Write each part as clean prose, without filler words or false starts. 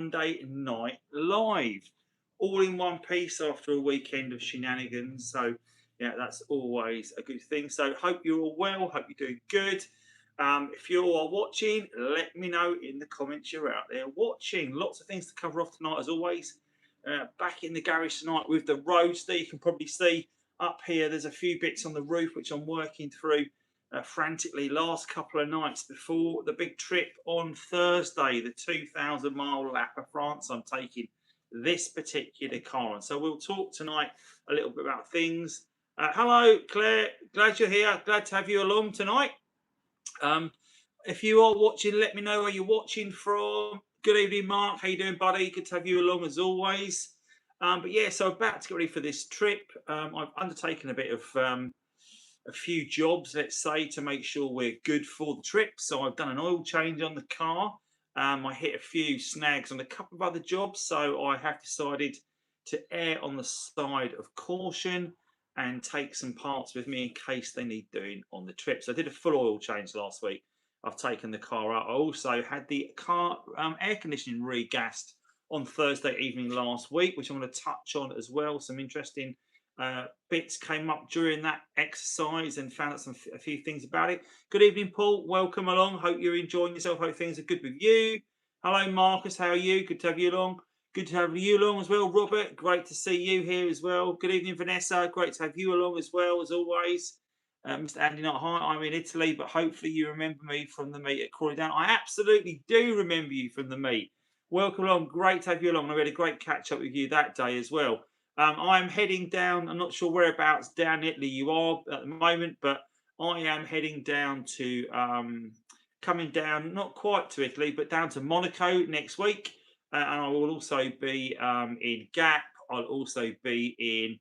Monday Night Live, all in one piece after a weekend of shenanigans. So, yeah, that's always a good thing. So, hope you're all well. Hope you're doing good. If you are watching, let me know in the comments you're out there watching. Lots of things to cover off tonight, as always. Back in the garage tonight with the Roadster. You can probably see up here, there's a few bits on the roof which I'm working through frantically last couple of nights before the big trip on Thursday, the 2,000-mile lap of France. I'm taking this particular car on. So we'll talk tonight a little bit about things. Hello, Claire. Glad you're here. Glad to have you along tonight. If you are watching, let me know where you're watching from. Good evening, Mark. How you doing, buddy? Good to have you along as always. But yeah, so about to get ready for this trip. I've undertaken a bit of a few jobs, let's say, to make sure we're good for the trip. So I've done an oil change on the car. I hit a few snags on a couple of other jobs, so I have decided to err on the side of caution and take some parts with me in case they need doing on the trip. So I did a full oil change last week. I've taken the car out. I also had the car air conditioning regassed on Thursday evening last week, which I'm going to touch on as well. Some interesting bits came up during that exercise and found out a few things about it. Good evening, Paul. Welcome along. Hope you're enjoying yourself. Hope things are good with you. Hello, Marcus. How are you? Good to have you along. Good to have you along as well, Robert. Great to see you here as well. Good evening, Vanessa. Great to have you along as well, as always. Mr. Andy, not hi. I'm in Italy, but hopefully you remember me from the meet at Crawley Down. I absolutely do remember you from the meet. Welcome along. Great to have you along. I had a great catch up with you that day as well. I'm heading down. I'm not sure whereabouts down Italy you are at the moment, but I am heading down to coming down, not quite to Italy, but down to Monaco next week. And I will also be in Gap. I'll also be in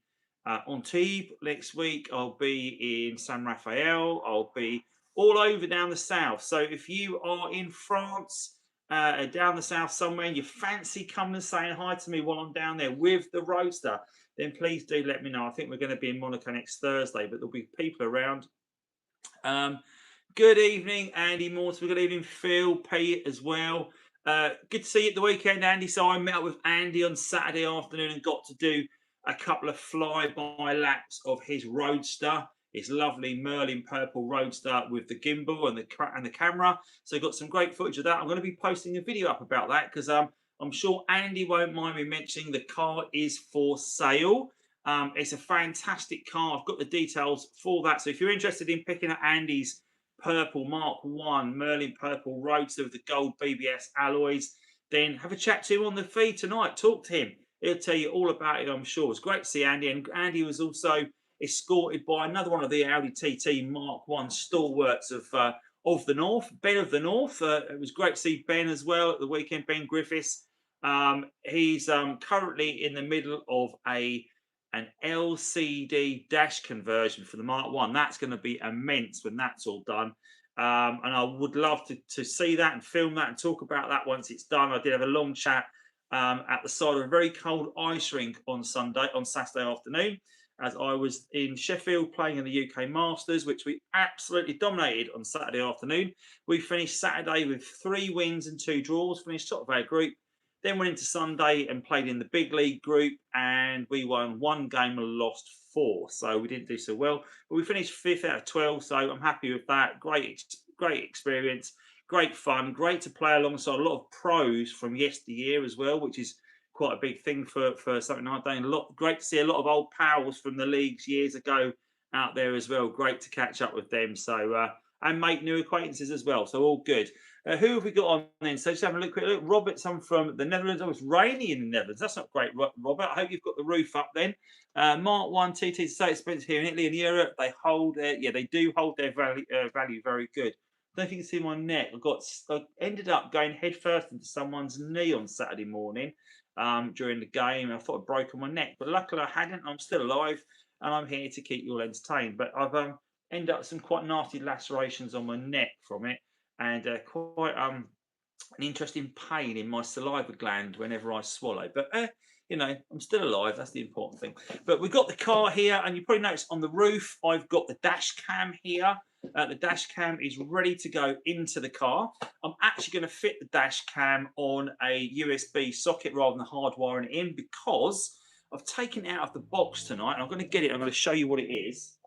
Antibes next week. I'll be in San Rafael. I'll be all over down the south. So if you are in France, down the south somewhere, and you fancy coming and saying hi to me while I'm down there with the Roadster, then please do let me know. I think we're going to be in Monaco next Thursday, but there'll be people around. Good evening, Andy Mortimer. Good evening, Phil, Pete as well. Good to see you at the weekend, Andy. So I met up with Andy on Saturday afternoon and got to do a couple of fly-by laps of his Roadster, his lovely Merlin purple Roadster with the gimbal and the camera. So got some great footage of that. I'm going to be posting a video up about that because I'm sure Andy won't mind me mentioning the car is for sale. It's a fantastic car. I've got the details for that. So if you're interested in picking up Andy's purple Mark 1 Merlin purple Roadster with the gold BBS alloys, then have a chat to him on the feed tonight. Talk to him. He'll tell you all about it, I'm sure. It's great to see Andy. And Andy was also escorted by another one of the Audi TT Mark 1 stalwarts of the North, Ben of the North. It was great to see Ben as well at the weekend, Ben Griffiths. He's currently in the middle of an LCD dash conversion for the Mark 1. That's going to be immense when that's all done. And I would love to see that and film that and talk about that once it's done. I did have a long chat at the side of a very cold ice rink on Saturday afternoon, as I was in Sheffield playing in the UK Masters, which we absolutely dominated on Saturday afternoon. We finished Saturday with 3 wins and 2 draws, finished top of our group. Then went into Sunday and played in the big league group, and we won 1 game and lost 4. So we didn't do so well, but we finished 5th out of 12. So I'm happy with that. Great experience, great fun, great to play alongside a lot of pros from yesteryear as well, which is quite a big thing for something I've done. Great to see a lot of old pals from the leagues years ago out there as well. Great to catch up with them. So and make new acquaintances as well. So all good. Who have we got on then? So just have a quick look. Robert, some from the Netherlands. Oh, it's rainy in the Netherlands. That's not great, Robert. I hope you've got the roof up then. Mark 1 TT is so expensive here in Italy and Europe. They hold they do hold their value very good. I don't know if you can see my neck. I ended up going headfirst into someone's knee on Saturday morning during the game. I thought I'd broken my neck, but luckily I hadn't. I'm still alive and I'm here to keep you all entertained. But I've ended up with some quite nasty lacerations on my neck from it, and quite an interesting pain in my saliva gland whenever I swallow. But you know, I'm still alive. That's the important thing. But we've got the car here, and you probably noticed on the roof, I've got the dash cam here. The dash cam is ready to go into the car. I'm actually going to fit the dash cam on a USB socket rather than hardwiring it in, because I've taken it out of the box tonight, and I'm going to get it. I'm going to show you what it is.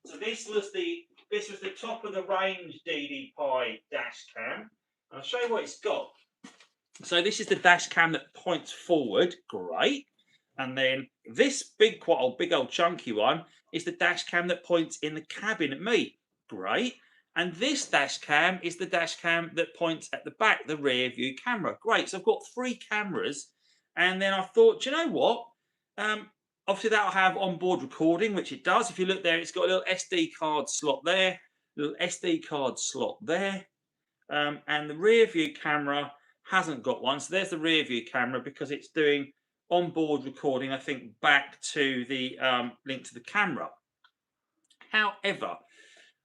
So this was the top of the range DD Pi dash cam. I'll show you what it's got. So this is the dash cam that points forward, great. And then this big old chunky one is the dash cam that points in the cabin at me, great. And this dash cam is the dash cam that points at the back, the rear view camera, great. So I've got 3 cameras, and then I thought, do you know what? Obviously that'll have onboard recording, which it does. If you look there, it's got a little SD card slot there, little SD card slot there, and the rear view camera hasn't got one. So there's the rear view camera, because it's doing onboard recording, I think, back to the link to the camera. However,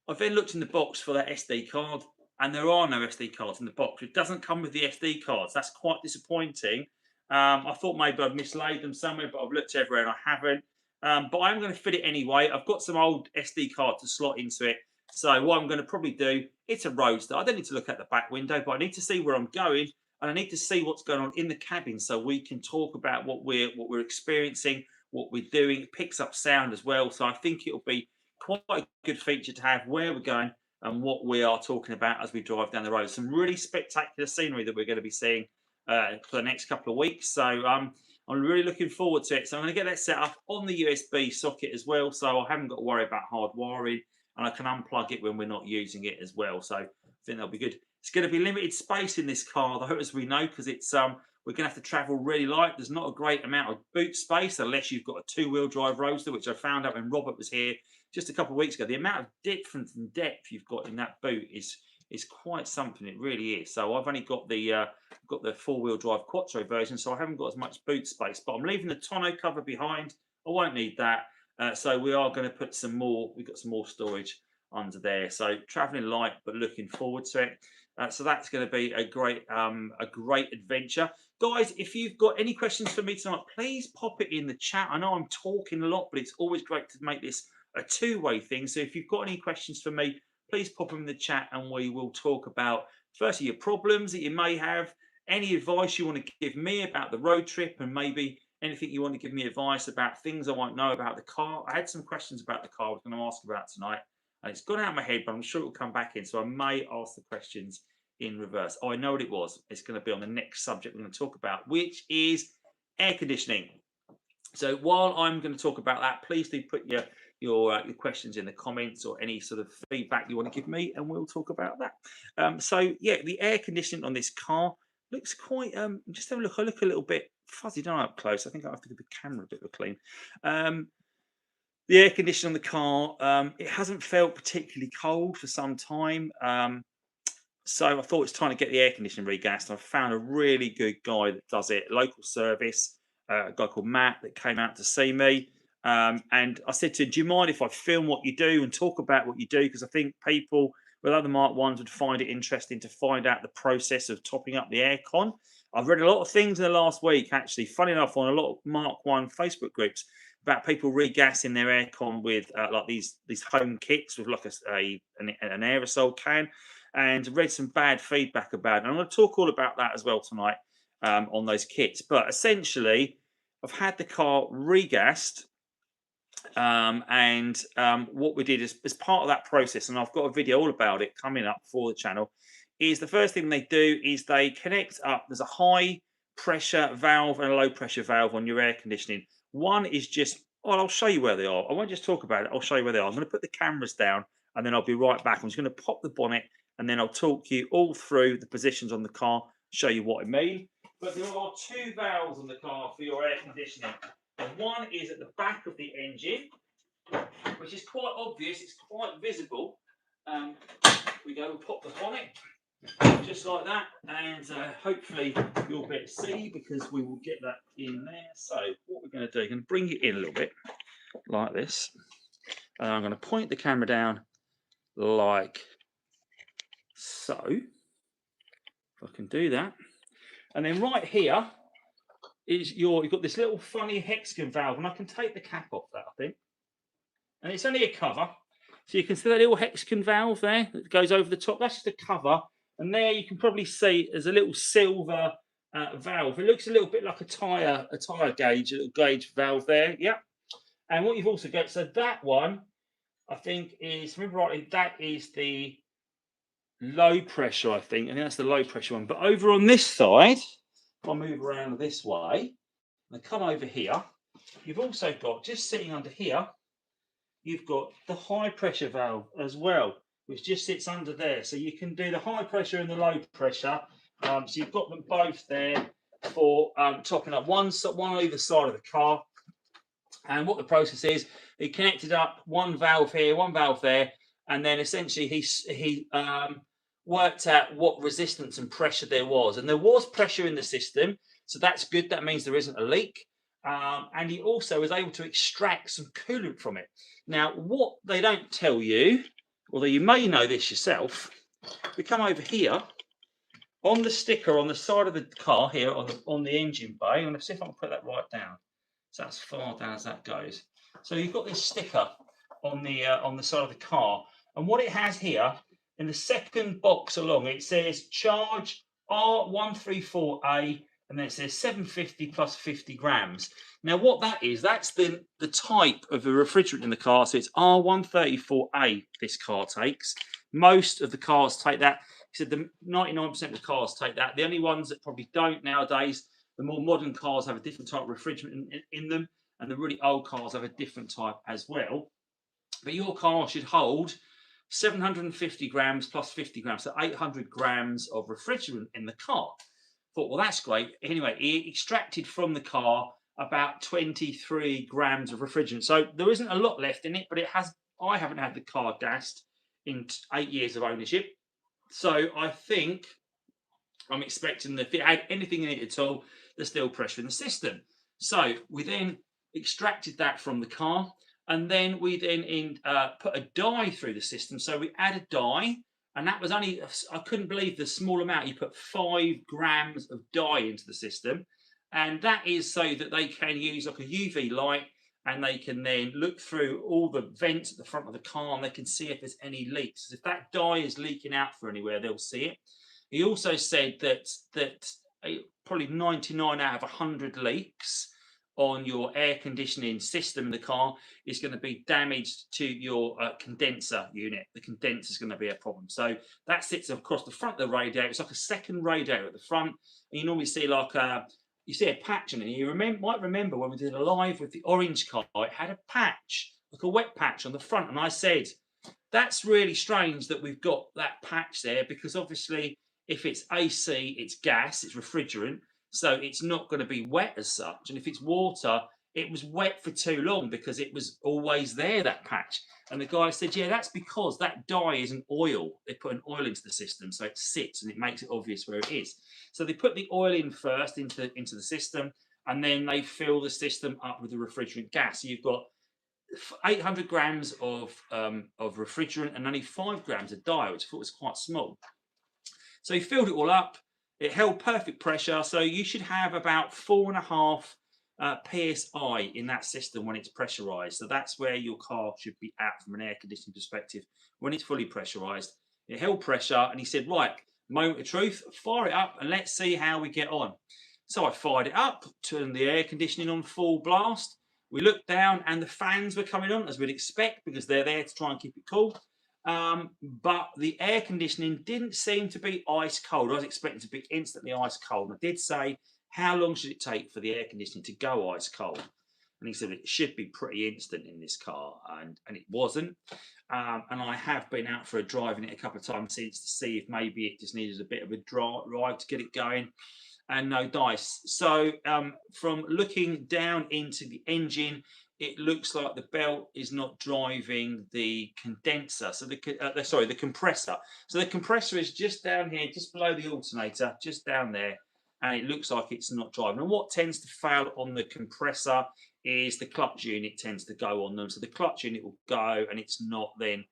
I've then looked in the box for that SD card, and there are no SD cards in the box. It doesn't come with the SD cards. That's quite disappointing. I thought maybe I'd mislaid them somewhere, but I've looked everywhere and I haven't. But I'm going to fit it anyway. I've got some old SD card to slot into it. So what I'm going to probably do, it's a Roadster. I don't need to look at the back window, but I need to see where I'm going, and I need to see what's going on in the cabin, so we can talk about what we're experiencing, what we're doing. It picks up sound as well. So I think it'll be quite a good feature to have, where we're going and what we are talking about as we drive down the road. Some really spectacular scenery that we're going to be seeing for the next couple of weeks. So I'm really looking forward to it. So I'm going to get that set up on the USB socket as well, so I haven't got to worry about hard wiring, and I can unplug it when we're not using it as well. So I think that'll be good. It's going to be limited space in this car, though, as we know, because it's we're going to have to travel really light. There's not a great amount of boot space unless you've got a 2-wheel drive Roadster, which I found out when Robert was here just a couple of weeks ago. The amount of difference and depth you've got in that boot is quite something. It really is. So I've only got the 4-wheel drive Quattro version, so I haven't got as much boot space. But I'm leaving the tonneau cover behind. I won't need that. So we are going to put some more. We've got some more storage under there. So traveling light, but looking forward to it. So that's going to be a great adventure. Guys, if you've got any questions for me tonight, please pop it in the chat. I know I'm talking a lot, but it's always great to make this a two-way thing. So if you've got any questions for me, please pop them in the chat, and we will talk about, firstly, your problems that you may have, any advice you want to give me about the road trip, and maybe anything you want to give me advice about, things I won't know about the car. I had some questions about the car I was going to ask about tonight, and it's gone out of my head, but I'm sure it will come back in. So I may ask the questions in reverse. Oh, I know what it was. It's going to be on the next subject we're going to talk about, which is air conditioning. So while I'm going to talk about that, please do put your questions in the comments, or any sort of feedback you want to give me, and we'll talk about that. So yeah, the air conditioning on this car looks quite. Just have a look. I look a little bit fuzzy, don't I, up close? I think I have to give the camera a bit of a clean. The air conditioning on the car, it hasn't felt particularly cold for some time. So I thought it's time to get the air conditioning regassed. I found a really good guy that does it, local service, a guy called Matt that came out to see me. And I said to him, do you mind if I film what you do and talk about what you do? Because I think people with other Mark 1s would find it interesting to find out the process of topping up the aircon. I've read a lot of things in the last week, actually, funny enough, on a lot of Mark 1 Facebook groups about people regassing their aircon with like these home kits with like an aerosol can, and read some bad feedback about it. And I'm going to talk all about that as well tonight on those kits. But essentially, I've had the car regassed, and what we did is, as part of that process, and I've got a video all about it coming up for the channel, is the first thing they do is they connect up. There's a high pressure valve and a low pressure valve on your air conditioning. One is just, well, I'll show you where they are. I won't just talk about it. I'll show you where they are. I'm going to put the cameras down, and then I'll be right back. I'm just going to pop the bonnet, and then I'll talk you all through the positions on the car, show you what I mean. But there are 2 valves on the car for your air conditioning. And one is at the back of the engine, which is quite obvious. It's quite visible. We go and pop the bonnet, just like that, and hopefully you'll be able to see, because we will get that in there. So what we're going to do, I'm going to bring it in a little bit like this. I'm going to point the camera down like so, if I can do that. And then right here, is you've got this little funny hexagon valve, and I can take the cap off that, I think, and it's only a cover. So you can see that little hexagon valve there that goes over the top. That's just a cover, and there you can probably see there's a little silver valve. It looks a little bit like a tire gauge, a little gauge valve there. Yeah. And what you've also got, so that one, I think is, remember rightly, that is the low pressure, I think that's the low pressure one. But over on this side, if I move around this way and come over here, you've also got, just sitting under here, you've got the high pressure valve as well, which just sits under there. So you can do the high pressure and the low pressure. So you've got them both there for topping up one either side of the car. And what the process is, he connected up one valve here, one valve there, and then essentially he worked out what resistance and pressure there was. And there was pressure in the system, so that's good. That means there isn't a leak. And he also was able to extract some coolant from it. Now, what they don't tell you, although you may know this yourself, we come over here, on the sticker on the side of the car here, on the engine bay. I'm going to see if I can put that right down. So that's far down as that goes. So you've got this sticker on the side of the car, and what it has here in the second box along, it says charge R134A, and then it says 750 plus 50 grams. Now, what that is, that's the type of the refrigerant in the car. So it's R134A. This car takes. Most of the cars take that. He said the 99% of the cars take that. The only ones that probably don't nowadays, the more modern cars have a different type of refrigerant in them, and the really old cars have a different type as well. But your car should hold 750 grams plus 50 grams, so 800 grams of refrigerant in the car. Thought, well, that's great. Anyway, he extracted from the car about 23 grams of refrigerant. So there isn't a lot left in it, but it has. I haven't had the car gassed in 8 years of ownership. So I think I'm expecting that if it had anything in it at all, there's still pressure in the system. So we then extracted that from the car, and then we then put a dye through the system. So we add a dye, and that was only, I couldn't believe the small amount. You put 5 grams of dye into the system, and that is so that they can use like a UV light, and they can then look through all the vents at the front of the car, and they can see if there's any leaks. If that dye is leaking out for anywhere, they'll see it. He also said that probably 99 out of 100 leaks on your air conditioning system in the car is going to be damaged to your condenser unit. The condenser is going to be a problem. So that sits across the front of the radiator. It's like a second radiator at the front. And you normally see like you see a patch on it. You might remember when we did a live with the orange car, it had a patch, like a wet patch on the front. And I said, that's really strange that we've got that patch there, because obviously if it's AC, it's gas, it's refrigerant, so it's not going to be wet as such. And if it's water, it was wet for too long because it was always there, that patch. And the guy said, yeah, that's because that dye is an oil. They put an oil into the system, so it sits and it makes it obvious where it is. So they put the oil in first into the system, and then they fill the system up with the refrigerant gas. So you've got 800 grams of refrigerant and only 5 grams of dye, which I thought was quite small. So he filled it all up. It held perfect pressure. So you should have about 4.5 psi in that system when it's pressurized. So that's where your car should be at from an air conditioning perspective when it's fully pressurized. It held pressure, and he said, right, moment of truth, fire it up and let's see how we get on. So I fired it up, turned the air conditioning on full blast. We looked down and the fans were coming on, as we'd expect, because they're there to try and keep it cool. But the air conditioning didn't seem to be ice cold. I was expecting to be instantly ice cold. And I did say, how long should it take for the air conditioning to go ice cold? And he said it should be pretty instant in this car, and it wasn't. And I have been out for a drive in it a couple of times since to see if maybe it just needed a bit of a ride to get it going, and no dice. So from looking down into the engine, it looks like the belt is not driving the condenser. So the compressor. So the compressor is just down here, just below the alternator, just down there, and it looks like it's not driving. And what tends to fail on the compressor is the clutch unit tends to go on them. So the clutch unit will go, and it's not then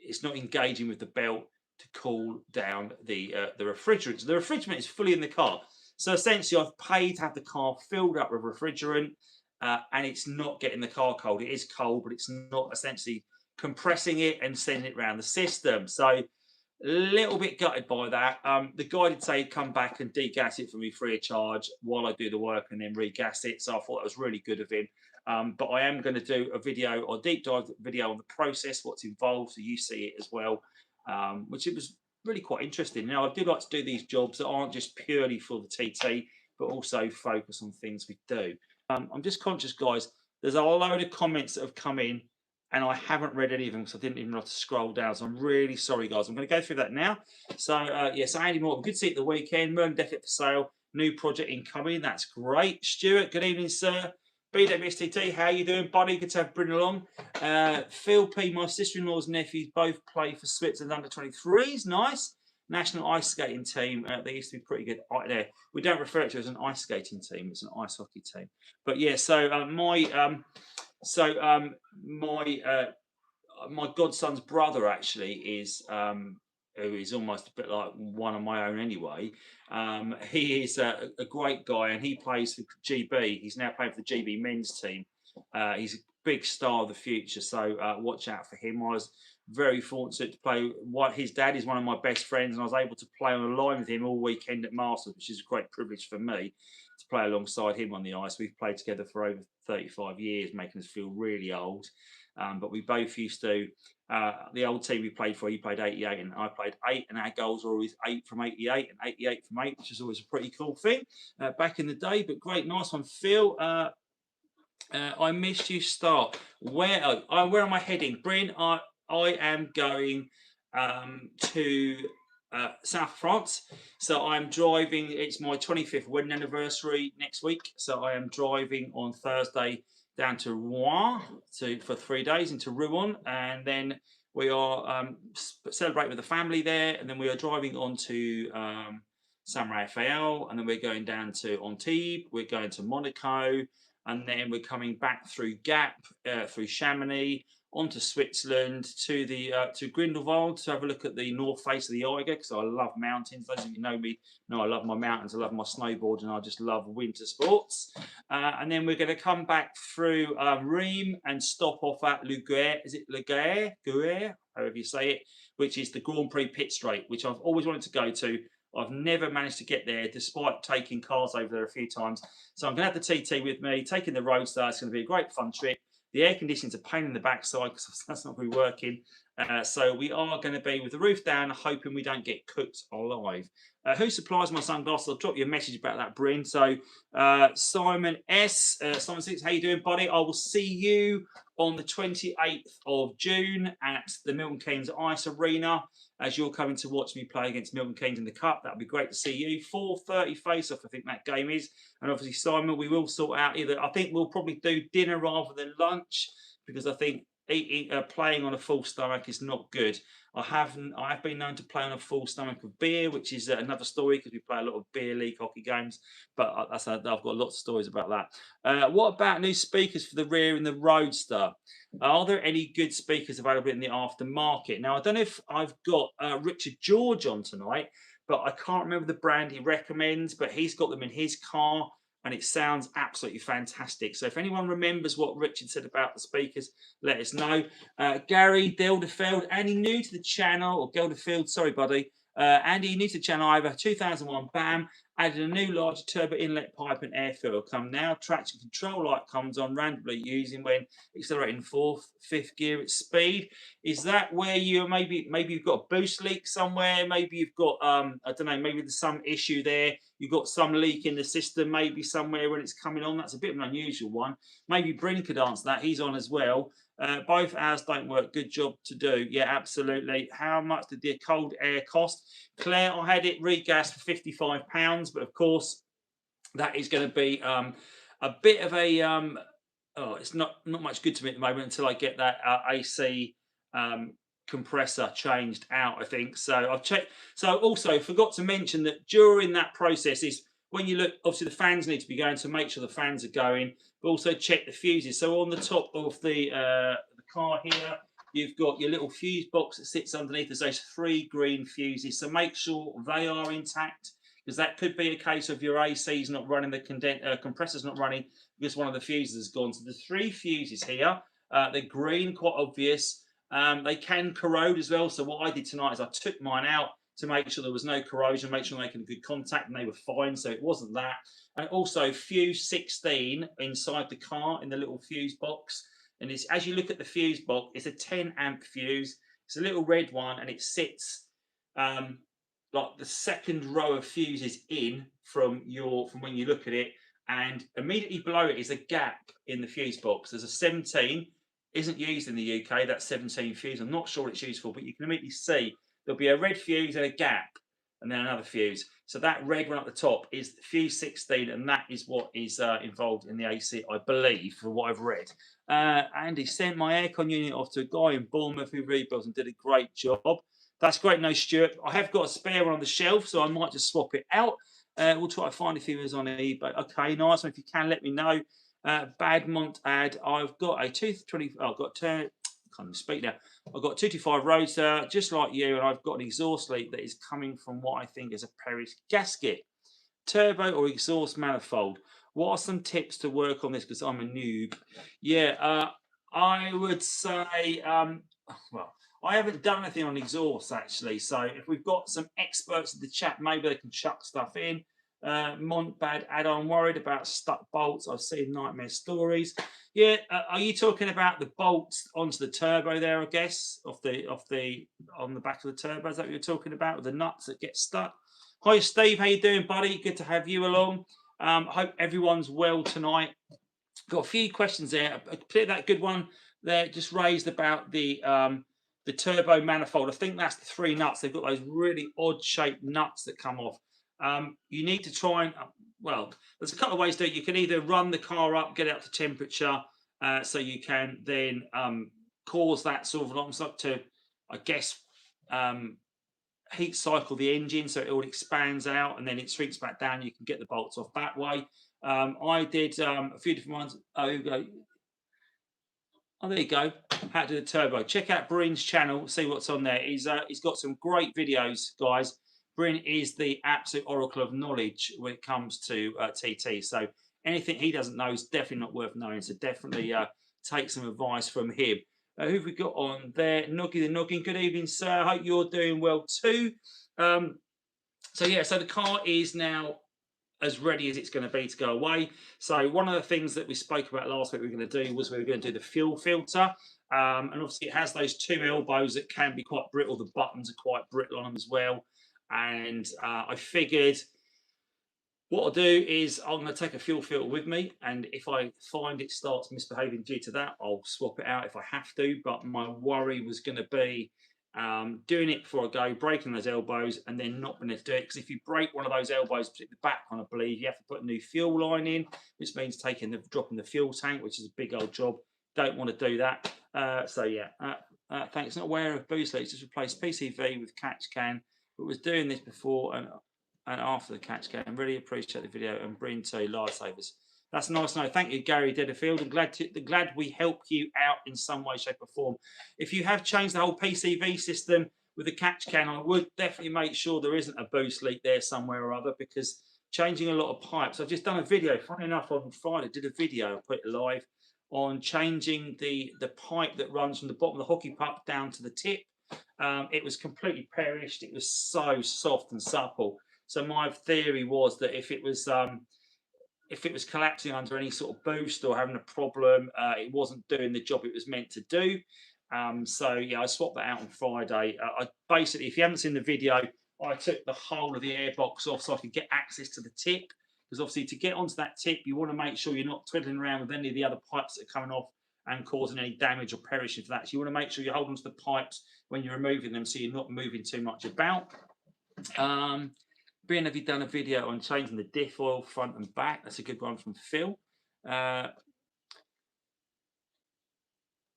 it's not engaging with the belt to cool down the refrigerant. So the refrigerant is fully in the car. So essentially, I've paid to have the car filled up with refrigerant, and it's not getting the car cold. It is cold, but it's not essentially compressing it and sending it around the system. So a little bit gutted by that. The guy did say he'd come back and degas it for me free of charge while I do the work and then regas it. So I thought that was really good of him. But I am going to do a video or deep dive video on the process, what's involved, so you see it as well, which it was really quite interesting. Now, I do like to do these jobs that aren't just purely for the TT, but also focus on things we do. I'm just conscious, guys, there's a load of comments that have come in and I haven't read any of them because I didn't even have to scroll down. So I'm really sorry, guys. I'm going to go through that now. So, yes, Andy Morton, good to see you at the weekend. Merlin definitely for sale. New project incoming. That's great. Stuart, good evening, sir. BWSTT, how you doing, buddy? Good to have Bryn along. Phil P, my sister-in-law's nephews both play for Switzerland under 23s. Nice. National ice skating team. They used to be pretty good there. We don't refer to it as an ice skating team. It's an ice hockey team. But yeah, so my godson's brother actually is who is almost a bit like one of my own anyway. He is a great guy and he plays for GB. He's now playing for the GB men's team. He's a big star of the future, so watch out for him. I was very fortunate to play. His dad is one of my best friends, and I was able to play on a line with him all weekend at Masters, which is a great privilege for me to play alongside him on the ice. We've played together for over 35 years, making us feel really old. But we both used to, the old team we played for, he played 88 and I played 8, and our goals were always 8 from 88 and 88 from 8, which is always a pretty cool thing back in the day. But great, nice one, Phil. I missed you start. Where am I heading? Bryn, I am going to South France. So I'm driving, it's my 25th wedding anniversary next week. So I am driving on Thursday down to Rouen for 3 days into Rouen, and then we are celebrating with the family there, and then we are driving on to San Rafael, and then we're going down to Antibes, we're going to Monaco, and then we're coming back through Gap, through Chamonix, onto Switzerland to Grindelwald to have a look at the north face of the Eiger, because I love mountains. Those of you who know me know I love my mountains, I love my snowboard, and I just love winter sports. And then we're going to come back through Rheims and stop off at Luguer. Is it Luguer, however you say it, which is the Grand Prix pit straight, which I've always wanted to go to. I've never managed to get there, despite taking cars over there a few times. So I'm going to have the TT with me, taking the Roadster. It's going to be a great fun trip. The air conditioning's a pain in the backside because that's not going to be working. So we are going to be with the roof down, hoping we don't get cooked alive. Who supplies my sunglasses? I'll drop you a message about that, Bryn. So Simon S. Simon 6, how you doing, buddy? I will see you on the 28th of June at the Milton Keynes Ice Arena, as you're coming to watch me play against Milton Keynes in the Cup. That'll be great to see you. 4:30 face-off, I think that game is. And obviously, Simon, we will sort out I think we'll probably do dinner rather than lunch, because I think playing on a full stomach is not good. I have been known to play on a full stomach of beer, which is another story, because we play a lot of beer league hockey games. But I've got lots of stories about that. What about new speakers for the rear and the Roadster? Are there any good speakers available in the aftermarket? Now, I don't know if I've got Richard George on tonight, but I can't remember the brand he recommends, but he's got them in his car, and it sounds absolutely fantastic. So if anyone remembers what Richard said about the speakers, let us know. Gary Gelderfield, Andy, new to the channel, or Gelderfield, sorry, buddy. Andy, new to the channel, I have a 2001 BAM, added a new larger turbo inlet pipe and air filter. Come now, traction control light comes on randomly using when accelerating 4th, 5th gear at speed. Is that where you maybe you've got a boost leak somewhere? Maybe you've got I don't know, maybe there's some issue there. You've got some leak in the system, maybe somewhere when it's coming on. That's a bit of an unusual one. Maybe Bryn could answer that. He's on as well. Both ours don't work. Good job to do. Yeah, absolutely. How much did the cold air cost? Claire, I had it regassed for £55, but of course that is going to be a bit of a it's not much good to me at the moment until I get that AC compressor changed out, I think. So I've checked. So also forgot to mention that during that process is when you look, obviously the fans need to be going, to make sure the fans are going, but also check the fuses. So on the top of the car here, you've got your little fuse box that sits underneath. There's those 3 green fuses. So make sure they are intact. because that could be a case of your AC is not running, the compressor's not running because one of the fuses has gone. So the 3 fuses here, they're green, quite obvious. They can corrode as well. So what I did tonight is I took mine out to make sure there was no corrosion, make sure they're making good contact, and they were fine. So it wasn't that. And also fuse 16 inside the car in the little fuse box. And it's, as you look at the fuse box, it's a 10 amp fuse. It's a little red one, and it sits like the second row of fuses in from when you look at it, and immediately below it is a gap in the fuse box. There's a 17, isn't used in the UK. That's 17 fuse. I'm not sure what it's used for, but you can immediately see there'll be a red fuse and a gap, and then another fuse. So that red one at the top is fuse 16, and that is what is involved in the AC, I believe, for what I've read. Andy sent my aircon unit off to a guy in Bournemouth who rebuilt and did a great job. That's great. No, Stuart. I have got a spare one on the shelf, so I might just swap it out. We'll try to find if he was on eBay. Okay, nice one. If you can, let me know. Badmont ad. I've got a 220. Oh, I've got can't even speak now. I've got 225 Roadster, just like you, and I've got an exhaust leak that is coming from what I think is a perished gasket, turbo or exhaust manifold. What are some tips to work on this? Because I'm a noob. Yeah, I would say, well, I haven't done anything on exhaust actually. So if we've got some experts in the chat, maybe they can chuck stuff in. Montbad add-on, worried about stuck bolts. I've seen nightmare stories. Yeah, are you talking about the bolts onto the turbo there? I guess on the back of the turbo. Is that what you're talking about? With the nuts that get stuck. Hi Steve, how you doing, buddy? Good to have you along. Hope everyone's well tonight. Got a few questions there. Particularly that good one there just raised about the turbo manifold. I think that's the 3 nuts. They've got those really odd shaped nuts that come off. You need to try and, well, there's a couple of ways to do it. You can either run the car up, get it up to temperature, so you can then cause that sort of almost up to, I guess, heat cycle the engine so it all expands out and then it shrinks back down. You can get the bolts off that way. I did a few different ones. Oh, here we go. Oh, there you go. How to do the turbo. Check out Bryn's channel, see what's on there. He's got some great videos, guys. Bryn is the absolute oracle of knowledge when it comes to TT. So anything he doesn't know is definitely not worth knowing. So definitely take some advice from him. Who have we got on there? Noggy the Noggin. Good evening, sir. Hope you're doing well too. So yeah, so the car is now as ready as it's going to be to go away. So one of the things that we spoke about last week we were going to do was we were going to do the fuel filter. And obviously it has those 2 elbows that can be quite brittle. The buttons are quite brittle on them as well. And I figured what I'll do is I'm going to take a fuel filter with me, and if I find it starts misbehaving due to that, I'll swap it out if I have to. But my worry was going to be doing it before I go, breaking those elbows, and then not being able to do it. Because if you break one of those elbows, particularly the back one, I believe, you have to put a new fuel line in, which means dropping the fuel tank, which is a big old job. Don't want to do that. So yeah, thanks. Not aware of boost leaks. Just replace PCV with catch can. But was doing this before and after the catch can. Really appreciate the video and bring to lifesavers. That's nice to know. Thank you, Gary Dedifield. I'm glad we helped you out in some way, shape, or form. If you have changed the whole PCV system with the catch can, I would definitely make sure there isn't a boost leak there somewhere or other, because changing a lot of pipes. I've just done a video, funny enough, on Friday, did a video, I put it live, on changing the pipe that runs from the bottom of the hockey puck down to the tip. It was completely perished. It was so soft and supple. So my theory was that if it was collapsing under any sort of boost or having a problem, it wasn't doing the job it was meant to do. So yeah, I swapped that out on Friday. I basically, if you haven't seen the video, I took the whole of the airbox off so I could get access to the tip. Because obviously, to get onto that tip, you want to make sure you're not twiddling around with any of the other pipes that are coming off and causing any damage or perishing for that. So you want to make sure you're holding to the pipes when you're removing them, so you're not moving too much about. Brian, have you done a video on changing the diff oil front and back? That's a good one from Phil. Badmont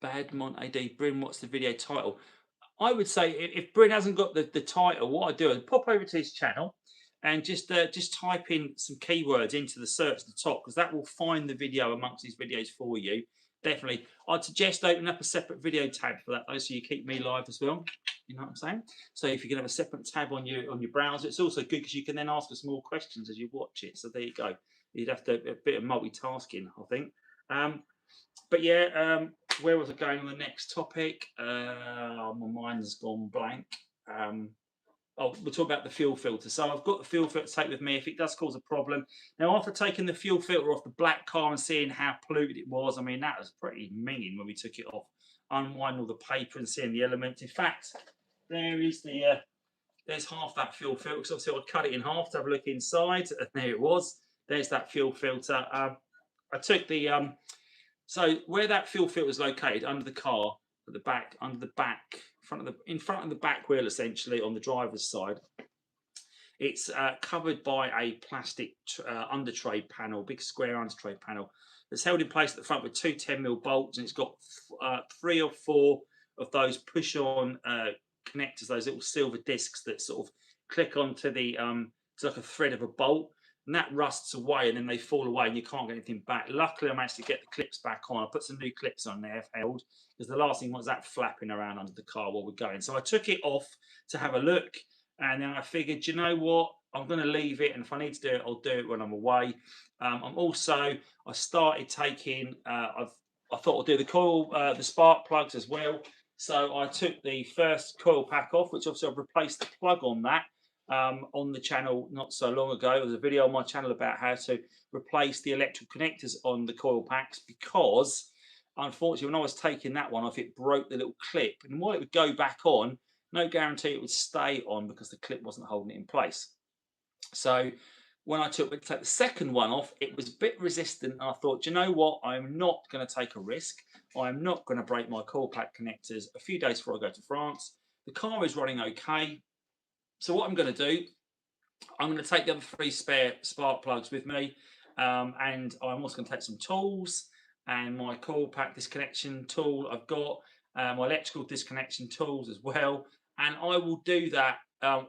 AD, Bryn, what's the video title? I would say if Bryn hasn't got the title, what I do is pop over to his channel and just type in some keywords into the search at the top, because that will find the video amongst these videos for you. Definitely. I'd suggest opening up a separate video tab for that, though, so you keep me live as well. You know what I'm saying? So if you can have a separate tab on your browser, it's also good because you can then ask us more questions as you watch it. So there you go. You'd have to a bit of multitasking, I think. But yeah, where was I going on the next topic? My mind's gone blank. Oh, we'll talk about the fuel filter. So I've got the fuel filter to take with me if it does cause a problem. Now, after taking the fuel filter off the black car and seeing how polluted it was, I mean, that was pretty mean when we took it off. Unwinding all the paper and seeing the elements. In fact, there is there's half that fuel filter. So obviously I cut it in half to have a look inside, and there it was. There's that fuel filter. I took the so where that fuel filter is located under the car, at the back, under the back, in front of the back wheel, essentially on the driver's side. It's covered by a plastic under tray panel, big square under tray panel that's held in place at the front with two 10mm bolts, and it's got 3 or 4 of those push-on connectors, those little silver discs that sort of click onto the it's like a thread of a bolt, and that rusts away and then they fall away and you can't get anything back. Luckily, I managed to get the clips back on. I put some new clips on there, held, because the last thing was that flapping around under the car while we're going. So I took it off to have a look, and then I figured, you know what, I'm going to leave it, and if I need to do it, I'll do it when I'm away. I started taking, I thought I'll do the coil, the spark plugs as well. So I took the first coil pack off, which obviously I've replaced the plug on that on the channel not so long ago. There was a video on my channel about how to replace the electrical connectors on the coil packs, because unfortunately when I was taking that one off, it broke the little clip, and while it would go back on, no guarantee it would stay on because the clip wasn't holding it in place. So when I took the second one off, it was a bit resistant, and I thought, you know what, I'm not going to take a risk. I'm not going to break my coil pack connectors a few days before I go to France. The car is running okay. So what I'm going to do, I'm going to take the other 3 spare spark plugs with me, and I'm also going to take some tools and my coil pack disconnection tool I've got, my electrical disconnection tools as well, and I will do that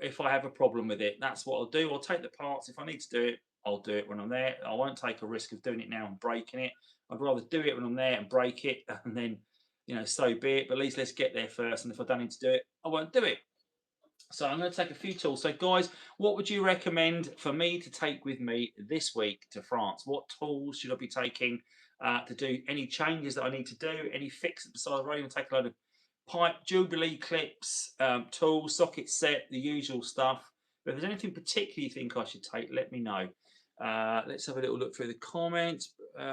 if I have a problem with it. That's what I'll do. I'll take the parts. If I need to do it, I'll do it when I'm there. I won't take a risk of doing it now and breaking it. I'd rather do it when I'm there and break it, and then, you know, so be it. But at least let's get there first, and if I don't need to do it, I won't do it. So I'm going to take a few tools. So guys, what would you recommend for me to take with me this week to France? What tools should I be taking to do any changes that I need to do? Any fixes besides I'm going to take a load of pipe, Jubilee clips, tools, socket set, the usual stuff. But if there's anything particular you think I should take, let me know. Let's have a little look through the comments. Who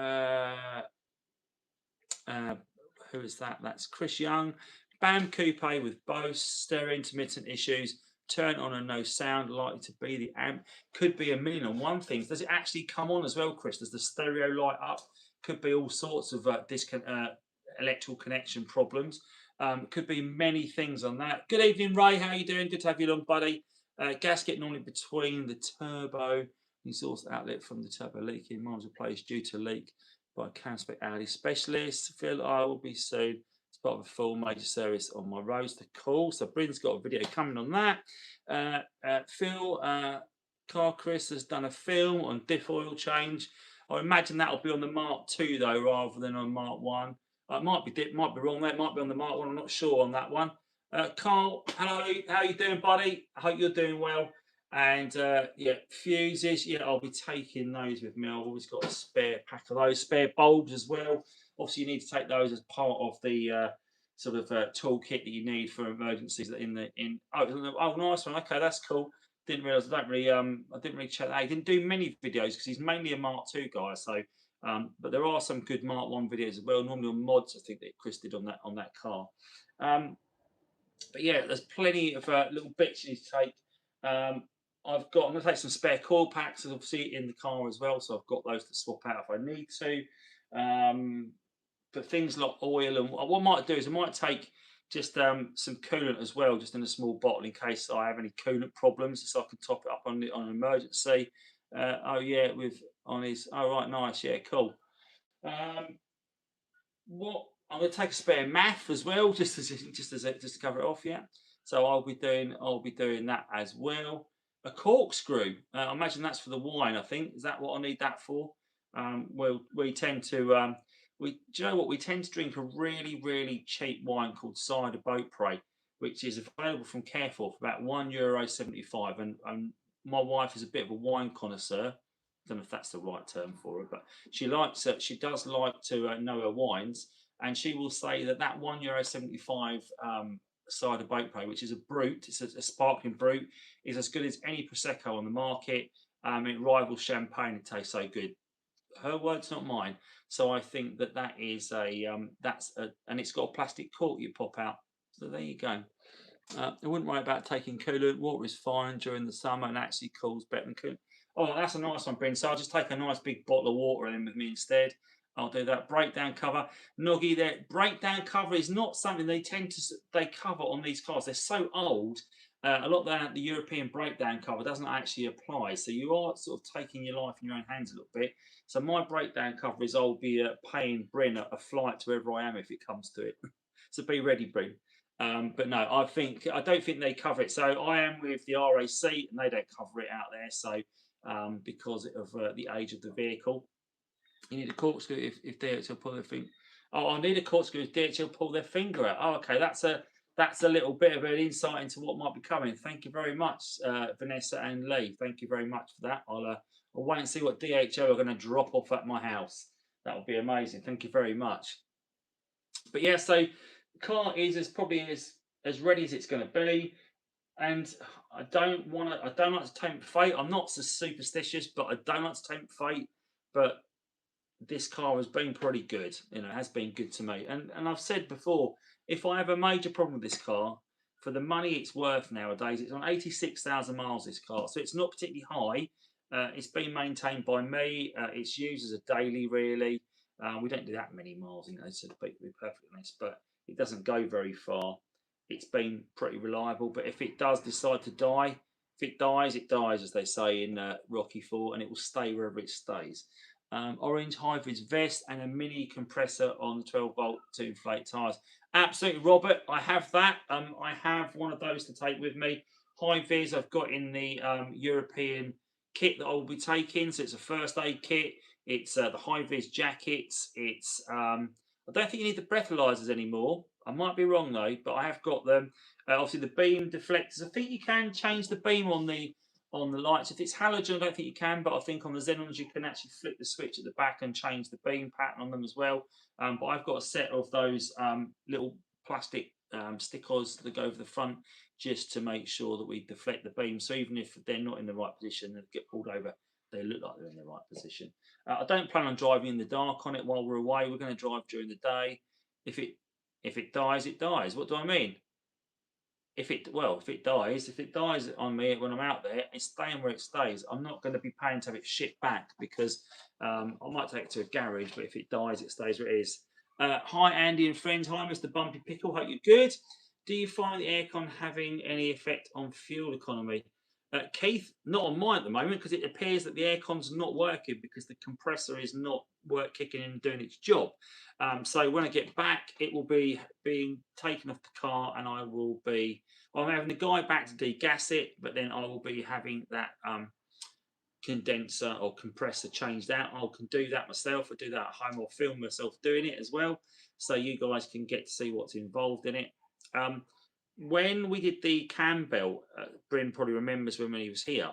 is that? That's Chris Young. BAM coupe with Bose, stereo intermittent issues, turn on and no sound, likely to be the amp. Could be a million and one things. Does it actually come on as well, Chris? Does the stereo light up? Could be all sorts of electrical connection problems. Could be many things on that. Good evening, Ray. How you doing? Good to have you along, buddy. Gasket normally between the turbo, exhaust outlet from the turbo leaking. Miles replaced due to leak by CamSpec Audi specialist. Phil, I will be soon. It's part of a full major service on my roadster. Cool. So Bryn's got a video coming on that. Phil, Car Chris has done a film on diff oil change. I imagine that'll be on the Mark II though, rather than on Mark 1. It might be wrong there. It might be on the Mark 1. I'm not sure on that one. Carl, hello. How you doing, buddy? I hope you're doing well. And yeah, fuses, yeah, I'll be taking those with me. I've always got a spare pack of those, spare bulbs as well. Obviously, you need to take those as part of the sort of toolkit that you need for emergencies. Oh, nice one. Okay, that's cool. Didn't realize. I didn't really check that. He didn't do many videos because he's mainly a Mark II guy. So, but there are some good Mark 1 videos as well. Normally on mods, I think that Chris did on that car. But yeah, there's plenty of little bits you need to take. I'm going to take some spare coil packs, obviously, in the car as well. So I've got those to swap out if I need to. But things like oil, and what I might do is I might take just some coolant as well, just in a small bottle in case I have any coolant problems, so I can top it up on an emergency. Oh yeah, on his. Oh right, nice, yeah, cool. What I'm going to take a spare math as well, just to cover it off, yeah. So I'll be doing that as well. A corkscrew. I imagine that's for the wine. I think is that what I need that for. We tend to do you know what, we tend to drink a really cheap wine called cider boat prey, which is available from Carrefour for about €1.75. And my wife is a bit of a wine connoisseur. I don't know if that's the right term for her, but she likes it. She does like to know her wines, and she will say that that €1.75 cider Bakewell, which is a brut, it's a sparkling brut, is as good as any prosecco on the market. It rivals champagne. It tastes so good. Her words, not mine. So I think that that is and it's got a plastic cork you pop out. So there you go. I wouldn't worry about taking coolant. Water is fine during the summer and actually cools better than coolant. Oh, that's a nice one, Bryn. So I'll just take a nice big bottle of water in with me instead. I'll do that. Breakdown cover. Noggy, there. Breakdown cover is not something they tend to they cover on these cars. They're so old. A lot of the European breakdown cover doesn't actually apply. So you are sort of taking your life in your own hands a little bit. So my breakdown cover is I'll be paying Bryn a flight to wherever I am if it comes to it. So be ready, Bryn. But no, I don't think they cover it. So I am with the RAC, and they don't cover it out there. So because of the age of the vehicle, you need a corkscrew if DHL pull their finger. Oh, I need a corkscrew if DHL pull their finger out. Oh, okay, that's a little bit of an insight into what might be coming. Thank you very much, Vanessa and Lee. Thank you very much for that. I'll wait and see what DHL are going to drop off at my house. That would be amazing. Thank you very much. But yeah, so the car is as probably as ready as it's going to be, and I don't like to tempt fate. I'm not so superstitious, but I don't like to tempt fate. But this car has been pretty good. You know, it has been good to me. And I've said before, if I have a major problem with this car, for the money it's worth nowadays, it's on 86,000 miles. This car, so it's not particularly high. It's been maintained by me. It's used as a daily, really. We don't do that many miles, you know, so to be perfectly honest, but it doesn't go very far. It's been pretty reliable, but if it does decide to die, if it dies, it dies, as they say in Rocky Four, and it will stay wherever it stays. Orange hybrids vest and a mini compressor on the 12-volt to inflate tyres. Absolutely, Robert. I have that. I have one of those to take with me. High vis I've got in the European kit that I will be taking. So it's a first aid kit. It's the high vis jackets. It's I don't think you need the breathalyzers anymore. I might be wrong though, but I have got them. Obviously the beam deflectors. I think you can change the beam on the lights. If it's halogen, I don't think you can, but I think on the Xenons you can actually flip the switch at the back and change the beam pattern on them as well. But I've got a set of those little plastic stickers that go over the front just to make sure that we deflect the beam. So even if they're not in the right position and get pulled over, they look like they're in the right position. I don't plan on driving in the dark on it while we're away. We're going to drive during the day. If it dies, it dies. What do I mean? If it dies on me when I'm out there, it's staying where it stays. I'm not going to be paying to have it shipped back because I might take it to a garage, but if it dies, it stays where it is. Hi, Andy and friends. Hi, Mr. Bumpy Pickle. Hope you're good. Do you find the aircon having any effect on fuel economy? Keith, not on mine at the moment because it appears that the aircon's not working because the compressor is not kicking in and doing its job. So when I get back, it will be being taken off the car, and I will be. Well, I'm having the guy back to degas it, but then I will be having that condenser or compressor changed out. I can do that myself. I do that at home. I'll film myself doing it as well, so you guys can get to see what's involved in it. When we did the cam belt, Bryn probably remembers when he was here.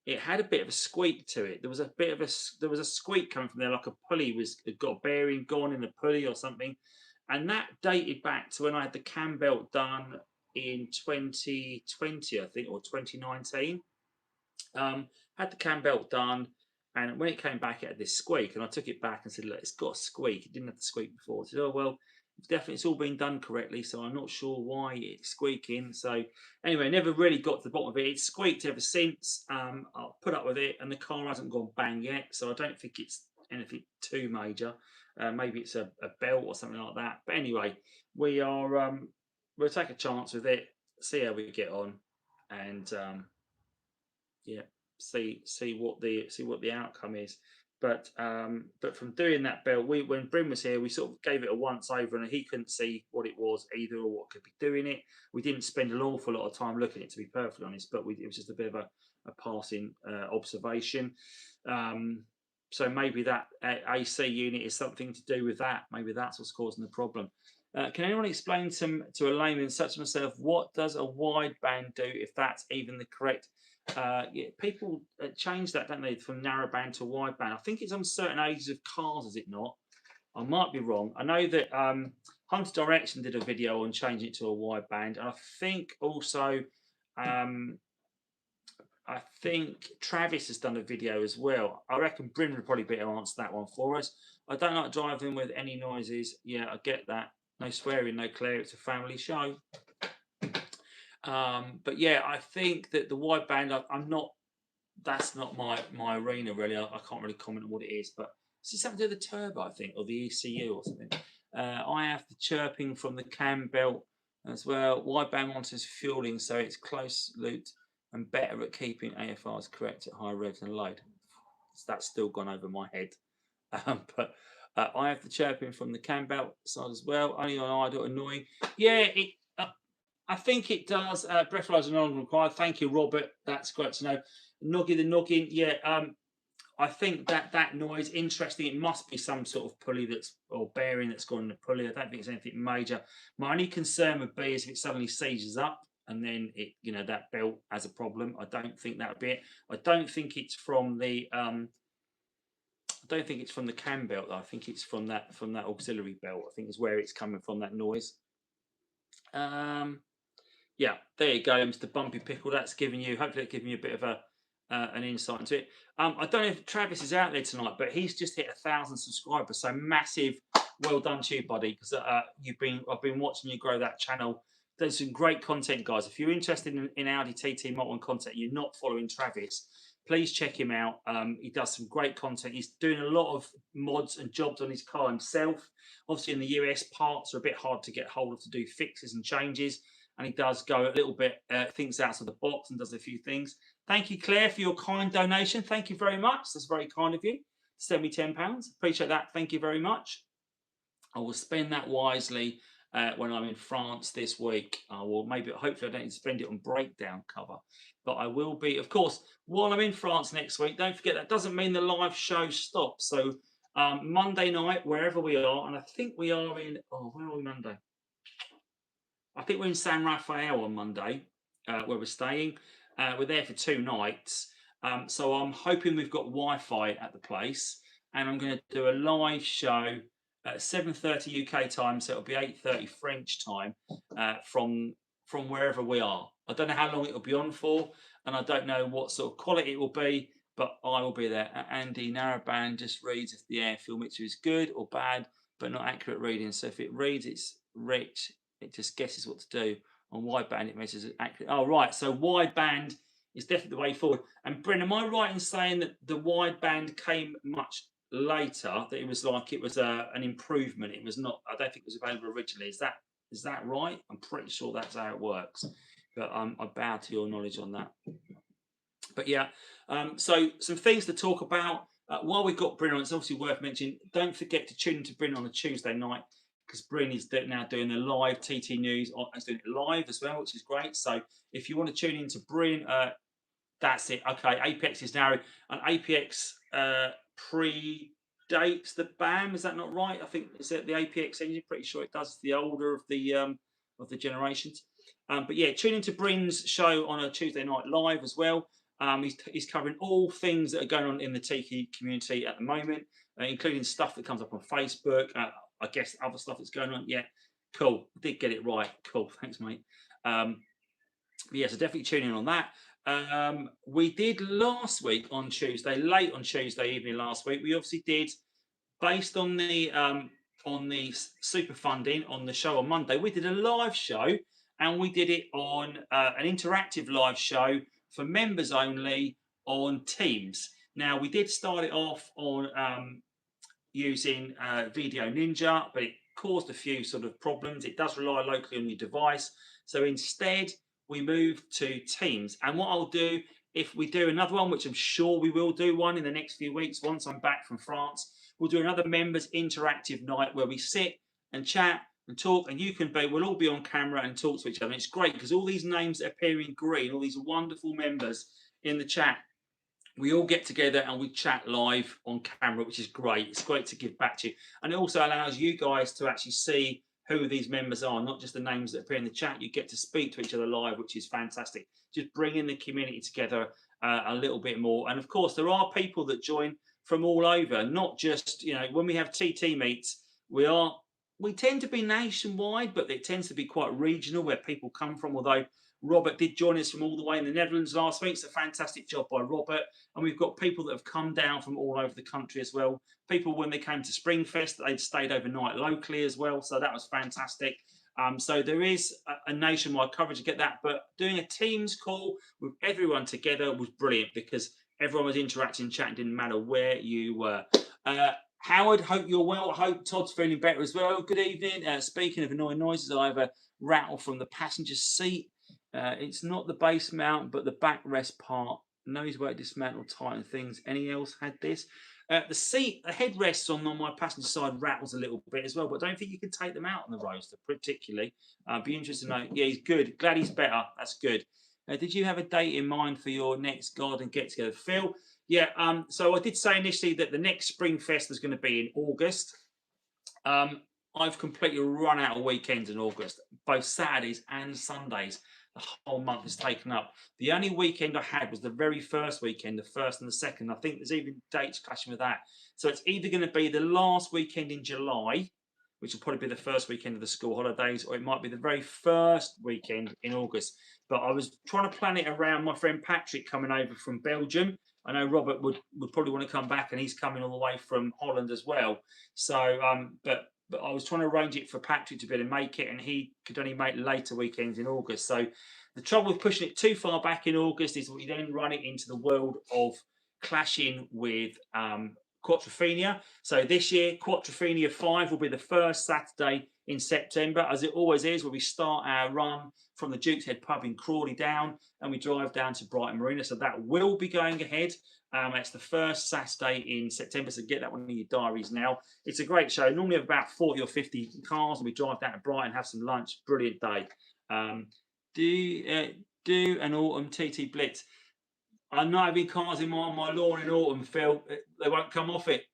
It had a bit of a squeak to it. There was a squeak coming from there, like a pulley had got a bearing gone in the pulley or something, and that dated back to when I had the cam belt done in 2020, I think, or 2019. Had the cam belt done, and when it came back, it had this squeak, and I took it back and said, "Look, it's got a squeak. It didn't have the squeak before." I said, "Oh well, it's all been done correctly, so I'm not sure why it's squeaking." So anyway, never really got to the bottom of it. It's squeaked ever since. I'll put up with it, and the car hasn't gone bang yet, so I don't think it's anything too major. Maybe it's a belt or something like that. But anyway, we'll take a chance with it, see how we get on, and yeah, see what the outcome is. But from doing that belt, when Bryn was here, we sort of gave it a once over, and he couldn't see what it was either or what could be doing it. We didn't spend an awful lot of time looking at it, to be perfectly honest, but it was just a bit of a passing observation. So maybe that AC unit is something to do with that. Maybe that's what's causing the problem. Can anyone explain to a layman such as myself what does a wideband do, if that's even the correct? Yeah, people change that, don't they, from narrowband to wideband. I think it's on certain ages of cars, is it not? I might be wrong. I know that Hunter Direction did a video on changing it to a wideband, and I think also um, I think Travis has done a video as well. I reckon Bryn would probably be able to answer that one for us. I don't like driving with any noises. Yeah, I get that. No swearing, no Claire. It's a family show. But yeah, I think that the wideband, I'm not. That's not my arena really. I can't really comment on what it is, but is it something to do with the turbo, I think, or the ECU or something? I have the chirping from the cam belt as well. Wideband monitors fueling, so it's close looped and better at keeping AFRs correct at high revs and load. That's still gone over my head. But I have the chirping from the cam belt side as well. Only on idle, annoying. Yeah, I think it does. Breathalyzer non required. Thank you, Robert. That's great to know. Noggin the noggin. Yeah, I think that noise, interesting. It must be some sort of pulley or bearing that's gone in the pulley. I don't think it's anything major. My only concern would be is if it suddenly seizes up and then that belt has a problem. I don't think that would be it. I don't think it's from the cam belt though. I think it's from that auxiliary belt. I think is where it's coming from, that noise. Yeah, there you go, Mr. Bumpy Pickle. That's giving you, hopefully, that's giving you a bit of an insight into it. I don't know if Travis is out there tonight, but he's just hit 1,000 subscribers. So massive, well done to you, buddy. Because I've been watching you grow that channel. There's some great content, guys. If you're interested in Audi TT Model 1 content, you're not following Travis, please check him out. He does some great content. He's doing a lot of mods and jobs on his car himself. Obviously, in the US, parts are a bit hard to get hold of to do fixes and changes. And he does go a little bit, thinks outside the box and does a few things. Thank you, Claire, for your kind donation. Thank you very much. That's very kind of you to send me £10. Appreciate that. Thank you very much. I will spend that wisely when I'm in France this week. I will hopefully I don't need to spend it on breakdown cover. But I will be, of course, while I'm in France next week. Don't forget, that doesn't mean the live show stops. So Monday night, wherever we are, and I think we are in, where are we Monday? I think we're in San Rafael on Monday, where we're staying. We're there for 2 nights. So I'm hoping we've got Wi-Fi at the place. And I'm going to do a live show at 7:30 UK time. So it'll be 8:30 French time from wherever we are. I don't know how long it'll be on for. And I don't know what sort of quality it will be. But I will be there. Andy, narrowband just reads if the air fuel mixture is good or bad, but not accurate reading. So if it reads it's rich, it just guesses what to do. On wideband, it measures it accurate. Oh, right. So wideband is definitely the way forward. And Bryn, am I right in saying that the wideband came much later? That it was an improvement. It was not. I don't think it was available originally. Is that right? I'm pretty sure that's how it works. But I bow to your knowledge on that. But yeah, so some things to talk about. While we've got Bryn on, it's obviously worth mentioning. Don't forget to tune into Bryn on a Tuesday night, because Bryn is now doing the live TT news. He's doing it live as well, which is great. So if you want to tune into Bryn, that's it. Okay, Apex is now, and Apex predates the BAM. Is that not right? I think is it the Apex engine? Pretty sure it does. It's the older of the generations. But yeah, tune into Bryn's show on a Tuesday night live as well. He's covering all things that are going on in the Tiki community at the moment, including stuff that comes up on Facebook. I guess other stuff that's going on. Yeah, cool. Did get it right. Cool. Thanks, mate. Yeah, so definitely tune in on that. We did last week on Tuesday, late on Tuesday evening last week. We obviously did, based on the super funding on the show on Monday, we did a live show, and we did it on an interactive live show for members only on Teams. Now, we did start it off on using Video Ninja, but it caused a few sort of problems. It does rely locally on your device. So instead, we moved to Teams. And what I'll do, if we do another one, which I'm sure we will do one in the next few weeks, once I'm back from France, we'll do another members interactive night where we sit and chat and talk, and we'll all be on camera and talk to each other. And it's great because all these names that appear in green, all these wonderful members in the chat, we all get together and we chat live on camera, which is great. It's great to give back to you. And it also allows you guys to actually see who these members are, not just the names that appear in the chat. You get to speak to each other live, which is fantastic. Just bringing the community together a little bit more. And of course, there are people that join from all over, not just, you know, when we have TT meets, we tend to be nationwide, but it tends to be quite regional where people come from. Although Robert did join us from all the way in the Netherlands last week. It's a fantastic job by Robert. And we've got people that have come down from all over the country as well. People, when they came to Springfest, they'd stayed overnight locally as well. So that was fantastic. So there is a nationwide coverage to get that. But doing a Teams call with everyone together was brilliant because everyone was interacting, chatting, didn't matter where you were. Howard, hope you're well. I hope Todd's feeling better as well. Good evening. Speaking of annoying noises, I have a rattle from the passenger seat. It's not the base mount, but the backrest part. Knows where to dismantle, tighten things. Any else had this? The seat, the headrests on my passenger side rattles a little bit as well, but I don't think you can take them out on the roadster particularly. Be interested to know. Yeah, he's good. Glad he's better. That's good. Did you have a date in mind for your next garden get-together, Phil? Yeah, so I did say initially that the next Springfest was going to be in August. I've completely run out of weekends in August, both Saturdays and Sundays. The whole month is taken up. The only weekend I had was the very first weekend, the first and the second. I think there's even dates clashing with that. So it's either going to be the last weekend in July, which will probably be the first weekend of the school holidays, or it might be the very first weekend in August. But I was trying to plan it around my friend Patrick coming over from Belgium. I know Robert would probably want to come back, and he's coming all the way from Holland as well. So, but I was trying to arrange it for Patrick to be able to make it, and he could only make later weekends in August. So the trouble with pushing it too far back in August is we then run it into the world of clashing with Quattrophenia. So this year, Quattrophenia 5 will be the first Saturday in September, as it always is, where we start our run from the Duke's Head pub in Crawley down, and we drive down to Brighton Marina. So that will be going ahead. It's the first Saturday in September, so get that one in your diaries now. It's a great show. Normally have about 40 or 50 cars, and we drive down to Brighton, have some lunch. Brilliant day. Do an autumn TT Blitz. I'm not having cars in my lawn in autumn, Phil. They won't come off it.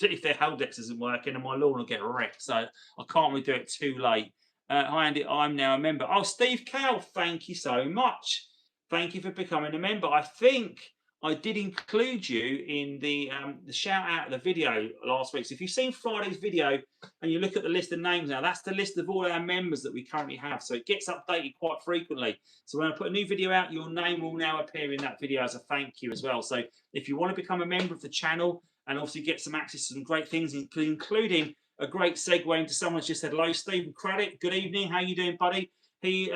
If their Haldex isn't working, and my lawn will get wrecked. So I can't really do it too late. Hi, Andy. I'm now a member. Oh, Steve Cow, thank you so much. Thank you for becoming a member. I think I did include you in the shout out of the video last week. So if you've seen Friday's video and you look at the list of names now, that's the list of all our members that we currently have. So it gets updated quite frequently. So when I put a new video out, your name will now appear in that video as a thank you as well. So if you want to become a member of the channel and obviously get some access to some great things, including a great segue into someone who's just said hello, Stephen Craddock. Good evening. How you doing, buddy?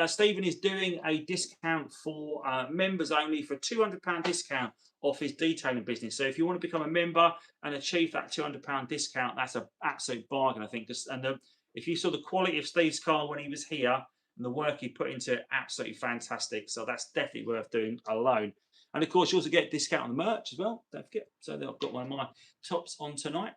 Stephen is doing a discount for members only for £200 discount off his detailing business. So if you want to become a member and achieve that £200 discount, that's an absolute bargain, I think. And if you saw the quality of Steve's car when he was here and the work he put into it, absolutely fantastic. So that's definitely worth doing alone. And of course, you also get a discount on the merch as well. Don't forget. So I've got one of my tops on tonight,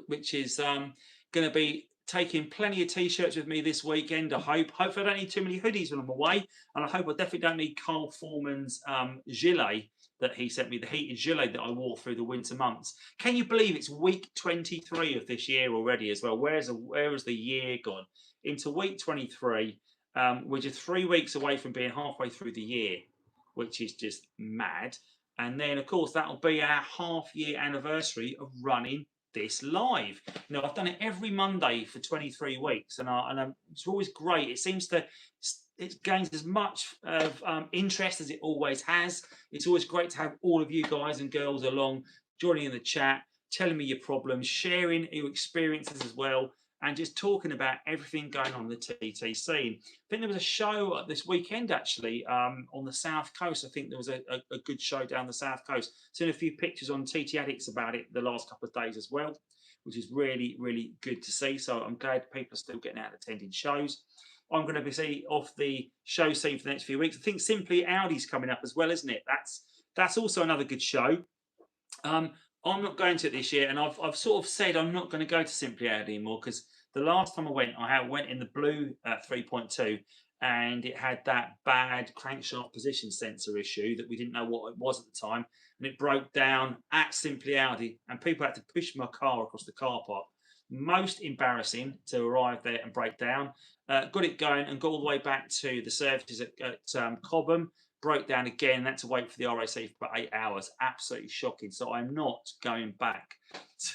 which is going to be taking plenty of t-shirts with me this weekend. I hope. Hopefully, I don't need too many hoodies when I'm away, and I hope I definitely don't need Carl Foreman's gilet that he sent me, the heated gilet that I wore through the winter months. Can you believe it's week 23 of this year already as well? Where has the year gone? Into week 23, we're just 3 weeks away from being halfway through the year, which is just mad. And then, of course, that'll be our half-year anniversary of running this live. You know, I've done it every Monday for 23 weeks, and it's always great. It seems to it gains as much of interest as it always has. It's always great to have all of you guys and girls along, joining in the chat, telling me your problems, sharing your experiences as well, and just talking about everything going on in the TT scene. I think there was a show this weekend actually on the South Coast. I think there was a good show down the South Coast. Seen a few pictures on TT Addicts about it the last couple of days as well, which is really, really good to see. So I'm glad people are still getting out and attending shows. I'm going to be off the show scene for the next few weeks. I think Simply Audi's coming up as well, isn't it? That's also another good show. I'm not going to it this year, and I've sort of said I'm not going to go to Simply Audi anymore because the last time I went in the blue 3.2, and it had that bad crankshaft position sensor issue that we didn't know what it was at the time, and it broke down at Simply Audi, and people had to push my car across the car park. Most embarrassing to arrive there and break down. Got it going and got all the way back to the services at Cobham. Broke down again. Had to wait for the RAC for about 8 hours. Absolutely shocking. So I'm not going back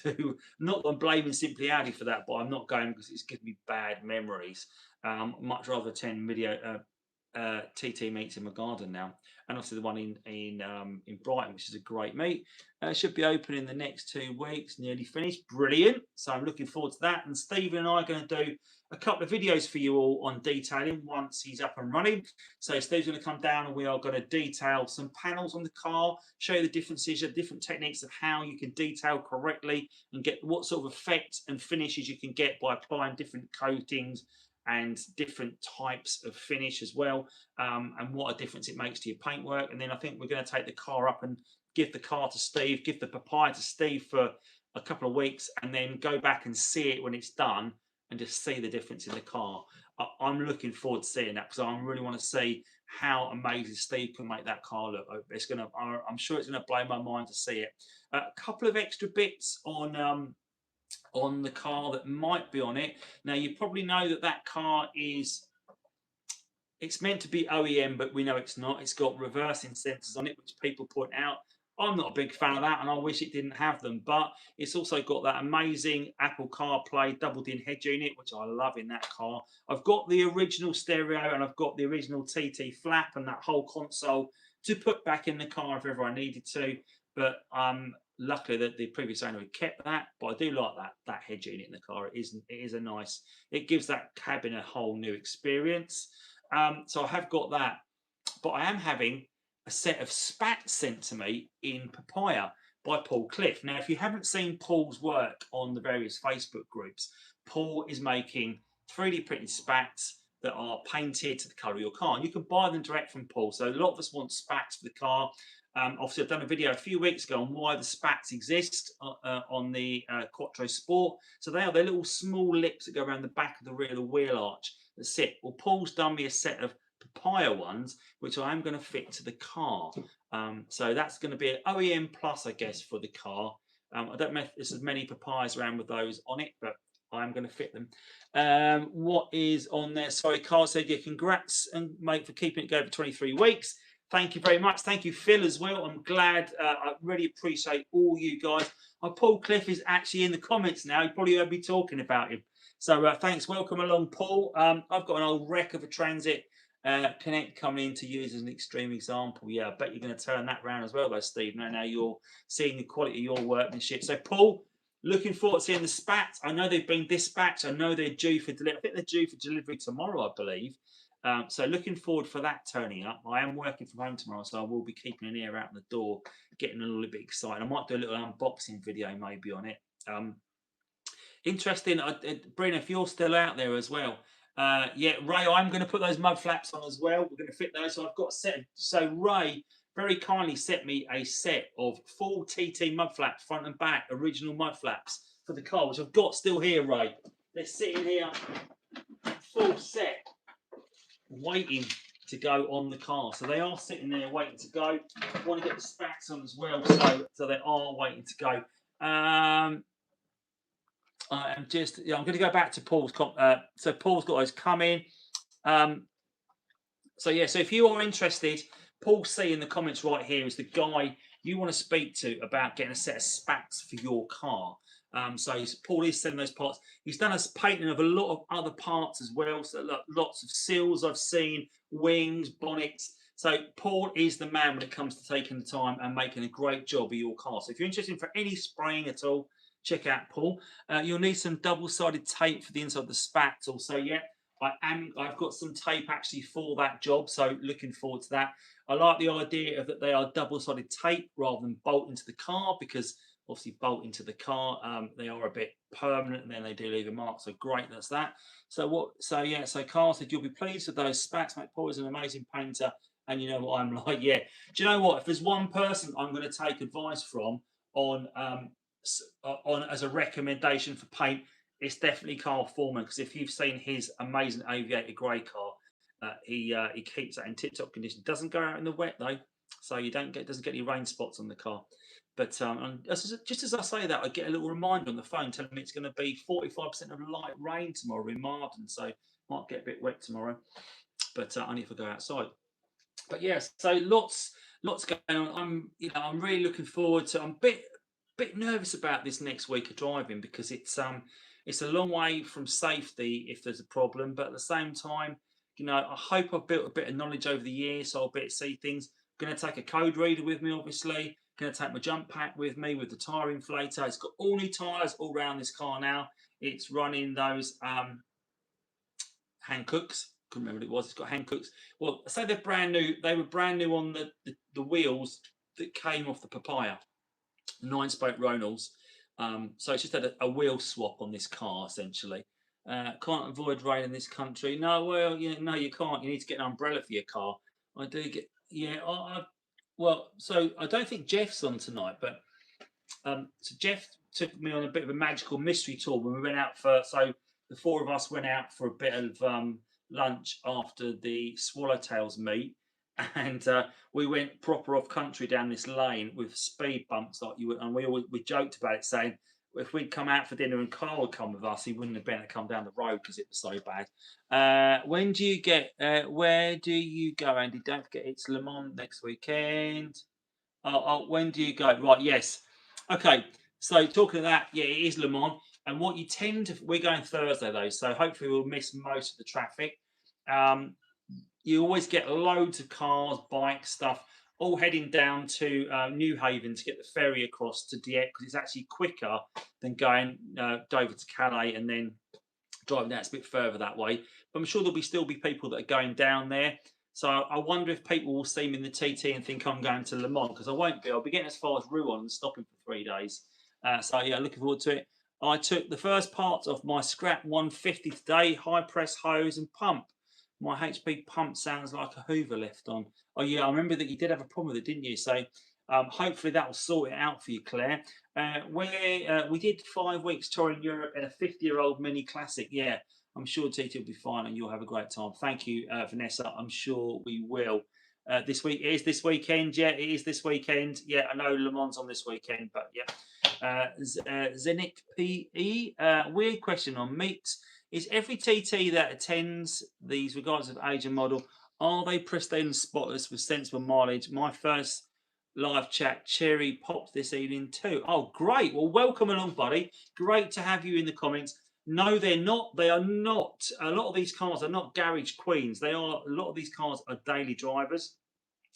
to. Not that I'm blaming Simply Audi for that, but I'm not going because it's given me bad memories. Much rather attend video TT meets in my garden now, and obviously the one in Brighton, which is a great meet. Should be open in the next 2 weeks, nearly finished. Brilliant. So I'm looking forward to that. And Stephen and I are going to do a couple of videos for you all on detailing once he's up and running. So Steve's going to come down and we are going to detail some panels on the car, show you the differences, the different techniques of how you can detail correctly and get what sort of effect and finishes you can get by applying different coatings and different types of finish as well, and what a difference it makes to your paintwork. And then I think we're going to take the car up and give the car to Steve, give the papaya to Steve for a couple of weeks, and then go back and see it when it's done and just see the difference in the car. I'm looking forward to seeing that because I really want to see how amazing Steve can make that car look. It's going to, I'm sure it's going to blow my mind to see it. A couple of extra bits on the car that might be on it. Now you probably know that that car it's meant to be OEM, but we know it's not. It's got reversing sensors on it, which people point out. I'm not a big fan of that, and I wish it didn't have them. But it's also got that amazing Apple CarPlay doubled-in head unit, which I love in that car. I've got the original stereo, and I've got the original TT flap and that whole console to put back in the car if ever I needed to. But luckily that the previous owner had kept that. But I do like that head unit in the car. It is a nice. It gives that cabin a whole new experience. So I have got that, but I am having a set of spats sent to me in papaya by Paul Cliff. Now, if you haven't seen Paul's work on the various Facebook groups, Paul is making 3D printed spats that are painted to the colour of your car. And you can buy them direct from Paul. So a lot of us want spats for the car. Obviously, I've done a video a few weeks ago on why the spats exist on the Quattro Sport. So they're little small lips that go around the back of the rear of the wheel arch. That's it. Well, Paul's done me a set of papaya ones, which I am going to fit to the car. So that's going to be an OEM plus, I guess, for the car. I don't know if there's as many papayas around with those on it, but I'm going to fit them. What is on there? Sorry, Carl said, yeah, congrats, and mate, for keeping it going for 23 weeks. Thank you very much. Thank you, Phil, as well. I'm glad. I really appreciate all you guys. Paul Cliff is actually in the comments now. You probably heard me talking about him. So thanks. Welcome along, Paul. I've got an old wreck of a Transit Connect coming in to use as an extreme example. Yeah, I bet you're going to turn that round as well, though, Steve. Now you're seeing the quality of your workmanship. So, Paul, looking forward to seeing the spats. I know they've been dispatched. I know they're due for delivery. I think they're due for delivery tomorrow, I believe. So looking forward for that turning up. I am working from home tomorrow, so I will be keeping an ear out the door, getting a little bit excited. I might do a little unboxing video maybe on it. Interesting, Bryn, if you're still out there as well. Yeah, Ray, I'm going to put those mud flaps on as well. We're going to fit those. So I've got a set. So Ray very kindly sent me a set of full TT mud flaps, front and back, original mud flaps for the car, which I've got still here, Ray. They're sitting here, full set, waiting to go on the car. So they are sitting there waiting to go. I want to get the spats on as well, so they are waiting to go. I'm going to go back to Paul's. So Paul's got those coming. So yeah, so if you are interested, Paul C in the comments right here is the guy you want to speak to about getting a set of spats for your car. So Paul is selling those parts. He's done a painting of a lot of other parts as well. So lots of seals I've seen, wings, bonnets. So Paul is the man when it comes to taking the time and making a great job of your car. So if you're interested for any spraying at all, check out Paul. You'll need some double-sided tape for the inside of the spats also, yeah. I've got some tape actually for that job, so looking forward to that. I like the idea of that they are double-sided tape rather than bolt into the car, because obviously bolt into the car, they are a bit permanent and then they do leave a mark. So great, that's that. So Carl said you'll be pleased with those spats. Mate, Paul is an amazing painter, and you know what I'm like. Yeah, do you know what? If there's one person I'm going to take advice from on as a recommendation for paint, it's definitely Carl Foreman, because if you've seen his amazing aviator grey car, he keeps that in tip-top condition. Doesn't go out in the wet though. so you doesn't get any rain spots on the car. But just as I say that, I get a little reminder on the phone telling me it's going to be 45% of light rain tomorrow in Marden, so might get a bit wet tomorrow, but only if I go outside. But yes, so lots going on. I'm really looking forward to. I'm a bit nervous about this next week of driving because it's a long way from safety if there's a problem, but at the same time, I hope I've built a bit of knowledge over the years, so I'll be able to see things. Going to take a code reader with me, obviously. Going to take my jump pack with me with the tyre inflator. It's got all new tyres all around this car now. It's running those Hancooks. Couldn't remember what it was. It's got Hancooks. Well, I say they're brand new. They were brand new on the wheels that came off the Papaya, 9-spoke Ronalds. So it's just had a wheel swap on this car essentially. Can't avoid rain in this country. No, well, no, you can't. You need to get an umbrella for your car. I do get, yeah. Well, so I don't think Jeff's on tonight, but so Jeff took me on a bit of a magical mystery tour when we went out so the four of us went out for a bit of lunch after the Swallowtails meet, and we went proper off country down this lane with speed bumps like you would, and we joked about it, saying if we'd come out for dinner and Carl would come with us, he wouldn't have been able to come down the road because it was so bad. When do you get? Where do you go, Andy? Don't forget it's Le Mans next weekend. When do you go? Right, yes. Okay, so talking of that, yeah, it is Le Mans. And what you tend to, we're going Thursday though, so hopefully we'll miss most of the traffic. Um, you always get loads of cars, bikes, stuff, all heading down to New Haven to get the ferry across to Dieppe because it's actually quicker than going Dover to Calais and then driving down. It's a bit further that way. But I'm sure there'll still be people that are going down there. So I wonder if people will see me in the TT and think I'm going to Le Mans because I won't be. I'll be getting as far as Rouen and stopping for 3 days. So yeah, looking forward to it. I took the first part of my scrap 150 today, high press hose and pump. My HP pump sounds like a Hoover left on. Oh yeah, I remember that you did have a problem with it, didn't you? So hopefully that will sort it out for you, Claire. We did 5 weeks touring Europe in a 50-year-old Mini Classic. Yeah, I'm sure TT will be fine and you'll have a great time. Thank you, Vanessa. I'm sure we will. This week it is this weekend. Yeah, it is this weekend. Yeah, I know Le Mans on this weekend, but yeah. Zenit PE. Weird question on meets. Is every TT that attends these, regardless of age and model, are they pristine and spotless with sensible mileage? My first live chat cherry popped this evening too. Oh, great. Well, welcome along, buddy. Great to have you in the comments. No, they're not. They are not. A lot of these cars are not garage queens. A lot of these cars are daily drivers.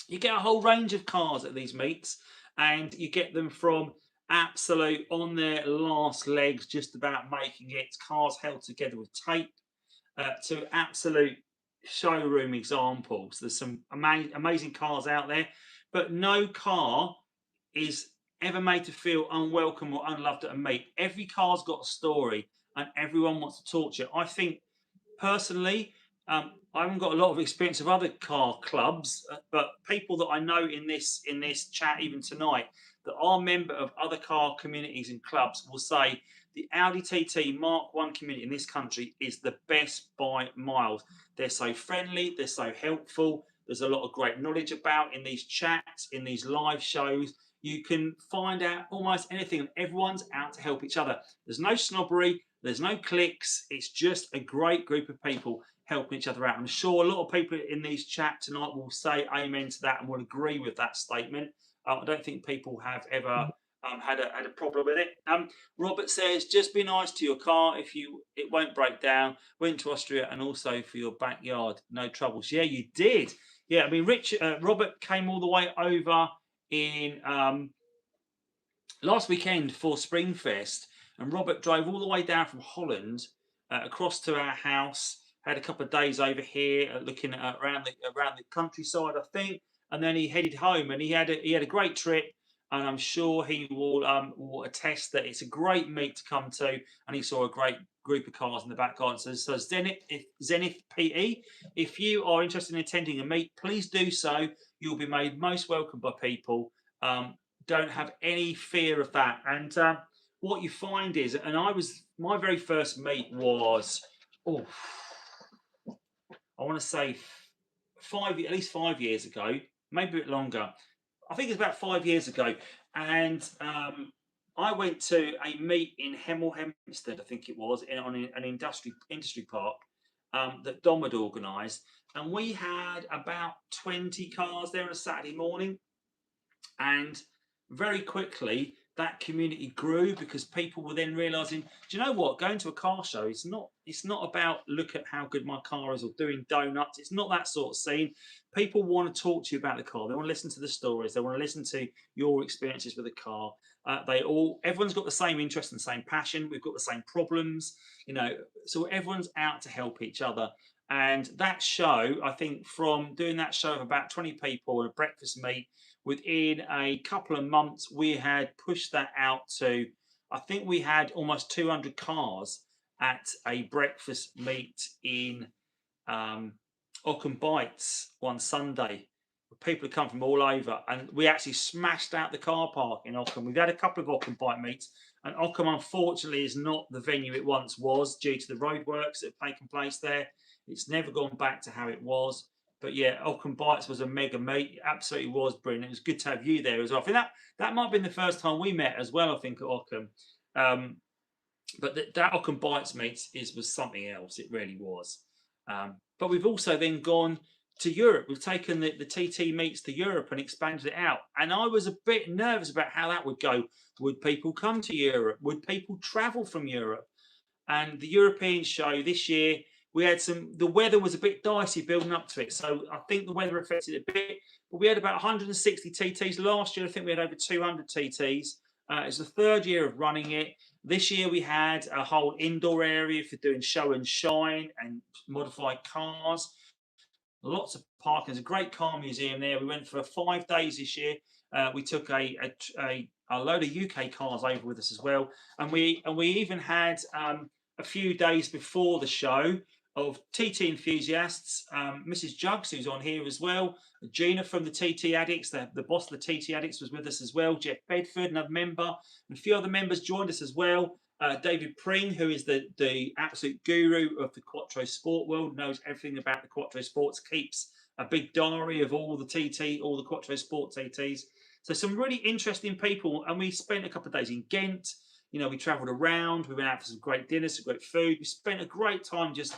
You get a whole range of cars at these meets, and you get them from absolute on their last legs, just about making it, cars held together with tape, to absolute showroom examples. There's some amazing cars out there, but no car is ever made to feel unwelcome or unloved at a meet. Every car's got a story, and everyone wants to talk to you. I think personally, I haven't got a lot of experience of other car clubs, but people that I know in this chat, even tonight, that are member of other car communities and clubs, will say the Audi TT Mark 1 community in this country is the best by miles. They're so friendly, they're so helpful. There's a lot of great knowledge about in these chats, in these live shows. You can find out almost anything, and everyone's out to help each other. There's no snobbery, there's no cliques. It's just a great group of people helping each other out. I'm sure a lot of people in these chats tonight will say amen to that and will agree with that statement. I don't think people have ever had a problem with it. Robert says, just be nice to your car it won't break down. Went to Austria and also for your backyard. No troubles. Yeah, you did. Yeah, I mean, Robert came all the way over in last weekend for Springfest, and Robert drove all the way down from Holland across to our house. Had a couple of days over here looking around the countryside, I think, and then he headed home. And he had a great trip, and I'm sure he will attest that it's a great meet to come to. And he saw a great group of cars in the back garden. So Zenith PE, if you are interested in attending a meet, please do so. You'll be made most welcome by people. Don't have any fear of that. And what you find is, and my very first meet was, I want to say at least 5 years ago, maybe a bit longer. I think it's about 5 years ago, and I went to a meet in Hemel Hempstead, I think it was, on an industry park that Dom had organised, and we had about 20 cars there on a Saturday morning, and very quickly that community grew because people were then realizing, do you know what, going to a car show, it's not about look at how good my car is or doing donuts. It's not that sort of scene. People want to talk to you about the car. They want to listen to the stories. They want to listen to your experiences with the car. Everyone's got the same interest and the same passion. We've got the same problems, so everyone's out to help each other. And that show, I think, from doing that show of about 20 people and a breakfast meet, within a couple of months, we had pushed that out to, I think we had almost 200 cars at a breakfast meet in Ockham Bites one Sunday. People had come from all over, and we actually smashed out the car park in Ockham. We've had a couple of Ockham Bite meets, and Ockham, unfortunately, is not the venue it once was due to the roadworks that have taken place there. It's never gone back to how it was. But yeah, Ockham Bites was a mega meet. It absolutely was brilliant. It was good to have you there as well. I think that might have been the first time we met as well, I think, at Ockham. But that Ockham Bites meets was something else. It really was. But we've also then gone to Europe. We've taken the TT meets to Europe and expanded it out. And I was a bit nervous about how that would go. Would people come to Europe? Would people travel from Europe? And the European show this year, we had the weather was a bit dicey building up to it. So I think the weather affected it a bit. But we had about 160 TTs. Last year, I think we had over 200 TTs. It's the third year of running it. This year, we had a whole indoor area for doing show and shine and modified cars. Lots of parking. There's a great car museum there. We went for 5 days this year. We took a load of UK cars over with us as well, and we even had a few days before the show of TT enthusiasts. Mrs. Jugs, who's on here as well, Gina from the TT Addicts, the boss of the TT Addicts, was with us as well. Jeff Bedford, another member, and a few other members joined us as well. David Pring, who is the absolute guru of the Quattro Sport world, knows everything about the Quattro Sports, keeps a big diary of all the Quattro Sport TTs. So some really interesting people, and we spent a couple of days in Ghent. We travelled around. We went out for some great dinners, some great food. We spent a great time just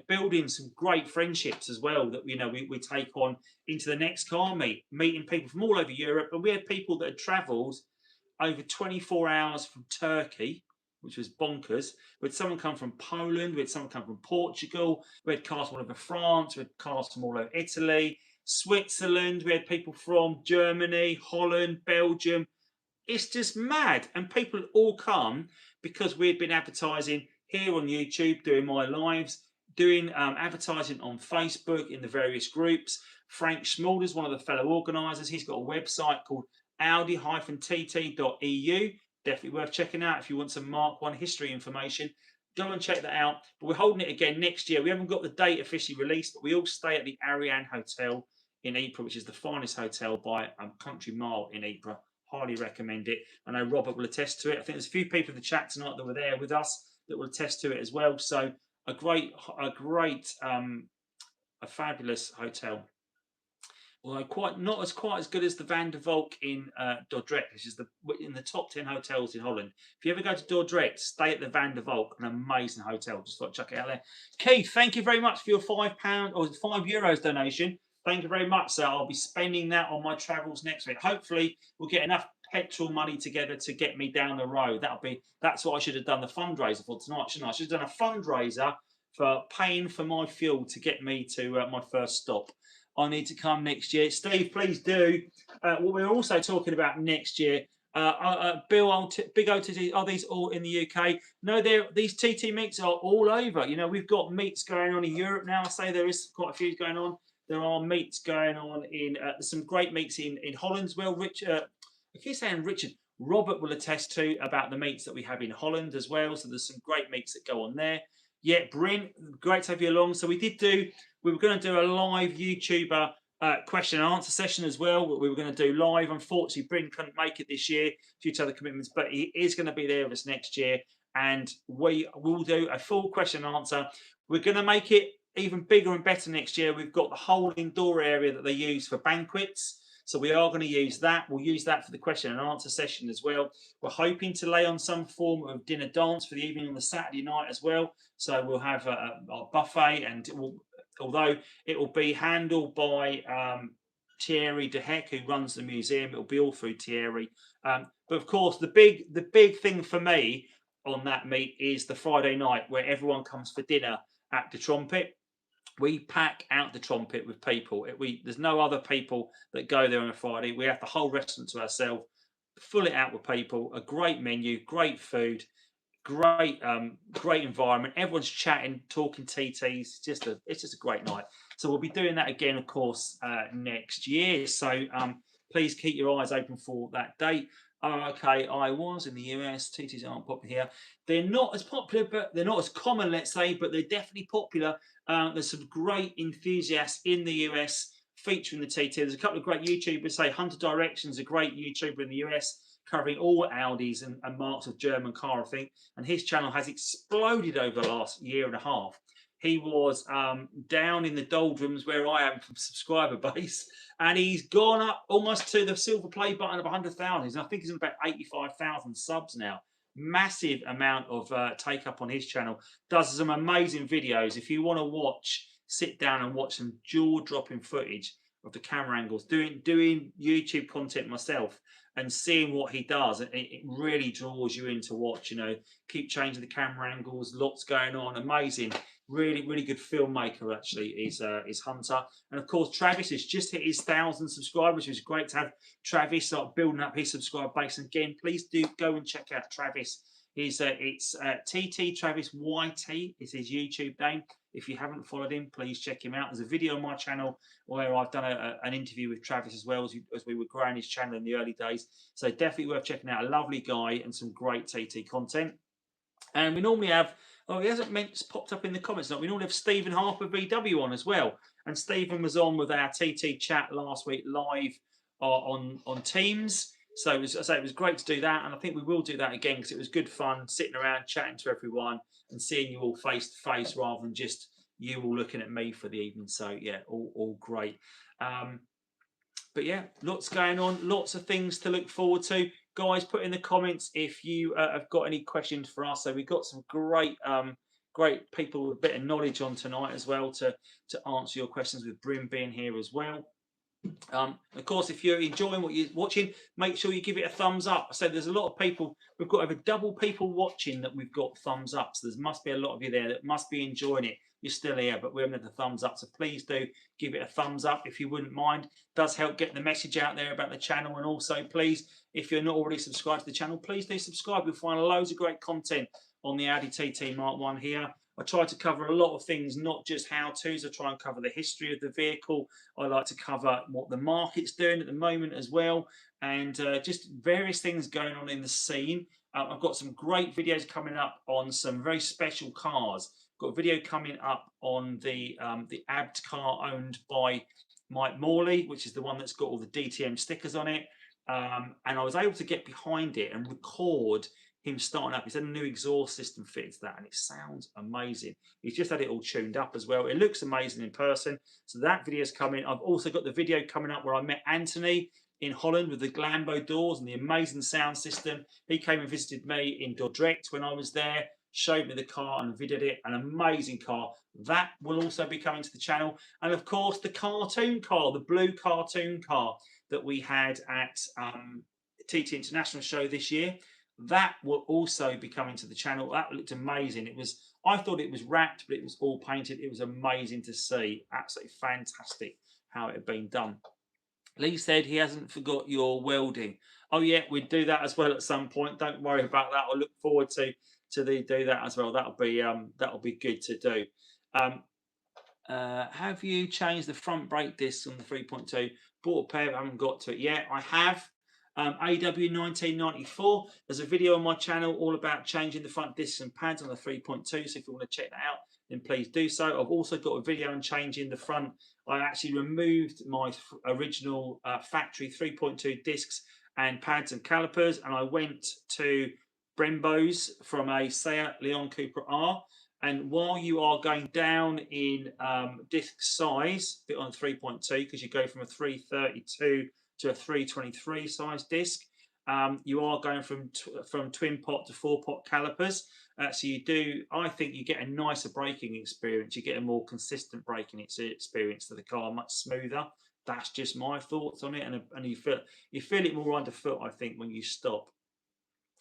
building some great friendships as well that we take on into the next car meet, meeting people from all over Europe. And we had people that had travelled over 24 hours from Turkey, which was bonkers. We had someone come from Poland. We had someone come from Portugal. We had cars from all over France. We had cars from all over Italy, Switzerland. We had people from Germany, Holland, Belgium. It's just mad. And people all come because we had been advertising here on YouTube, doing my lives, doing advertising on Facebook in the various groups. Frank Schmalders, one of the fellow organisers, he's got a website called audi-tt.eu. Definitely worth checking out if you want some Mark 1 history information. Go and check that out. But we're holding it again next year. We haven't got the date officially released, but we all stay at the Ariane Hotel in Ypres, which is the finest hotel by country mile in Ypres. Highly recommend it. I know Robert will attest to it. I think there's a few people in the chat tonight that were there with us that will attest to it as well. So a fabulous hotel. Although not quite as good as the Van der Valk in Dordrecht, which is in the top 10 hotels in Holland. If you ever go to Dordrecht, stay at the Van der Valk, an amazing hotel. Just thought chuck it out there. Keith, thank you very much for your £5 or €5 donation. Thank you very much, sir. I'll be spending that on my travels next week. Hopefully, we'll get enough petrol money together to get me down the road. That's what I should have done the fundraiser for tonight, shouldn't I? I should have done a fundraiser for paying for my fuel to get me to my first stop. I need to come next year. Steve, please do. What we're also talking about next year, Bill, Big OTT, are these all in the UK? No, these TT meets are all over. We've got meets going on in Europe now. I say there is quite a few going on. There are meets going on there's some great meets in Holland as well. I keep saying Richard. Robert will attest to about the meets that we have in Holland as well. So there's some great meets that go on there. Yeah, Bryn, great to have you along. So we were going to do a live YouTuber question and answer session as well. We were going to do live. Unfortunately, Bryn couldn't make it this year due to other commitments, but he is going to be there with us next year. And we will do a full question and answer. We're going to make it even bigger and better next year. We've got the whole indoor area that they use for banquets. So we are going to use that. We'll use that for the question and answer session as well. We're hoping to lay on some form of dinner dance for the evening on the Saturday night as well. So we'll have a buffet, and although it will be handled by Thierry De Heck, who runs the museum, it'll be all through Thierry. But of course, the big thing for me on that meet is the Friday night where everyone comes for dinner at the Trumpet. We pack out the Trumpet with people. There's no other people that go there on a Friday. We have the whole restaurant to ourselves, fill it out with people, a great menu, great food, great environment. Everyone's chatting, talking TTs. It's just a great night. So we'll be doing that again, of course, next year. So please keep your eyes open for that date. Okay, I was in the US. TTs aren't popular here. They're not as popular, but they're not as common, let's say, but they're definitely popular. There's some great enthusiasts in the US featuring the TT. There's a couple of great YouTubers. Say Hunter Direction's a great YouTuber in the US covering all Audis and marks of German car, I think. And his channel has exploded over the last year and a half. He was down in the doldrums where I am from subscriber base, and he's gone up almost to the silver play button of 100,000. I think he's on about 85,000 subs now. Massive amount of take up on his channel. Does some amazing videos. If you want to watch, sit down and watch some jaw-dropping footage of the camera angles. Doing YouTube content myself and seeing what he does, it really draws you in to watch. You know, keep changing the camera angles, lots going on. Amazing. Really good filmmaker, actually, is Hunter. And of course, Travis has just hit his 1,000 subscribers, which is great to have Travis start building up his subscriber base. And again, please do go and check out Travis. It's TT Travis YT is his YouTube name. If you haven't followed him, please check him out. There's a video on my channel where I've done an interview with Travis as well, as we were growing his channel in the early days. So definitely worth checking out. A lovely guy and some great TT content. And we normally have, he hasn't popped up in the comments. We normally have Stephen Harper VW on as well. And Stephen was on with our TT chat last week live on Teams. So it was great to do that. And I think we will do that again because it was good fun sitting around chatting to everyone and seeing you all face to face rather than just you all looking at me for the evening. So yeah, all great. But yeah, lots going on, lots of things to look forward to. Guys, put in the comments if you have got any questions for us. So we've got some great people with a bit of knowledge on tonight as well to answer your questions, with Brim being here as well. Of course, if you're enjoying what you're watching, make sure you give it a thumbs up. So there's a lot of people, we've got over double people watching that we've got thumbs up. So there must be a lot of you there that must be enjoying it. You're still here, but we haven't had the thumbs up. So please do give it a thumbs up if you wouldn't mind. It does help get the message out there about the channel. And also, please, if you're not already subscribed to the channel, please do subscribe. You'll find loads of great content on the Audi TT Mark 1 here. I try to cover a lot of things, not just how-tos. I try and cover the history of the vehicle. I like to cover what the market's doing at the moment as well, and just various things going on in the scene. I've got some great videos coming up on some very special cars. I've got a video coming up on the ABT car owned by Mike Morley, which is the one that's got all the DTM stickers on it. And I was able to get behind it and record him starting up. He's had a new exhaust system fitted to that, and it sounds amazing. He's just had it all tuned up as well. It looks amazing in person. So that video is coming. I've also got the video coming up where I met Anthony in Holland with the Glambo doors and the amazing sound system. He came and visited me in Dordrecht when I was there, showed me the car and videoed it. An amazing car. That will also be coming to the channel. And of course, the cartoon car, the blue cartoon car that we had at TT International Show this year. That will also be coming to the channel. That looked amazing. I thought it was wrapped, but it was all painted. It was amazing to see. Absolutely fantastic how it had been done. Lee said he hasn't forgot your welding. Oh yeah, we'd do that as well at some point. Don't worry about that. I look forward to do that as well. That'll be good to do. Have you changed the front brake discs on the 3.2? Bought a pair, but haven't got to it yet. I have. AW 1994. There's a video on my channel all about changing the front discs and pads on the 3.2. So if you want to check that out, then please do so. I've also got a video on changing the front. I actually removed my original factory 3.2 discs and pads and calipers, and I went to Brembo's from a Seat Leon Cooper R. And while you are going down in disc size, bit on 3.2, because you go from a 332 to a 323 size disc. You are going from twin pot to 4-pot calipers, so you do. I think you get a nicer braking experience. You get a more consistent braking experience to the car, much smoother. That's just my thoughts on it, and you feel it more underfoot, I think, when you stop.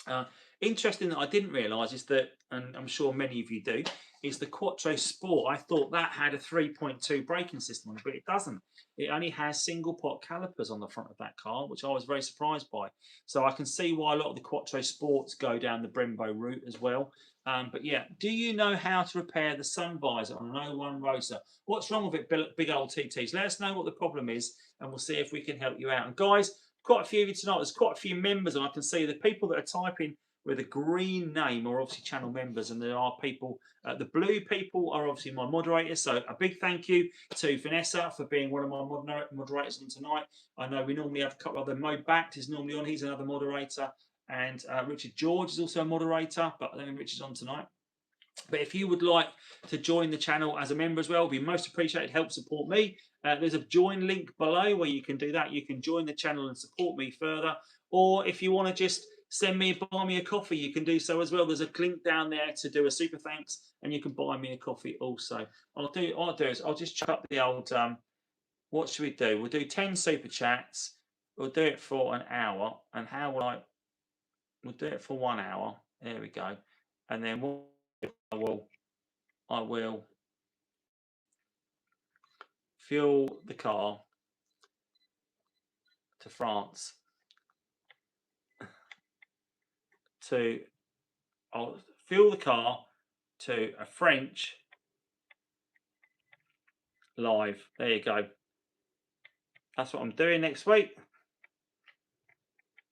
Uh, Interesting that I didn't realise is that, and I'm sure many of you do, is the Quattro Sport. I thought that had a 3.2 braking system on it, but it doesn't. It only has single pot calipers on the front of that car, which I was very surprised by. So I can see why a lot of the Quattro Sports go down the Brembo route as well. But yeah, do you know how to repair the sun visor on an 01 Roadster? What's wrong with it, big old TTs? Let us know what the problem is, and we'll see if we can help you out. And guys, quite a few of you tonight. There's quite a few members, and I can see the people that are typing with a green name are obviously channel members, and there are people. The blue people are obviously my moderators. So a big thank you to Vanessa for being one of my moderators on tonight. I know we normally have a couple of other Mo Backed is normally on. He's another moderator, and Richard George is also a moderator. But I don't think Richard's on tonight. But if you would like to join the channel as a member as well, it'd be most appreciated. Help support me. There's a join link below where you can do that. You can join the channel and support me further. Or if you want to just buy me a coffee, you can do so as well. There's a link down there to do a super thanks, and you can buy me a coffee also. What I'll do is I'll just chuck the old. What should we do? We'll do 10 super chats. We'll do it for an hour. And how will we'll do it for 1 hour. There we go. And then I will fuel the car to France. I'll fuel the car to a French live. There you go. That's what I'm doing next week.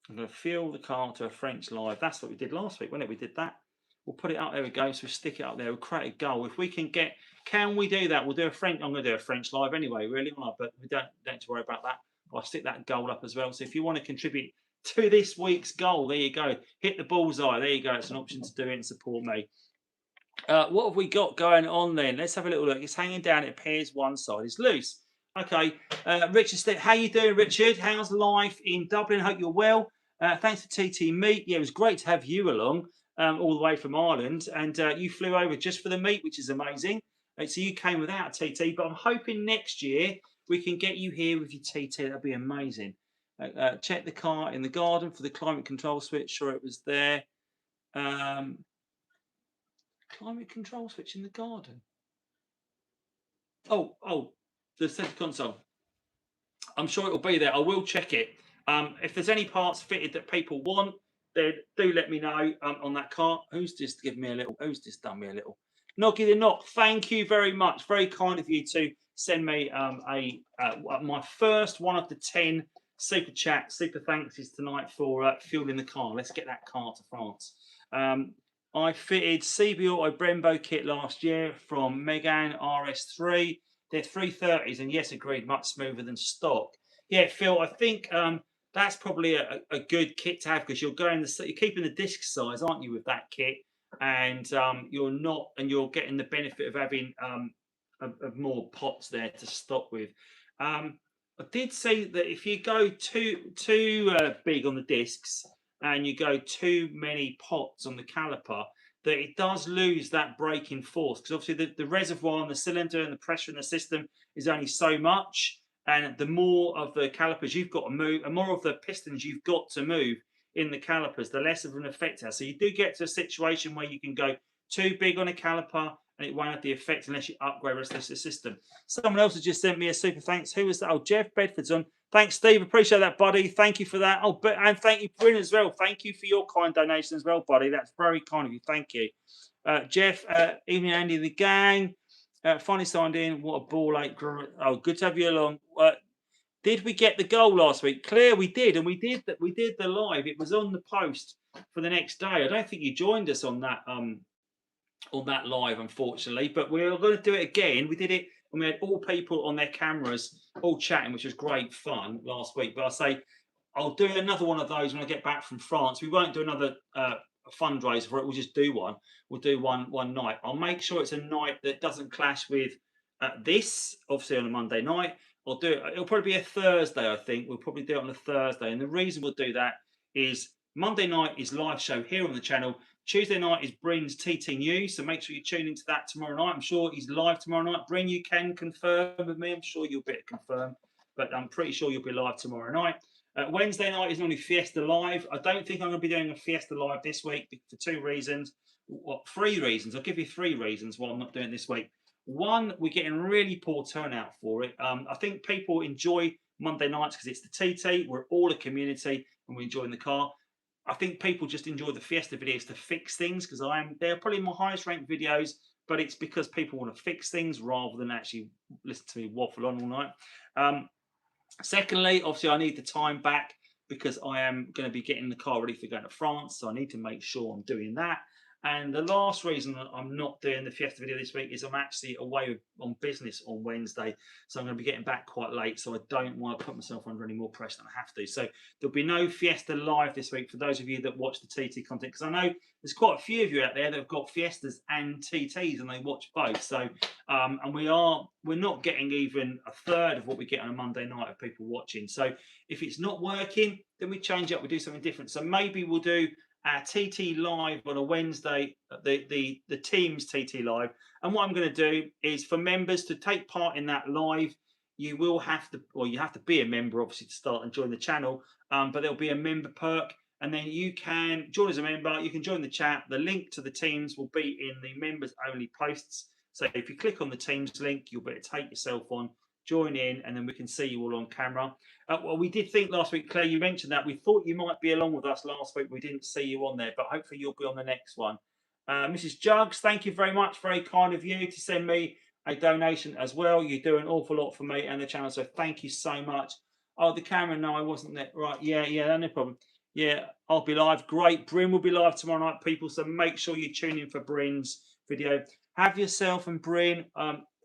I'm going to fuel the car to a French live. That's what we did last week, wasn't it? We did that. We'll put it up. There we go. So we stick it up there. We'll create a goal. If we can we do that? We'll do a French. I'm going to do a French live anyway, really, but we don't have to worry about that. I'll stick that goal up as well. So if you want to contribute to this week's goal, there you go. Hit the bullseye. There you go. It's an option to do it and support me. What have we got going on then? Let's have a little look. It's hanging down. It appears one side is loose. Okay. Richard, how you doing, Richard? How's life in Dublin? Hope you're well. Thanks for TT Meet. Yeah, it was great to have you along all the way from Ireland. And you flew over just for the meet, which is amazing. So you came without a TT. But I'm hoping next year we can get you here with your TT. That'd be amazing. Check the car in the garden for the climate control switch. Sure, it was there. Climate control switch in the garden. Oh, the center console. I'm sure it'll be there. I will check it. If there's any parts fitted that people want, then do let me know on that car. Who's just given me a little? Who's just done me a little? Knocky the knock. Thank you very much. Very kind of you to send me my first one of the 10 super thanks is tonight for fueling the car. Let's get that car to France. I fitted CB Auto Brembo kit last year from Megane RS3. They're 330s, and yes, agreed, much smoother than stock. Yeah, Phil, I think that's probably a good kit to have because you're keeping the disc size, aren't you, with that kit? And you're getting the benefit of having of more pots there to stock with. I did see that if you go too big on the discs and you go too many pots on the caliper, that it does lose that braking force because obviously the reservoir and the cylinder and the pressure in the system is only so much, and the more of the calipers you've got to move and more of the pistons you've got to move in the calipers, the less of an effect it has. So you do get to a situation where you can go too big on a caliper and it won't have the effect unless you upgrade the rest of the system. Someone else has just sent me a super thanks. Who was that? Oh, Jeff Bedford's on. Thanks, Steve. Appreciate that, buddy. Thank you for that. Oh, and thank you, Bryn, as well. Thank you for your kind donation as well, buddy. That's very kind of you. Thank you. Jeff, evening, Andy, the gang. Finally signed in. What a ball ache. Oh, good to have you along. Did we get the goal last week? Claire, we did, and we did the live. It was on the post for the next day. I don't think you joined us on that live, unfortunately, but we're going to do it again. We did it, and we had all people on their cameras, all chatting, which was great fun last week. But I say I'll do another one of those when I get back from France. We won't do another fundraiser for it. We'll just do one. We'll do one night. I'll make sure it's a night that doesn't clash with this, obviously on a Monday night. I'll do it. It'll probably be a Thursday, I think. We'll probably do it on a Thursday. And the reason we'll do that is Monday night is live show here on the channel. Tuesday night is Bryn's TT News. So make sure you tune into that tomorrow night. I'm sure he's live tomorrow night. Bryn, you can confirm with me. I'm sure you'll be able to confirm. But I'm pretty sure you'll be live tomorrow night. Wednesday night is normally Fiesta Live. I don't think I'm going to be doing a Fiesta Live this week for two reasons. Well, three reasons. I'll give you three reasons why I'm not doing it this week. One, we're getting really poor turnout for it. I think people enjoy Monday nights because it's the TT. We're all a community and we enjoy in the car. I think people just enjoy the Fiesta videos to fix things because they're probably my highest ranked videos, but it's because people want to fix things rather than actually listen to me waffle on all night. Secondly, obviously, I need the time back because I am going to be getting the car ready for going to France. So I need to make sure I'm doing that. And the last reason that I'm not doing the Fiesta video this week is I'm actually away on business on Wednesday. So I'm going to be getting back quite late. So I don't want to put myself under any more pressure than I have to. So there'll be no Fiesta Live this week for those of you that watch the TT content. Because I know there's quite a few of you out there that have got Fiestas and TTs and they watch both. So, and we're not getting even a third of what we get on a Monday night of people watching. So if it's not working, then we change up, we do something different. So maybe we'll do our TT live on a Wednesday, the team's TT live. And what I'm going to do is for members to take part in that live, you will have to, or you have to be a member, obviously, to start and join the channel. But there'll be a member perk, and then you can join as a member. You can join the chat. The link to the teams will be in the members only posts. So if you click on the teams link, you'll be able to take yourself on, join in, and then we can see you all on camera. Well, we did think last week, Claire, you mentioned that. We thought you might be along with us last week. We didn't see you on there, but hopefully you'll be on the next one. Mrs. Jugs, thank you very much. Very kind of you to send me a donation as well. You do an awful lot for me and the channel, so thank you so much. Oh, the camera, no, I wasn't there. Right, yeah, no problem. Yeah, I'll be live. Great. Bryn will be live tomorrow night, people, so make sure you tune in for Bryn's video. Have yourself and Bryn.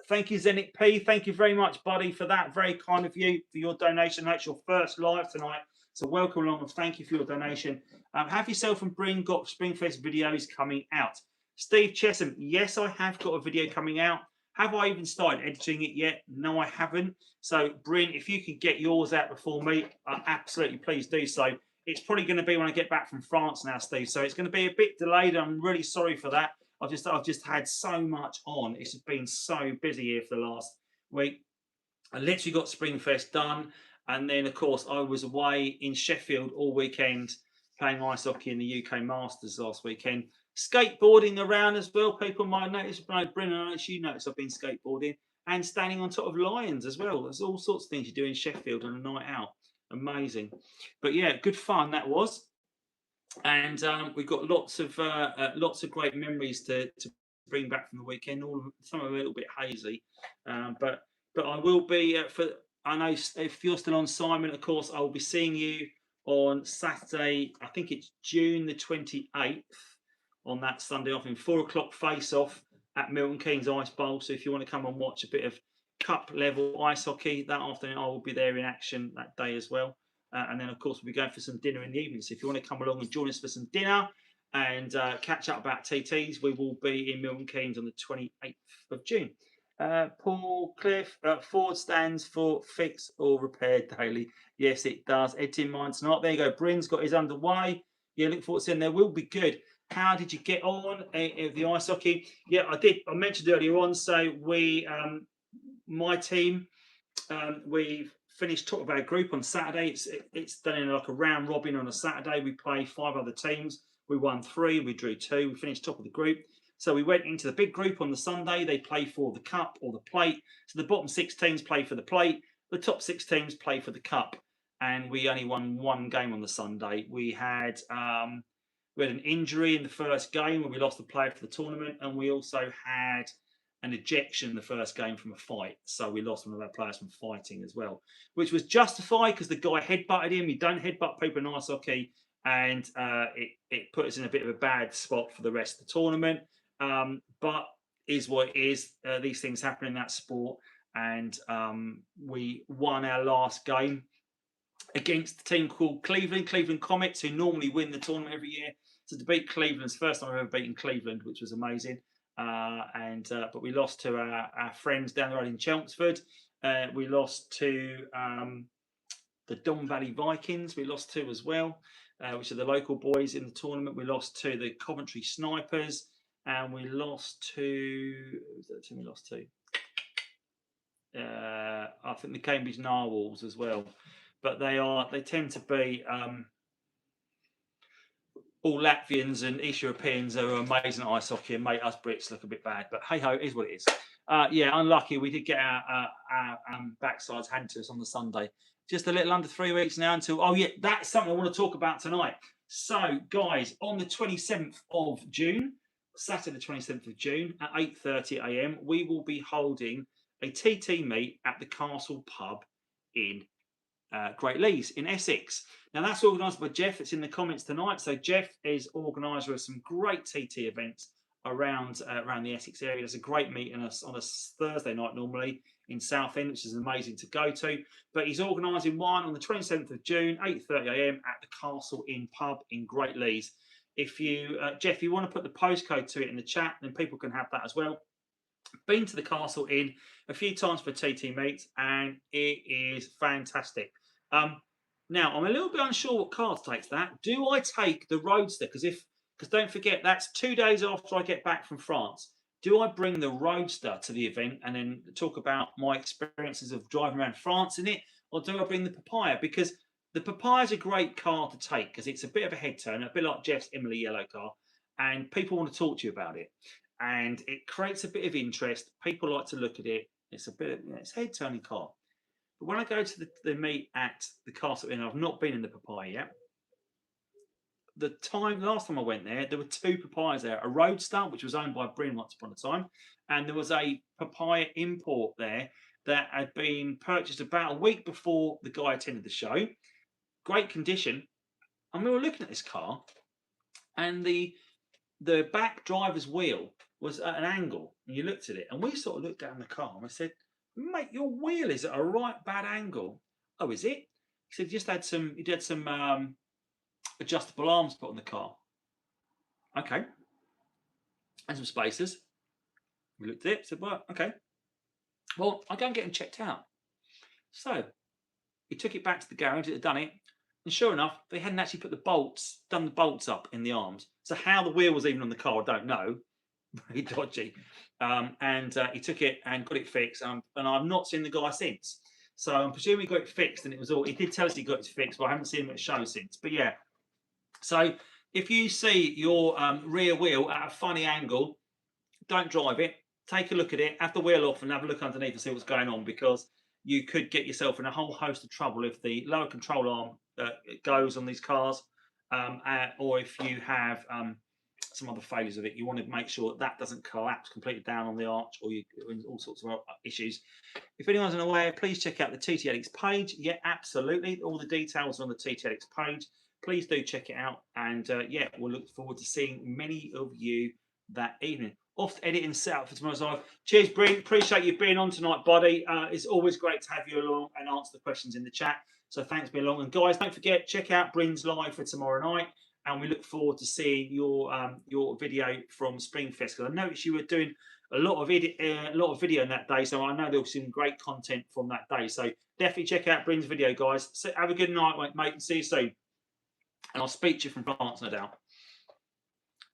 Thank you, Zenit P. Thank you very much, buddy, for that. Very kind of you for your donation. That's your first live tonight. So welcome along and thank you for your donation. Have yourself and Bryn got Springfest videos coming out. Steve Chesham, yes, I have got a video coming out. Have I even started editing it yet? No, I haven't. So, Bryn, if you could get yours out before me, absolutely please do so. It's probably going to be when I get back from France now, Steve. So it's going to be a bit delayed. I'm really sorry for that. I've just had so much on. It's just been so busy here for the last week. I literally got Springfest done, and then of course I was away in Sheffield all weekend playing ice hockey in the UK Masters last weekend. Skateboarding around as well. People might notice, Brennan, I know you notice I've been skateboarding and standing on top of lions as well. There's all sorts of things you do in Sheffield on a night out. Amazing, but yeah, good fun that was. And we've got lots of great memories to bring back from the weekend. Some of them a little bit hazy, but I will be I know if you're still on, Simon, of course, I will be seeing you on Saturday. I think it's June the 28th on that Sunday off in 4 o'clock face off at Milton Keynes Ice Bowl. So if you want to come and watch a bit of cup level ice hockey that afternoon, I will be there in action that day as well. And then, of course, we'll be going for some dinner in the evening. So if you want to come along and join us for some dinner and catch up about TTs, we will be in Milton Keynes on the 28th of June. Paul Cliff, Ford stands for fix or repair daily. Yes, it does. Ed Tim Mine's not. There you go. Bryn's got his underway. Yeah, look forward to seeing there. Will be good. How did you get on the ice hockey? Yeah, I did. I mentioned earlier on. So we, my team, we've finished top of our group on Saturday. It's done in like a round robin on a Saturday. We play 5 other teams. We won 3, we drew 2. We finished top of the group. So we went into the big group on the Sunday. They play for the cup or the plate. So the bottom 6 teams play for the plate. The top 6 teams play for the cup. And we only won 1 game on the Sunday. We had an injury in the first game where we lost the player for the tournament, and we also had an ejection in the first game from a fight. So we lost one of our players from fighting as well, which was justified because the guy headbutted him. You don't headbutt people in ice hockey, and it put us in a bit of a bad spot for the rest of the tournament. But is what it is. These things happen in that sport, and we won our last game against a team called Cleveland Comets, who normally win the tournament every year. So to beat Cleveland's first time I've ever beaten Cleveland, which was amazing. But we lost to our friends down the road in Chelmsford. We lost to the Don Valley Vikings. We lost to as well, which are the local boys in the tournament. We lost to the Coventry Snipers, and we lost to, who was that team we lost to? I think the Cambridge Narwhals as well. But they tend to be all Latvians and East Europeans who are amazing at ice hockey and make us Brits look a bit bad. But hey ho, it is what it is. Yeah, unlucky. We did get our backsides handed to us on the Sunday. Just a little under 3 weeks now until, oh yeah, that's something I want to talk about tonight. So guys, on the 27th of June, Saturday the 27th of June at 8:30 a.m, we will be holding a TT meet at the Castle Pub in Great Leys in Essex. Now that's organised by Jeff. It's in the comments tonight. So Jeff is organiser of some great TT events around the Essex area. There's a great meeting on a Thursday night normally in Southend, which is amazing to go to. But he's organising one on the 27th of June, 8:30 a.m. at the Castle Inn Pub in Great Leys. If you, Jeff, you want to put the postcode to it in the chat, then people can have that as well. Been to the Castle Inn a few times for TT meets, and it is fantastic. Now, I'm a little bit unsure what car takes that. Do I take the Roadster? Because don't forget, that's 2 days after I get back from France. Do I bring the Roadster to the event and then talk about my experiences of driving around France in it? Or do I bring the Papaya? Because the Papaya is a great car to take because it's a bit of a head turner, a bit like Jeff's Emily yellow car, and people want to talk to you about it. And it creates a bit of interest. People like to look at it. It's a bit of, it's a head turning car. But when I go to the meet at the Castle Inn, I've not been in the Papaya yet. Last time I went there were two Papayas there, a Roadster, which was owned by Bryn once upon a time, and there was a Papaya import there that had been purchased about a week before the guy attended the show. Great condition. And we were looking at this car, and the back driver's wheel was at an angle, and you looked at it, and we sort of looked down the car, and I said, "Mate, your wheel is at a right bad angle." "Oh, is it?" He said, "He did some adjustable arms put on the car." Okay. And some spacers. We looked at it, said, "Well, okay. Well, I'll go and get them checked out." So he took it back to the garage, it had done it, and sure enough, they hadn't actually done the bolts up in the arms. So how the wheel was even on the car, I don't know. Very dodgy. He took it and got it fixed, and I've not seen the guy since. So I'm presuming he got it fixed, and it was all. He did tell us he got it fixed, but I haven't seen him at a show since. But yeah, so if you see your rear wheel at a funny angle, don't drive it. Take a look at it, have the wheel off, and have a look underneath and see what's going on, because you could get yourself in a whole host of trouble if the lower control arm goes on these cars, or if you have some other failures of it. You want to make sure that doesn't collapse completely down on the arch, or all sorts of issues. If anyone's unaware, please check out the TT Addicts page. Yeah, absolutely. All the details are on the TT Addicts page. Please do check it out. And yeah, we'll look forward to seeing many of you that evening. Off to edit and set up for tomorrow's live. Cheers, Bryn. Appreciate you being on tonight, buddy. It's always great to have you along and answer the questions in the chat. So thanks for being along. And guys, don't forget, check out Bryn's live for tomorrow night. And we look forward to seeing your video from Springfest, because I noticed you were doing a lot of video on that day, so I know there was some great content from that day. So definitely check out Bryn's video, guys. So have a good night, mate, and see you soon. And I'll speak to you from France, no doubt.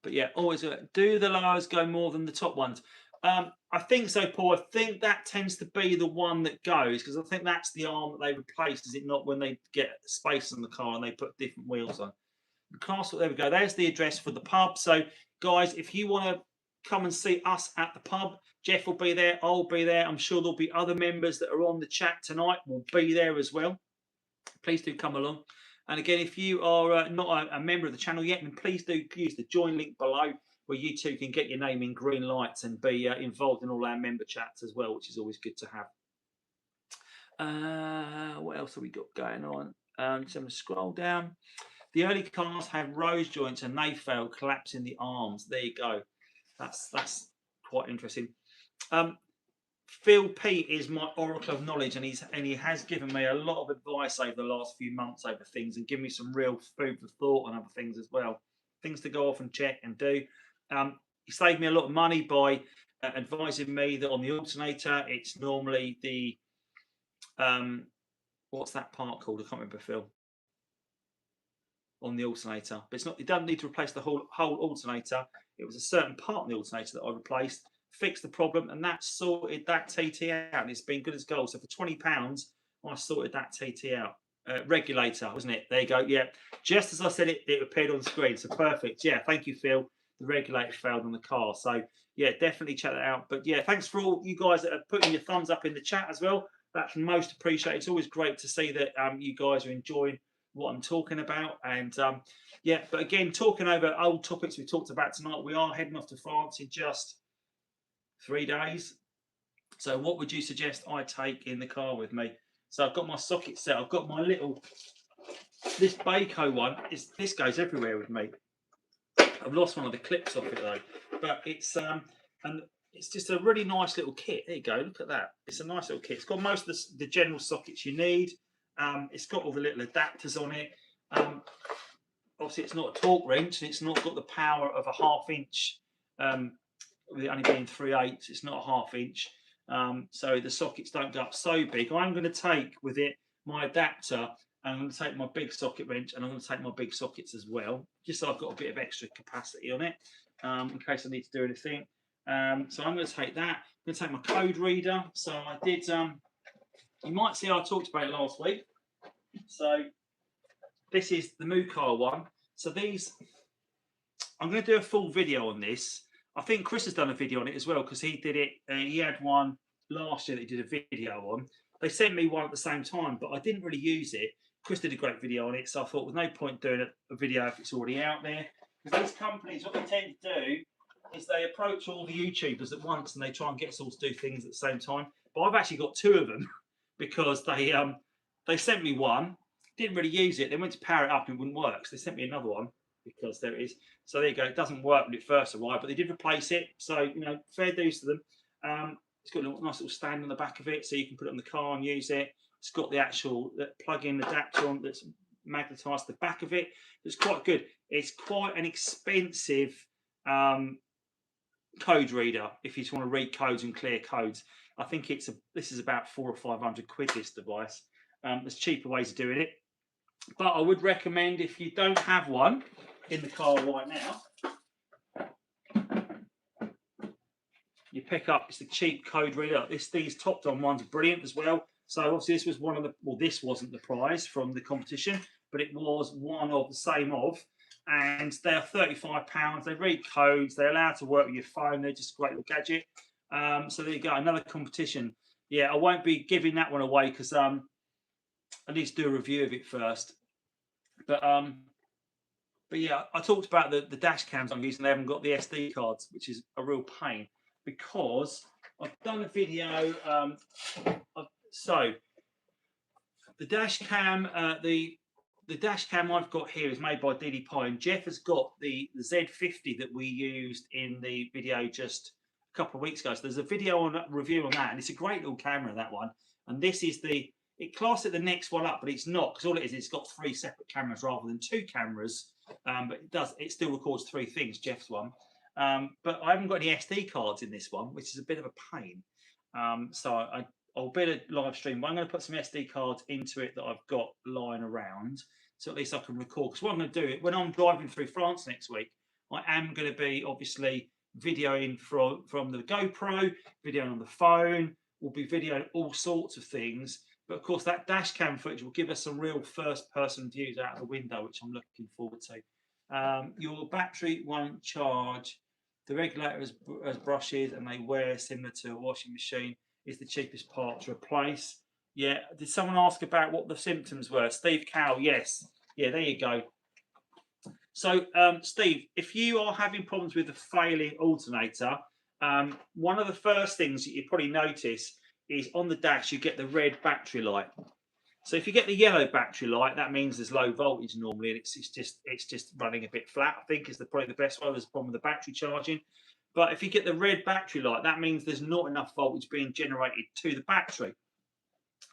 But yeah, always do the lowers go more than the top ones? I think so, Paul. I think that tends to be the one that goes, because I think that's the arm that they replaced, is it not, when they get space on the car and they put different wheels on. Castle, there we go. There's the address for the pub. So guys, if you want to come and see us at the pub, Jeff will be there, I'll be there, I'm sure there'll be other members that are on the chat tonight will be there as well. Please do come along. And again, if you are not a member of the channel yet, then please do use the join link below, where you too can get your name in green lights and be involved in all our member chats as well, which is always good to have. What else have we got going on? Just going to scroll down. The early cars have rose joints and they fail, collapsing the arms. There you go. That's quite interesting. Phil P is my oracle of knowledge, and he has given me a lot of advice over the last few months over things, and given me some real food for thought on other things as well. Things to go off and check and do. He saved me a lot of money by advising me that on the alternator, it's normally the what's that part called? I can't remember, Phil. On the alternator, but it's not. It doesn't need to replace the whole alternator. It was a certain part of the alternator that I replaced, fixed the problem, and that sorted that TT out. And it's been good as gold. So for £20, I sorted that TT out. Regulator, wasn't it? There you go. Yeah, just as I said it appeared on the screen. So perfect. Yeah, thank you, Phil. The regulator failed on the car. So yeah, definitely check that out. But yeah, thanks for all you guys that are putting your thumbs up in the chat as well. That's most appreciated. It's always great to see that you guys are enjoying what I'm talking about. And yeah, but again, talking over old topics we talked about tonight, we are heading off to France in just 3 days. So what would you suggest I take in the car with me? So I've got my socket set. I've got my little, this Baco one, this goes everywhere with me. I've lost one of the clips off it though, but it's and it's just a really nice little kit. There you go, look at that. It's a nice little kit. It's got most of the general sockets you need. It's got all the little adapters on it. Obviously, it's not a torque wrench, and it's not got the power of a 1/2 inch. With it only being 3/8, it's not a 1/2 inch. So the sockets don't go up so big. I'm going to take with it my adapter, and I'm going to take my big socket wrench, and I'm going to take my big sockets as well, just so I've got a bit of extra capacity on it, in case I need to do anything. So I'm going to take that. I'm going to take my code reader. So I did. You might see I talked about it last week. So this is the Mukar one. So these, I'm going to do a full video on this. I think Chris has done a video on it as well, because he did it. He had one last year that he did a video on. They sent me one at the same time, but I didn't really use it. Chris did a great video on it, so I thought there's no point doing a video if it's already out there. Because these companies, what they tend to do is they approach all the YouTubers at once, and they try and get us all to do things at the same time. But I've actually got 2 of them because they sent me one, didn't really use it. They went to power it up and it wouldn't work, so they sent me another one. Because there it is. So there you go. It doesn't work when it first arrived, but they did replace it. So, you know, fair dues to them. It's got a nice little stand on the back of it, so you can put it on the car and use it. It's got the actual plug-in adapter on that's magnetised to the back of it. It's quite good. It's quite an expensive code reader if you just want to read codes and clear codes. I think this is about 400 or 500 quid, this device. There's cheaper ways of doing it. But I would recommend, if you don't have one in the car right now, you pick up, it's the cheap code reader. These top on ones are brilliant as well. So obviously this was one of the, well, this wasn't the prize from the competition, but it was one of the same of, and they're £35. They read codes, they're allowed to work with your phone, they're just a great little gadget. So there you go, another competition. Yeah, I won't be giving that one away because I need to do a review of it first. But yeah, I talked about the dash cams I'm using. They haven't got the SD cards, which is a real pain, because I've done a video. So the dash cam, the dash cam I've got here is made by DD Pie, and Jeff has got the Z50 that we used in the video just a couple of weeks ago. So there's a video on review on that, and it's a great little camera, that one. And this is it classes it the next one up, but it's not, because all it is, it's got 3 separate cameras rather than 2 cameras. But it still records 3 things, Jeff's one. But I haven't got any SD cards in this one, which is a bit of a pain. So I'll be able to live stream, but I'm going to put some SD cards into it that I've got lying around, so at least I can record. Because what I'm going to do, when I'm driving through France next week, I am going to be obviously videoing from the GoPro, videoing on the phone. We'll be videoing all sorts of things. But of course, that dash cam footage will give us some real first-person views out of the window, which I'm looking forward to. Your battery won't charge. The regulator has brushes, and they wear similar to a washing machine. Is the cheapest part to replace. Yeah. Did someone ask about what the symptoms were? Steve Cowell. Yes. Yeah. There you go. So, Steve, if you are having problems with a failing alternator, one of the first things that you probably notice is on the dash you get the red battery light. So if you get the yellow battery light, that means there's low voltage normally, and it's just running a bit flat, I think, is probably the best way. There's a problem with the battery charging. But if you get the red battery light, that means there's not enough voltage being generated to the battery.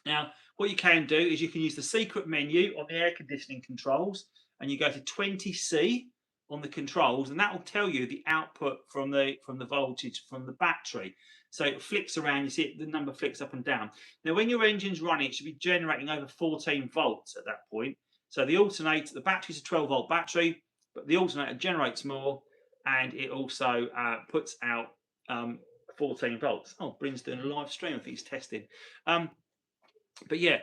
Now, what you can do is you can use the secret menu on the air conditioning controls, and you go to 20C, on the controls, and that will tell you the output from the voltage from the battery. So it flicks around, you see it, the number flicks up and down. Now when your engine's running, it should be generating over 14 volts at that point. So the alternator, the battery's a 12-volt battery, but the alternator generates more, and it also puts out 14 volts. Oh, Bryn's doing a live stream, I think he's testing. But yeah,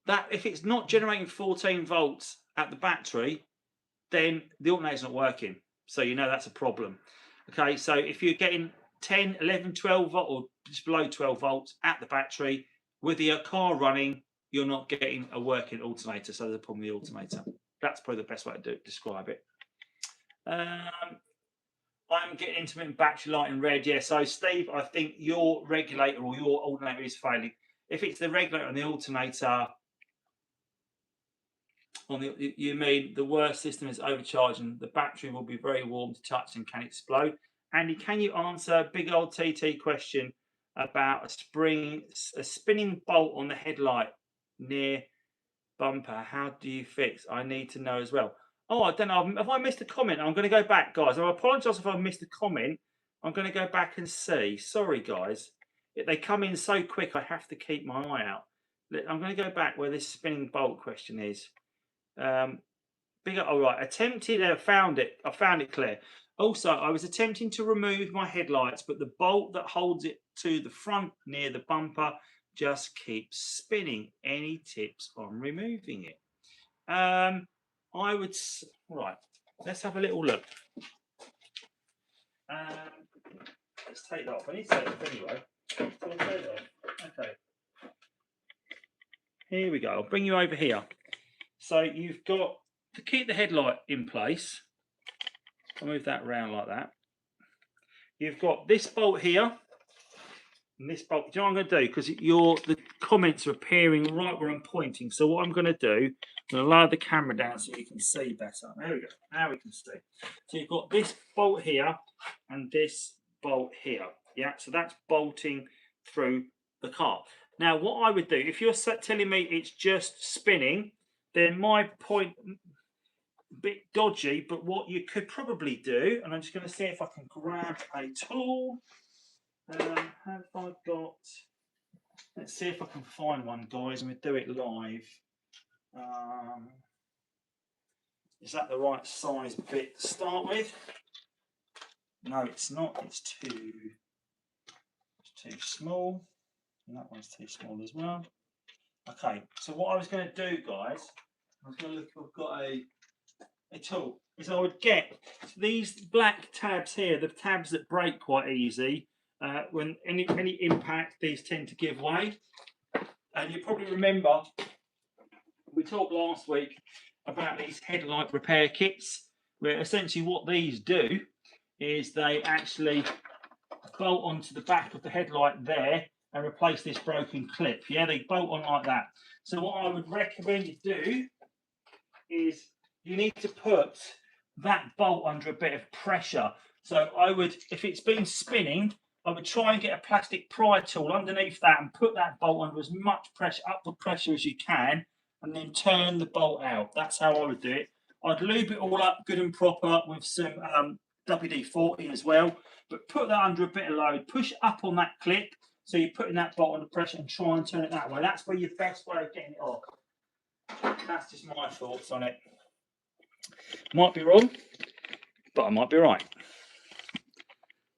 that if it's not generating 14 volts at the battery, then the alternator's not working. So you know that's a problem. Okay, so if you're getting 10, 11, 12 volt or just below 12 volts at the battery with your car running, you're not getting a working alternator. So there's a problem with the alternator. That's probably the best way to describe it. I'm getting intermittent battery light in red. Yeah, so Steve, I think your regulator or your alternator is failing. If it's the regulator and the alternator, you mean the worst system is overcharging. The battery will be very warm to touch and can explode. Andy, can you answer a big old TT question about a spinning bolt on the headlight near bumper? How do you fix? I need to know as well. Oh, I don't know. Have I missed a comment? I'm going to go back, guys. I apologise if I've missed a comment. I'm going to go back and see. Sorry, guys. They come in so quick, I have to keep my eye out. I'm going to go back where this spinning bolt question is. All right. Attempted. I found it. I found it, Claire. Also, I was attempting to remove my headlights, but the bolt that holds it to the front near the bumper just keeps spinning. Any tips on removing it? I would. Right. Let's have a little look. Let's take that off. I need to take it off anyway. So I'll take it off. Okay. Here we go. I'll bring you over here. So you've got to keep the headlight in place. I'll move that around like that. You've got this bolt here and this bolt. Do you know what I'm going to do? Because the comments are appearing right where I'm pointing. So what I'm going to do, I'm going to lower the camera down so you can see better. There we go. Now we can see. So you've got this bolt here and this bolt here. Yeah. So that's bolting through the car. Now what I would do, if you're telling me it's just spinning, then my point, a bit dodgy, but what you could probably do, and I'm just going to see if I can grab a tool. Have I got? Let's see if I can find one, guys, and we do it live. Is that the right size bit to start with? No, it's not. It's too small, and that one's too small as well. Okay, so what I was going to do, guys, I was going to look. I've got a tool. Is I would get these black tabs here, the tabs that break quite easy. When any impact, these tend to give way. And you probably remember we talked last week about these headlight repair kits, where essentially what these do is they actually bolt onto the back of the headlight there and replace this broken clip. Yeah, they bolt on like that. So what I would recommend you do is you need to put that bolt under a bit of pressure. So I would, if it's been spinning, I would try and get a plastic pry tool underneath that and put that bolt under as much pressure, upward pressure as you can, and then turn the bolt out. That's how I would do it. I'd lube it all up good and proper with some WD-40 as well, but put that under a bit of load, push up on that clip, so you're putting that bolt under pressure and try and turn it that way. That's where your best way of getting it off. That's just my thoughts on it. Might be wrong, but I might be right.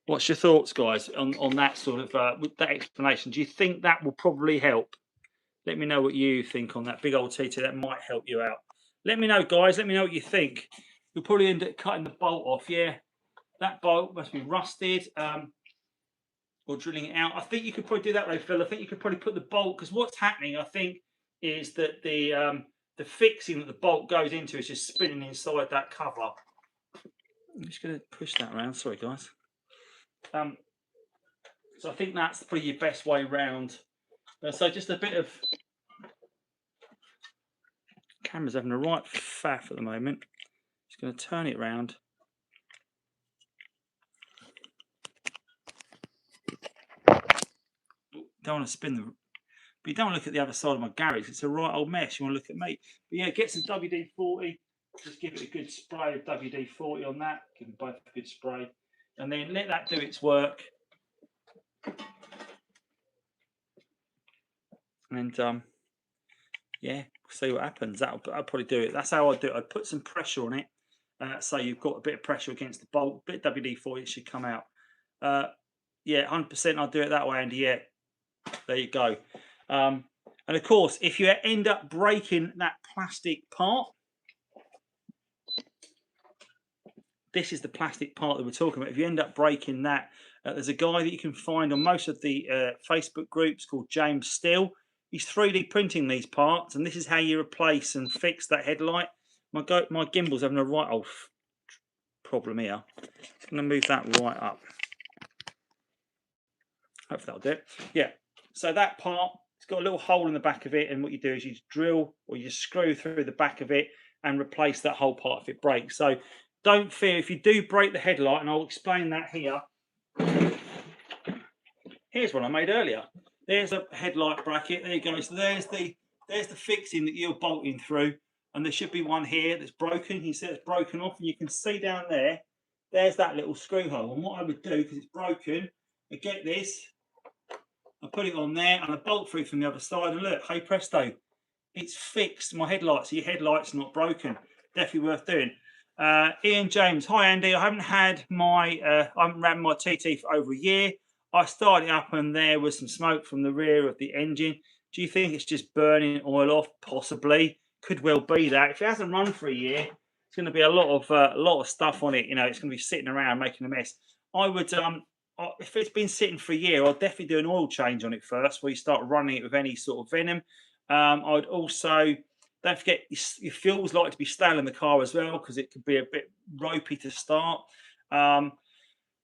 What's your thoughts, guys, on that sort of with that explanation? Do you think that will probably help? Let me know what you think on that big old TT. That might help you out. Let me know, guys. Let me know what you think. You'll probably end up cutting the bolt off. Yeah, that bolt must be rusted or drilling it out. I think you could probably do that though, Phil. I think you could probably put the bolt, because what's happening, I think, is that the fixing that the bolt goes into is just spinning inside that cover. I'm just going to push that around. Sorry, guys. So I think that's probably your best way round. So just a bit of camera's having a right faff at the moment. Just going to turn it round. Don't want to spin the, but you don't want to look at the other side of my garage. It's a right old mess. You want to look at me. But yeah, get some WD-40, Just give it a good spray of WD-40 on that. Give them both a good spray, and then let that do its work. And yeah, see what happens. I'll probably do it. That's how I do it. I'd put some pressure on it, so you've got a bit of pressure against the bolt. Bit of WD-40, it should come out. Yeah, 100%. I'll do it that way, Andy. Yeah, there you go. And of course, if you end up breaking that plastic part, this is the plastic part that we're talking about. If you end up breaking that, there's a guy that you can find on most of the Facebook groups called James Steele. He's 3D printing these parts, and this is how you replace and fix that headlight. My gimbal's having a right old problem here. Just going to move that right up. Hopefully that'll do it. Yeah. So that part, it's got a little hole in the back of it, and what you do is you drill or you screw through the back of it and replace that whole part if it breaks. So don't fear if you do break the headlight, and I'll explain that here. Here's one I made earlier. There's a headlight bracket. There you go. So there's the fixing that you're bolting through, and there should be one here that's broken. He said it's broken off, and you can see down there. There's that little screw hole. And what I would do, because it's broken, I get this, I put it on there, and I bolt through from the other side. And look, hey presto, it's fixed. My headlights. So your headlight's not broken. Definitely worth doing. Ian James, hi Andy. I haven't had my I haven't ran my TT for over a year. I started up and there was some smoke from the rear of the engine. Do you think it's just burning oil off? Possibly. Could well be that. If it hasn't run for a year, it's going to be a lot of stuff on it. You know, it's going to be sitting around making a mess. I would, if it's been sitting for a year, I'll definitely do an oil change on it first, where you start running it with any sort of venom. I'd also, don't forget, your fuels like to be stale in the car as well, because it could be a bit ropey to start.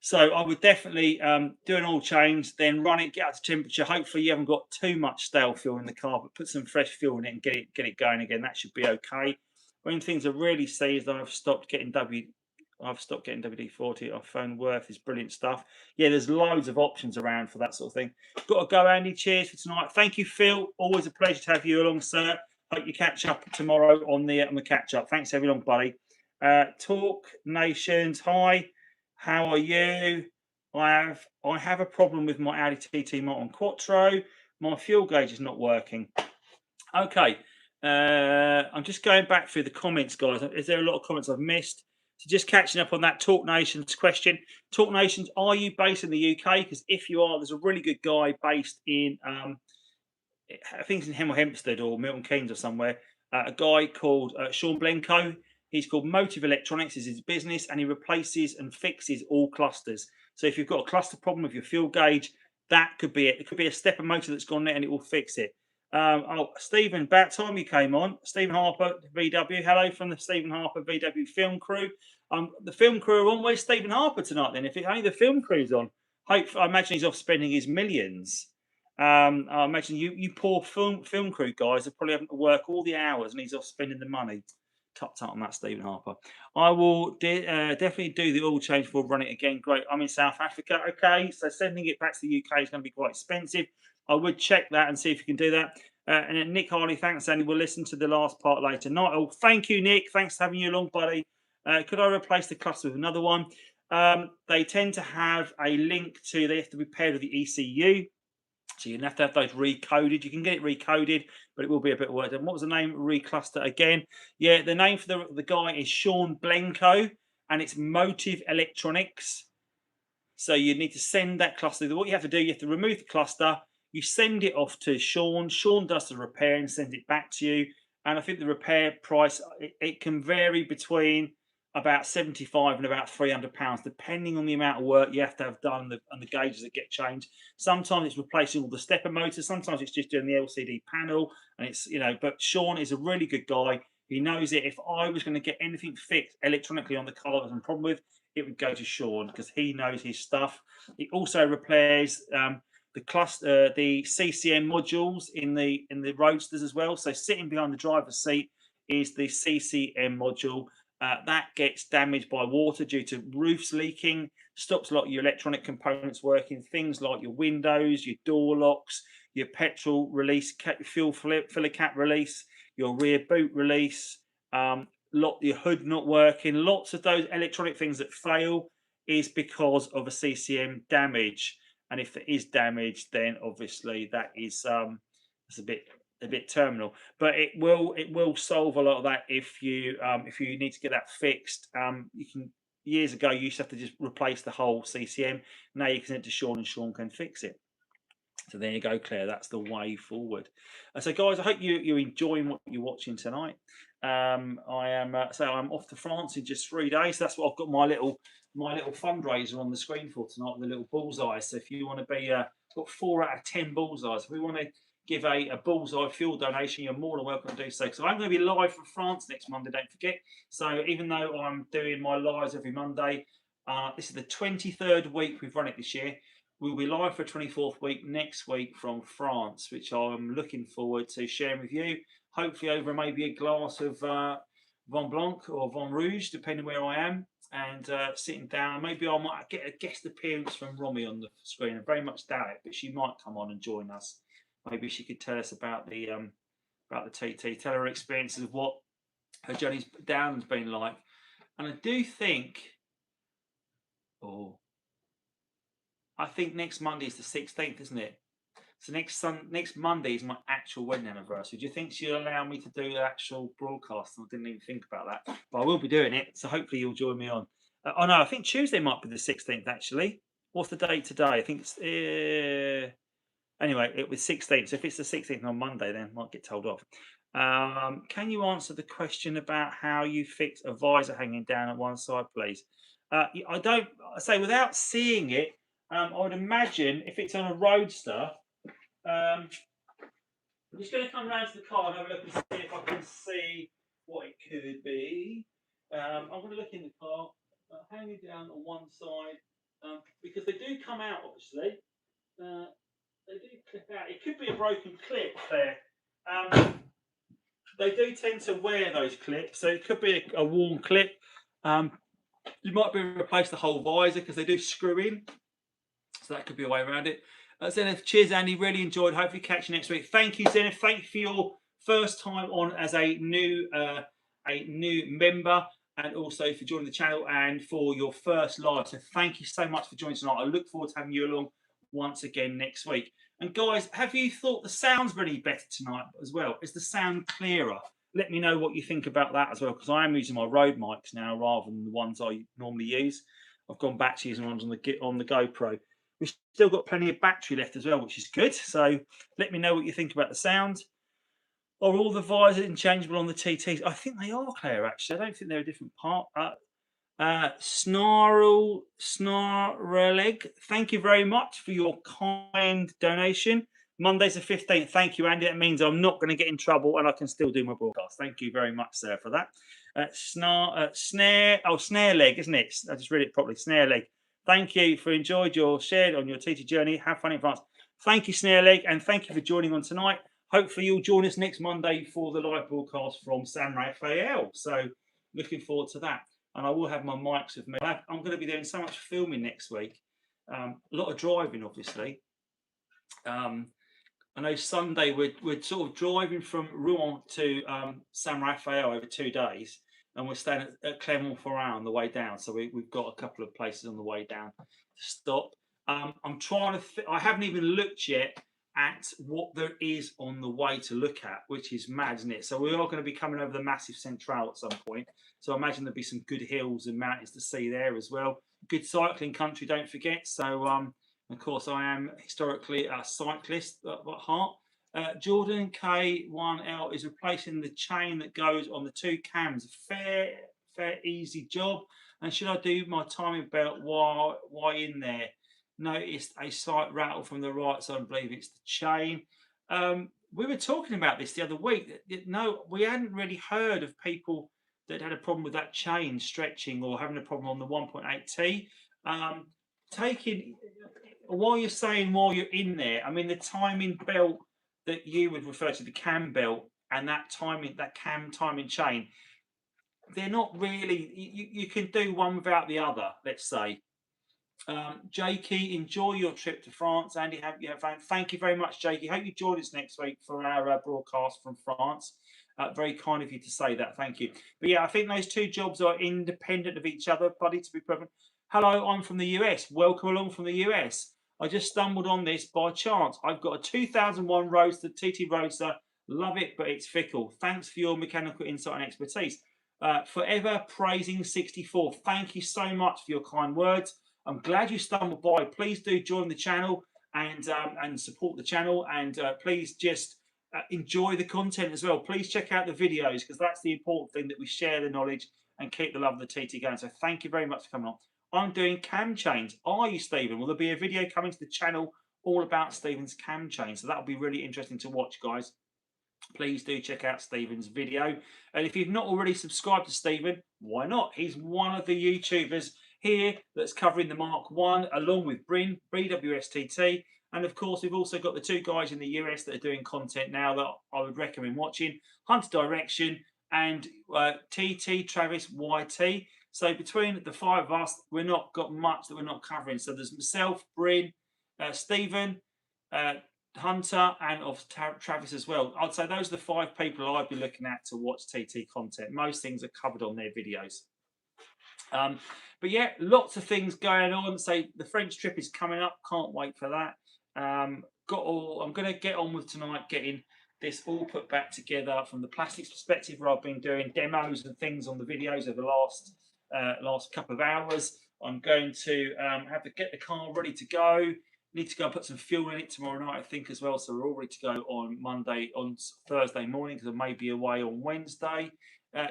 So I would definitely do an oil change, then run it, get out to temperature. Hopefully you haven't got too much stale fuel in the car, but put some fresh fuel in it and get it going again. That should be okay. When things are really seized, I've stopped getting WD-40. I found Worth is brilliant stuff. Yeah, there's loads of options around for that sort of thing. Got to go, Andy. Cheers for tonight. Thank you, Phil. Always a pleasure to have you along, sir. Hope you catch up tomorrow on the catch up. Thanks everyone, buddy. Talk Nations, hi. How are you? I have a problem with my Audi TT Motor Quattro. My fuel gauge is not working. Okay, I'm just going back through the comments, guys. Is there a lot of comments I've missed? So just catching up on that Talk Nations question. Talk Nations, are you based in the UK? Because if you are, there's a really good guy based in, I think it's in Hemel Hempstead or Milton Keynes or somewhere. A guy called Sean Blenko. He's called Motive Electronics, is his business, and he replaces and fixes all clusters. So if you've got a cluster problem with your fuel gauge, that could be it. It could be a stepper motor that's gone there and it will fix it. Stephen, about time you came on. Stephen Harper, VW. Hello from the Stephen Harper VW film crew. The film crew are on. Where's Stephen Harper tonight then? If it's only the film crew's on, I imagine he's off spending his millions. I imagine you poor film crew guys are probably having to work all the hours and he's off spending the money. Tut on that, Stephen Harper. I will definitely do the oil change before run it again. Great. I'm in South Africa. Okay, so sending it back to the UK is going to be quite expensive. I would check that and see if you can do that. And then Nick Harley, thanks, Andy. We'll listen to the last part later. Night. Oh, thank you, Nick. Thanks for having you along, buddy. Could I replace the cluster with another one? They tend to have a link to, they have to be paired with the ECU. So you're going to have those recoded. You can get it recoded, but it will be a bit of work. And what was the name? Recluster again. Yeah, the name for the guy is Sean Blenko, and it's Motive Electronics. So you need to send that cluster. What you have to do, you have to remove the cluster. You send it off to Sean. Sean does the repair and sends it back to you. And I think the repair price, it can vary between about £75 and about £300, depending on the amount of work you have to have done and the gauges that get changed. Sometimes it's replacing all the stepper motors. Sometimes it's just doing the LCD panel. And it's, you know, but Sean is a really good guy. He knows it. If I was going to get anything fixed electronically on the car that I was having a problem with, it would go to Sean because he knows his stuff. He also repairs the cluster, the CCM modules in the Roadsters as well. So sitting behind the driver's seat is the CCM module. That gets damaged by water due to roofs leaking, stops a lot of your electronic components working, things like your windows, your door locks, your petrol release, fuel filler cap release, your rear boot release, your hood not working. Lots of those electronic things that fail is because of a CCM damage. And if there is damage, then obviously that is it's a bit terminal. But it will solve a lot of that if you need to get that fixed. You can years ago you used to have to just replace the whole CCM. Now you can send it to Sean and Sean can fix it. So there you go, Claire. That's the way forward. So, guys, I hope you're enjoying what you're watching tonight. I am I'm off to France in just 3 days. That's what I've got my little fundraiser on the screen for tonight with the little bullseye. So if you want to be got 4 out of 10 bullseyes. If we want to give a bullseye fuel donation, you're more than welcome to do so. So I'm going to be live from France next Monday. Don't forget. So even though I'm doing my lives every Monday, this is the 23rd week we've run it this year. We'll be live for 24th week next week from France, which I'm looking forward to sharing with you. Hopefully over maybe a glass of Vin Blanc or Vin Rouge, depending where I am, and sitting down. Maybe I might get a guest appearance from Romy on the screen. I very much doubt it, but she might come on and join us. Maybe she could tell us about the TT, tell her experiences of what her journey down has been like. And I do think, I think next Monday is the 16th, isn't it? So next Monday is my actual wedding anniversary. Do you think she'll allow me to do the actual broadcast? I didn't even think about that, but I will be doing it. So hopefully you'll join me on. Oh no, I think Tuesday might be the 16th actually. What's the date today? I think it's anyway. It was 16th. So if it's the 16th on Monday, then I might get told off. Can you answer the question about how you fix a visor hanging down at one side, please? I don't I say without seeing it. I would imagine if it's on a Roadster, I'm just going to come round to the car and have a look and see if I can see what it could be. I'm going to look in the car, hanging down on one side, because they do come out, obviously. They do clip out. It could be a broken clip there. They do tend to wear those clips, so it could be a worn clip. You might be able to replace the whole visor because they do screw in. So that could be a way around it. Zenith, cheers, Andy. Really enjoyed. Hopefully, catch you next week. Thank you, Zenith. Thank you for your first time on as a new member, and also for joining the channel and for your first live. So thank you so much for joining tonight. I look forward to having you along once again next week. And guys, have you thought the sound's really better tonight as well? Is the sound clearer? Let me know what you think about that as well, because I am using my Rode mics now rather than the ones I normally use. I've gone back to using ones on the GoPro. We've still got plenty of battery left as well, which is good. So let me know what you think about the sound. Are all the visors interchangeable on the TTs? I think they are, Claire, actually. I don't think they're a different part. Snarleg, thank you very much for your kind donation. Monday's the 15th. Thank you, Andy. That means I'm not going to get in trouble and I can still do my broadcast. Thank you very much, sir, for that. Snare leg, isn't it? I just read it properly. Snare leg. Thank you for enjoyed your shared on your TT journey. Have fun in France. Thank you, Snare leg, and thank you for joining on tonight. Hopefully, you'll join us next Monday for the live broadcast from San Rafael. So, looking forward to that. And I will have my mics with me. I'm going to be doing so much filming next week. A lot of driving, obviously. I know Sunday we're sort of driving from Rouen to San Rafael over 2 days, and we're staying at Clermont-Ferrand on the way down. So we've got a couple of places on the way down to stop. I'm trying to. I haven't even looked yet at what there is on the way to look at, which is mad, isn't it? So we are going to be coming over the massive Central at some point. So I imagine therell be some good hills and mountains to see there as well. Good cycling country, don't forget. So of course, I am historically a cyclist at heart. Jordan K1L is replacing the chain that goes on the 2 cams. Fair, easy job. And should I do my timing belt while in there? Noticed a slight rattle from the right side. I believe it's the chain. We were talking about this the other week. No, we hadn't really heard of people that had a problem with that chain stretching or having a problem on the 1.8T. While you're in there, I mean, the timing belt that you would refer to, the cam belt, and that cam timing chain, they're not really. You can do one without the other. Let's say. Jakey, enjoy your trip to France. Andy, have fun. Thank you very much, Jakey. Hope you join us next week for our broadcast from France. Very kind of you to say that. Thank you. But yeah, I think those two jobs are independent of each other, buddy, to be perfect. Hello, I'm from the US. Welcome along from the US. I just stumbled on this by chance. I've got a 2001 Roadster, TT Roadster. Love it, but it's fickle. Thanks for your mechanical insight and expertise. Forever praising 64. Thank you so much for your kind words. I'm glad you stumbled by. Please do join the channel and support the channel, and please just enjoy the content as well. Please check out the videos, because that's the important thing, that we share the knowledge and keep the love of the TT going. So thank you very much for coming on. I'm doing cam chains. Are you, Stephen? Will there be a video coming to the channel all about Stephen's cam chain? So that'll be really interesting to watch, guys. Please do check out Stephen's video. And if you've not already subscribed to Stephen, why not? He's one of the YouTubers here that's covering the Mark 1 along with Bryn, BWSTT. And of course, we've also got the two guys in the US that are doing content now that I would recommend watching: Hunter Direction and TT Travis YT. So between the five of us, we've not got much that we're not covering. So there's myself, Bryn, Stephen, Hunter, and of Travis as well. I'd say those are the five people I'd be looking at to watch TT content. Most things are covered on their videos. But yeah, lots of things going on. So the French trip is coming up. Can't wait for that. I'm going to get on with tonight getting this all put back together from the plastics perspective, where I've been doing demos and things on the videos over the last couple of hours. I'm going to get the car ready to go. Need to go and put some fuel in it tomorrow night, I think, as well. So we're all ready to go on Thursday morning, because I may be away on Wednesday.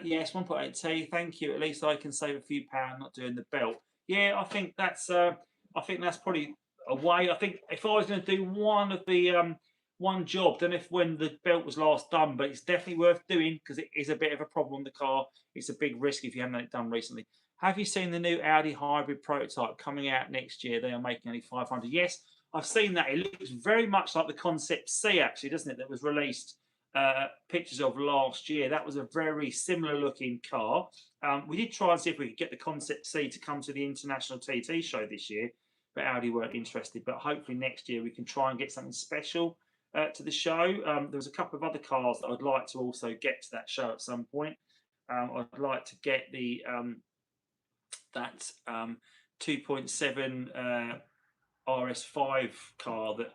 Yes, 1.8T. Thank you. At least I can save a few pounds not doing the belt. Yeah, I think that's probably a way. I think if I was going to do one of the one job, don't know if when the belt was last done, but it's definitely worth doing, because it is a bit of a problem on the car. It's a big risk if you haven't had it done recently. Have you seen the new Audi hybrid prototype coming out next year? They are making only 500. Yes, I've seen that. It looks very much like the Concept C, actually, doesn't it? That was released pictures of last year. That was a very similar looking car. We did try and see if we could get the Concept C to come to the International TT show this year, but Audi weren't interested. But hopefully next year we can try and get something special to the show. There was a couple of other cars that I'd like to also get to that show at some point. I'd like to get the that 2.7 RS5 car that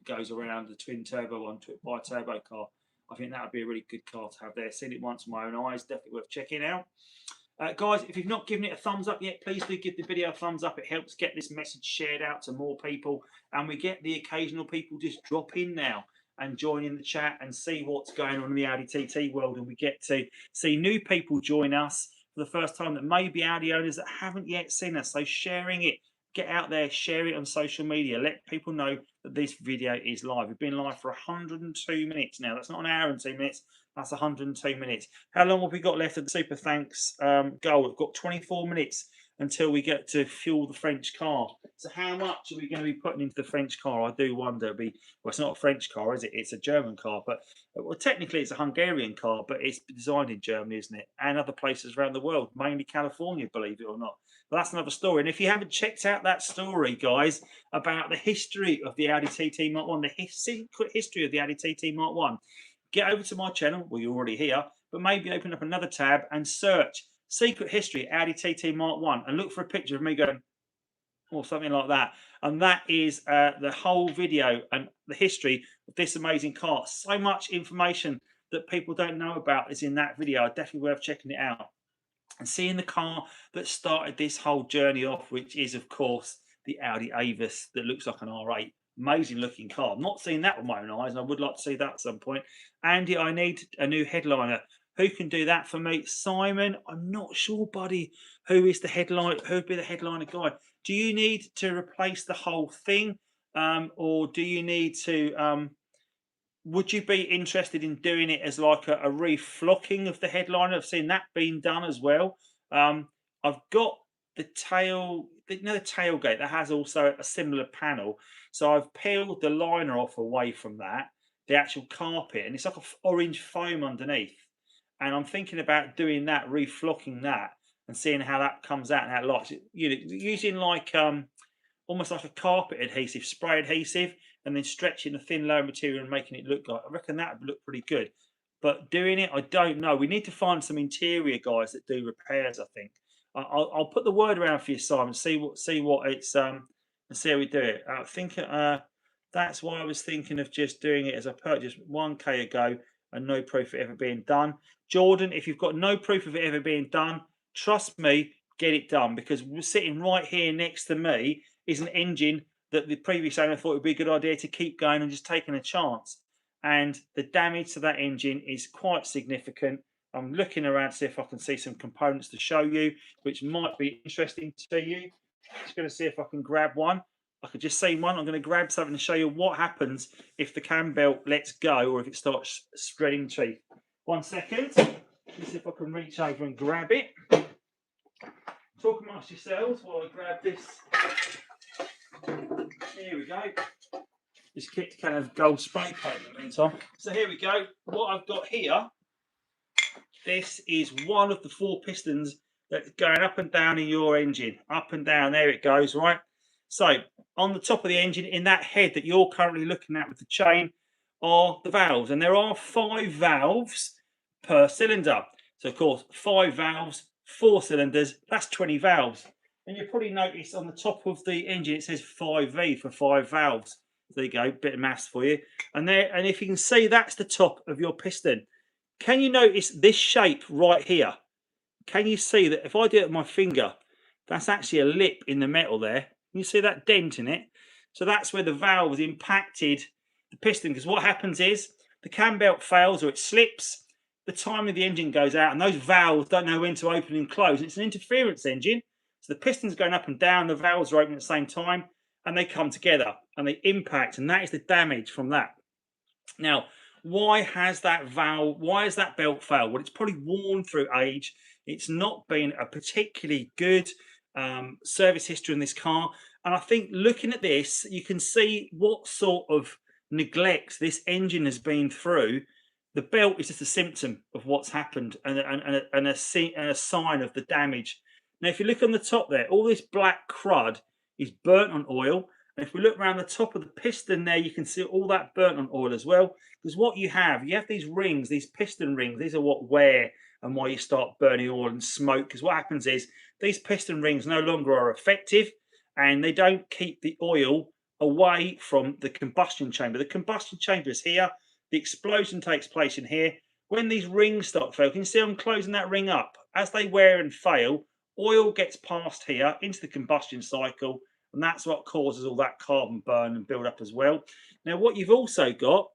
goes around, the twin turbo one, bi-turbo car. I think that would be a really good car to have there. Seen it once with my own eyes, definitely worth checking out. Guys, if you've not given it a thumbs up yet, please do give the video a thumbs up. It helps get this message shared out to more people, and we get the occasional people just drop in now and join in the chat and see what's going on in the Audi TT world, and we get to see new people join us for the first time that may be Audi owners that haven't yet seen us. So sharing it, get out there, share it on social media, let people know that this video is live. We've been live for 102 minutes now. That's not an hour and 2 minutes, that's 102 minutes. How long have we got left of the super thanks goal? We've got 24 minutes until we get to fuel the French car. So how much are we going to be putting into the French car? I do wonder. Well, it's not a French car, is it? It's a German car, but well, technically it's a Hungarian car, but it's designed in Germany, isn't it? And other places around the world, mainly California, believe it or not. But that's another story. And if you haven't checked out that story, guys, about the history of the Audi TT Mark 1, the secret history of the Audi TT Mark 1, get over to my channel. Well, you're already here, but maybe open up another tab and search Secret History Audi TT Mark 1 and look for a picture of me going, or something like that. And that is the whole video and the history of this amazing car. So much information that people don't know about is in that video. Definitely worth checking it out and seeing the car that started this whole journey off, which is, of course, the Audi Avis that looks like an R8. Amazing looking car. I'm not seeing that with my own eyes, and I would like to see that at some point. Andy, I need a new headliner. Who can do that for me? Simon, I'm not sure, buddy. Who is the headline? Who'd be the headliner guy? Do you need to replace the whole thing, or do you need to? Would you be interested in doing it as like a reflocking of the headliner? I've seen that being done as well. I've got the the tailgate that has also a similar panel. So I've peeled the liner off away from that, the actual carpet, and it's like an orange foam underneath. And I'm thinking about doing that, reflocking that, and seeing how that comes out and how it locks. Using like almost like a carpet adhesive, spray adhesive, and then stretching a thin layer of material and making it look like. I reckon that would look pretty good. but doing it, I don't know. We need to find some interior guys that do repairs. I think I'll put the word around for you, Simon. See what it's and see how we do it. I think that's why I was thinking of just doing it as I purchased 1K ago and no proof of it ever being done. Jordan, if you've got no proof of it ever being done, trust me, get it done, because we're sitting right here next to me is an engine that the previous owner thought it would be a good idea to keep going and just taking a chance. And the damage to that engine is quite significant. I'm looking around to see if I can see some components to show you, which might be interesting to you. Just going to see if I can grab one. I could just see one. I'm going to grab something to show you what happens if the cam belt lets go or if it starts spreading teeth. 1 second. Let's see if I can reach over and grab it. Talk amongst yourselves while I grab this. Here we go. Just kicked a can of gold spray paint in the meantime. So here we go. What I've got here, this is one of the 4 pistons that's going up and down in your engine. Up and down, there it goes, right? So on the top of the engine, in that head that you're currently looking at with the chain, are the valves. And there are 5 valves per cylinder. So of course, 5 valves, 4 cylinders, that's 20 valves. And you'll probably notice on the top of the engine, it says 5V for 5 valves. There you go, bit of maths for you. And there, and if you can see, that's the top of your piston. Can you notice this shape right here? Can you see that if I do it with my finger, that's actually a lip in the metal there. Can you see that dent in it? So that's where the valve has impacted the piston, because what happens is the cam belt fails or it slips, the timing of the engine goes out, and those valves don't know when to open and close. And it's an interference engine, so the piston's going up and down, the valves are open at the same time, and they come together and they impact, and that is the damage from that. Now, why has that belt failed? Well, it's probably worn through age. It's not been a particularly good service history in this car. And I think looking at this, you can see what sort of neglect this engine has been through. The belt is just a symptom of what's happened and a sign of the damage. Now, if you look on the top there, all this black crud is burnt on oil. And if we look around the top of the piston there, you can see all that burnt on oil as well. Because what you have these rings, these piston rings, these are what wear and why you start burning oil and smoke. Because what happens is these piston rings no longer are effective and they don't keep the oil away from the combustion chamber. The combustion chamber is here. The explosion takes place in here. When these rings start failing, can you see I'm closing that ring up? As they wear and fail, oil gets passed here into the combustion cycle, and that's what causes all that carbon burn and build up as well. Now, what you've also got,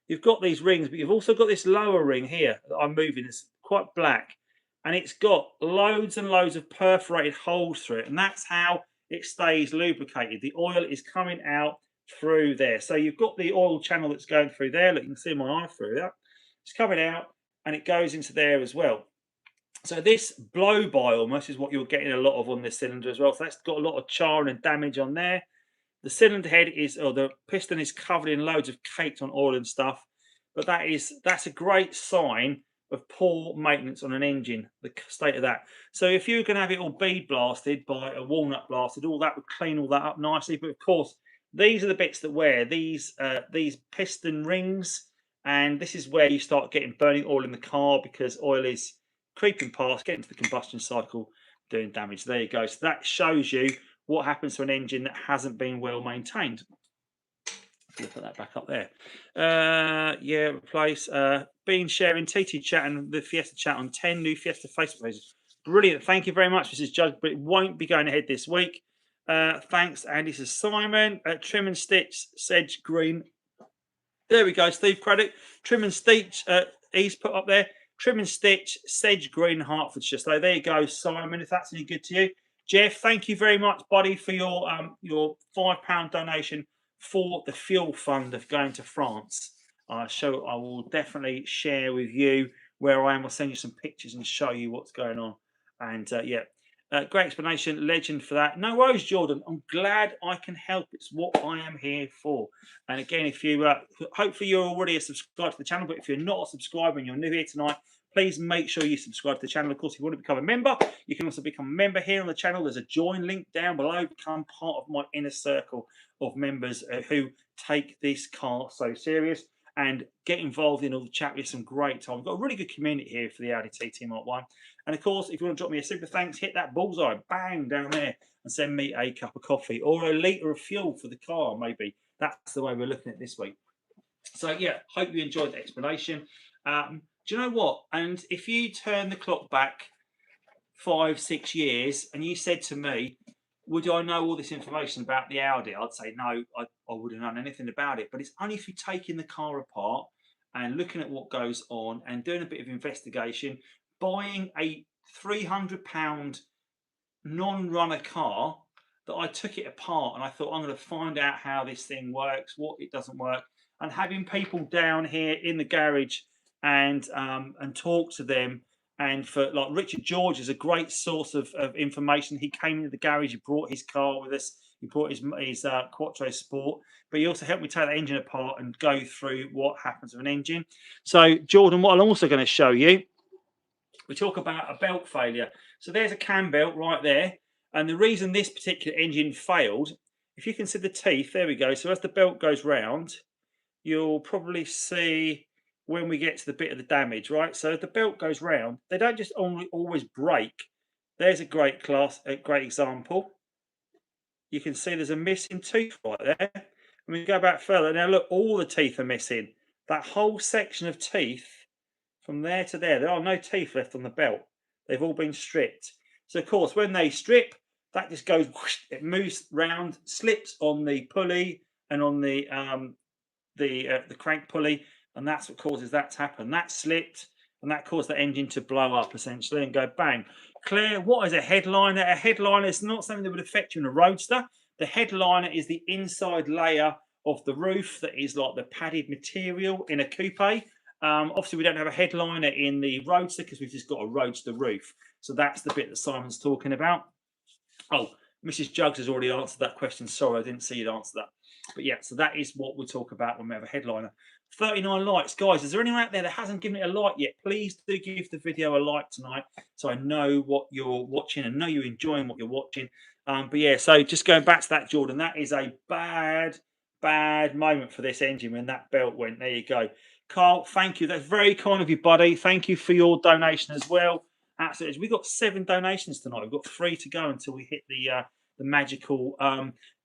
you've got these rings, but you've also got this lower ring here that I'm moving. It's quite black, and it's got loads and loads of perforated holes through it, and that's how it stays lubricated. The oil is coming out through there. So you've got the oil channel that's going through there. Look, you can see my eye through that. It's coming out, and it goes into there as well. So this blow by almost is what you're getting a lot of on this cylinder as well. So that's got a lot of charring and damage on there. The cylinder head is, or the piston is covered in loads of caked on oil and stuff. But that's a great sign of poor maintenance on an engine, the state of that. So if you can have it all bead blasted by a walnut blasted, all that would clean all that up nicely. But of course, these are the bits that wear, these piston rings. And this is where you start getting burning oil in the car because oil is creeping past, getting to the combustion cycle, doing damage. There you go. So that shows you what happens to an engine that hasn't been well maintained. Put that back up there. Yeah, replace. Been sharing TT chat and the Fiesta chat on 10 new Fiesta Facebook pages. Brilliant. Thank you very much, Mrs. Judge, but it won't be going ahead this week. Thanks, Andy. This is Simon. Trim and Stitch, Sedge Green. There we go, Steve Craddock. Trim and Stitch, he's put up there. Trim and Stitch, Sedge Green, Hertfordshire. So there you go, Simon, if that's any good to you. Jeff, thank you very much, buddy, for your £5 donation for the fuel fund of going to France. I will definitely share with you where I am. I'll send you some pictures and show you what's going on. And yeah, great explanation, legend for that. No worries, Jordan. I'm glad I can help. It's what I am here for. And again, if you hopefully you're already a subscriber to the channel, but if you're not a subscriber and you're new here tonight, please make sure you subscribe to the channel. Of course, if you want to become a member, you can also become a member here on the channel. There's a join link down below. Become part of my inner circle of members who take this car so serious. and get involved in all the chat. We have some great time. We've got a really good community here for the Audi TT Mark 1. And of course, if you want to drop me a super thanks, hit that bullseye, bang, down there, and send me a cup of coffee or a litre of fuel for the car, maybe. That's the way we're looking at this week. So yeah, hope you enjoyed the explanation. Do you know what? And if you turn the clock back 5-6 years and you said to me, would I know all this information about the Audi? I'd say no, I wouldn't know anything about it. But it's only if you're taking the car apart and looking at what goes on and doing a bit of investigation, buying a £300 non-runner car, that I took it apart and I thought, I'm going to find out how this thing works, what it doesn't work, and having people down here in the garage and talk to them. And for like Richard George is a great source of information. He came into the garage, he brought his car with us, he brought his Quattro Sport, but he also helped me take the engine apart and go through what happens with an engine. So Jordan, what I'm also going to show you, we talk about a belt failure. So there's a cam belt right there. And the reason this particular engine failed, if you can see the teeth, there we go. So as the belt goes round, you'll probably see when we get to the bit of the damage, right? So if the belt goes round, they don't just always break. There's a great example. You can see there's a missing tooth right there. And we go back further. Now look, all the teeth are missing. That whole section of teeth from there to there are no teeth left on the belt. They've all been stripped. So of course, when they strip, that just goes, whoosh, it moves round, slips on the pulley and on the crank pulley, and that's what causes that to happen. That slipped, and that caused the engine to blow up essentially and go bang. Claire, what is a headliner? A headliner is not something that would affect you in a Roadster. The headliner is the inside layer of the roof that is like the padded material in a coupe. Obviously, we don't have a headliner in the Roadster because we've just got a Roadster roof. So that's the bit that Simon's talking about. Oh, Mrs. Jugs has already answered that question. Sorry, I didn't see you answer that. But yeah, so that is what we'll talk about when we have a headliner. 39 likes. Guys, is there anyone out there that hasn't given it a like yet? Please do give the video a like tonight so I know what you're watching and know you're enjoying what you're watching. But yeah, so just going back to that, Jordan, that is a bad moment for this engine when that belt went. There you go. Carl, thank you. That's very kind of you, buddy. Thank you for your donation as well. Absolutely. We've got 7 donations tonight. We've got 3 to go until we hit the magical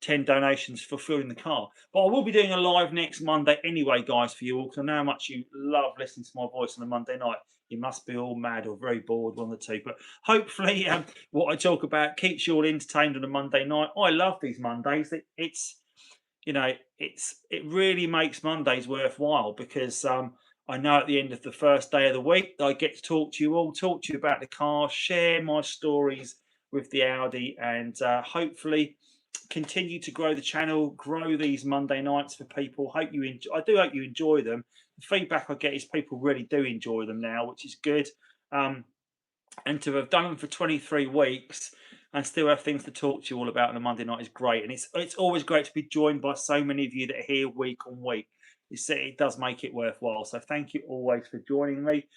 10 donations for fueling the car. But I will be doing a live next Monday anyway, guys, for you all, because I know how much you love listening to my voice on a Monday night. You must be all mad or very bored, one of the two. But hopefully what I talk about keeps you all entertained on a Monday night. I love these Mondays. It's you know, it really makes Mondays worthwhile because I know at the end of the first day of the week, I get to talk to you all, talk to you about the car, share my stories with the Audi, and hopefully continue to grow the channel, grow these Monday nights for people. I do hope you enjoy them. The feedback I get is people really do enjoy them now, which is good. And to have done them for 23 weeks and still have things to talk to you all about on a Monday night is great. And it's always great to be joined by so many of you that are here week on week. It does make it worthwhile. So thank you always for joining me.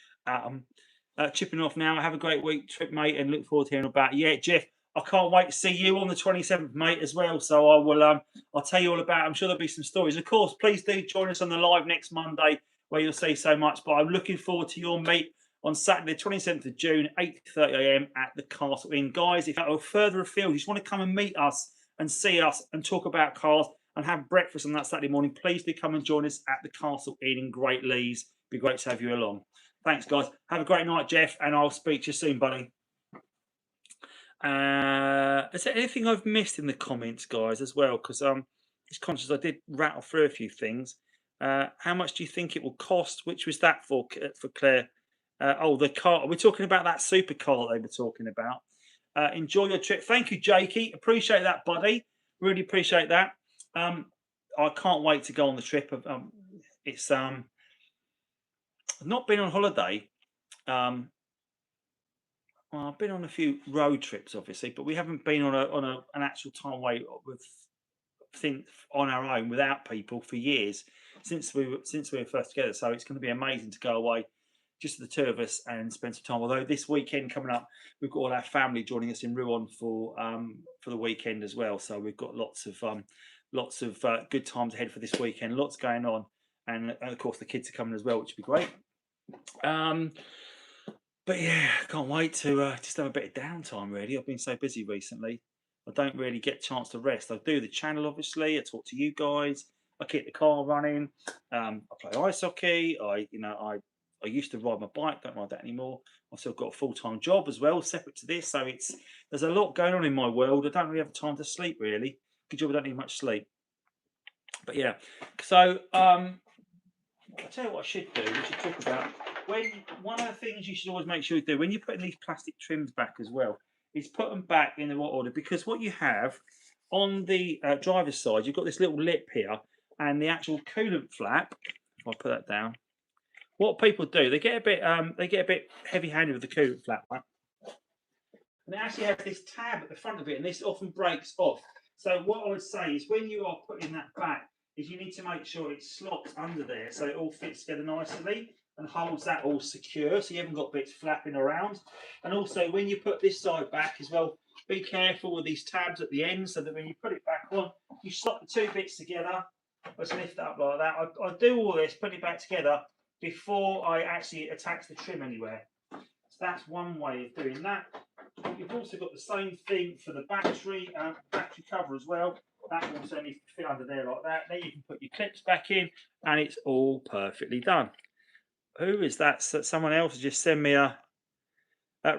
Chipping off now. Have a great week trip, mate, and look forward to hearing about it. Yeah, Jeff, I can't wait to see you on the 27th, mate, as well. So I will I'll tell you all about it. I'm sure there'll be some stories. Of course, please do join us on the live next Monday where you'll see so much. But I'm looking forward to your meet on Saturday, 27th of June, 8:30 a.m. at the Castle Inn. Guys, if you're further afield, you just want to come and meet us and see us and talk about cars and have breakfast on that Saturday morning, please do come and join us at the Castle Inn in Great Leys. Be great to have you along. Thanks, guys. Have a great night, Jeff, and I'll speak to you soon, buddy. Is there anything I've missed in the comments, guys, as well? Because just conscious I did rattle through a few things. How much do you think it will cost? Which was that for Claire? The car. We're talking about that supercar they were talking about. Enjoy your trip. Thank you, Jakey. Appreciate that, buddy. Really appreciate that. I can't wait to go on the trip. It's I've not been on holiday. Well, I've been on a few road trips, obviously, but we haven't been on an actual time away with things on our own without people for years since we were first together. So it's going to be amazing to go away, just the two of us, and spend some time. Although this weekend coming up, we've got all our family joining us in Rouen for the weekend as well. So we've got lots of good times ahead for this weekend. Lots going on. and of course the kids are coming as well, which would be great. But yeah, can't wait to just have a bit of downtime. Really, I've been so busy recently. I don't really get a chance to rest. I do the channel, obviously. I talk to you guys. I keep the car running. I play ice hockey. I used to ride my bike. Don't ride that anymore. I've still got a full-time job as well, separate to this. So there's a lot going on in my world. I don't really have time to sleep. Really, good job I don't need much sleep. But yeah, so I'll tell you what I should do. We should talk about one of the things you should always make sure you do when you're putting these plastic trims back as well is put them back in the right order, because what you have on the driver's side, you've got this little lip here and the actual coolant flap. If I put that down, what people do, they get a bit heavy-handed with the coolant flap, right? And it actually has this tab at the front of it, and this often breaks off. So what I would say is when you are putting that back, is you need to make sure it slots under there so it all fits together nicely and holds that all secure, so you haven't got bits flapping around. And also when you put this side back as well, be careful with these tabs at the end so that when you put it back on, you slot the two bits together. Let's lift it up like that. I do all this, put it back together before I actually attach the trim anywhere. So that's one way of doing that. You've also got the same thing for the battery cover as well. That also needs to fit under there like that. Then you can put your clips back in and it's all perfectly done. Who is that? Someone else has just sent me a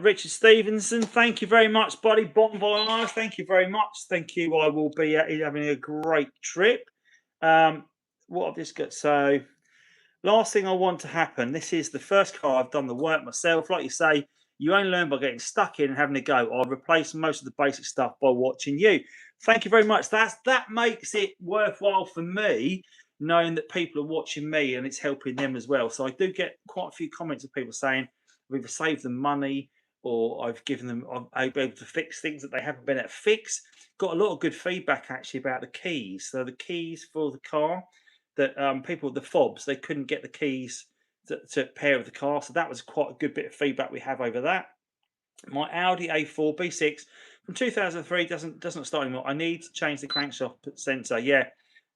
Richard Stevenson. Thank you very much, buddy. Bon voyage. Thank you very much. Thank you. I will be having a great trip. What I've just got, so last thing I want to happen. This is the first car I've done the work myself. Like you say, you only learn by getting stuck in and having a go. I'll replace most of the basic stuff by watching you. Thank you very much. That makes it worthwhile for me, knowing that people are watching me and it's helping them as well. So I do get quite a few comments of people saying I've either saved them money or I'm able to fix things that they haven't been able to fix. Got a lot of good feedback actually about the keys. So the keys for the car, that people with the fobs, they couldn't get the keys to pair with the car. So that was quite a good bit of feedback we have over that. My Audi A4 B6 from 2003 doesn't start anymore. I need to change the crankshaft sensor. Yeah,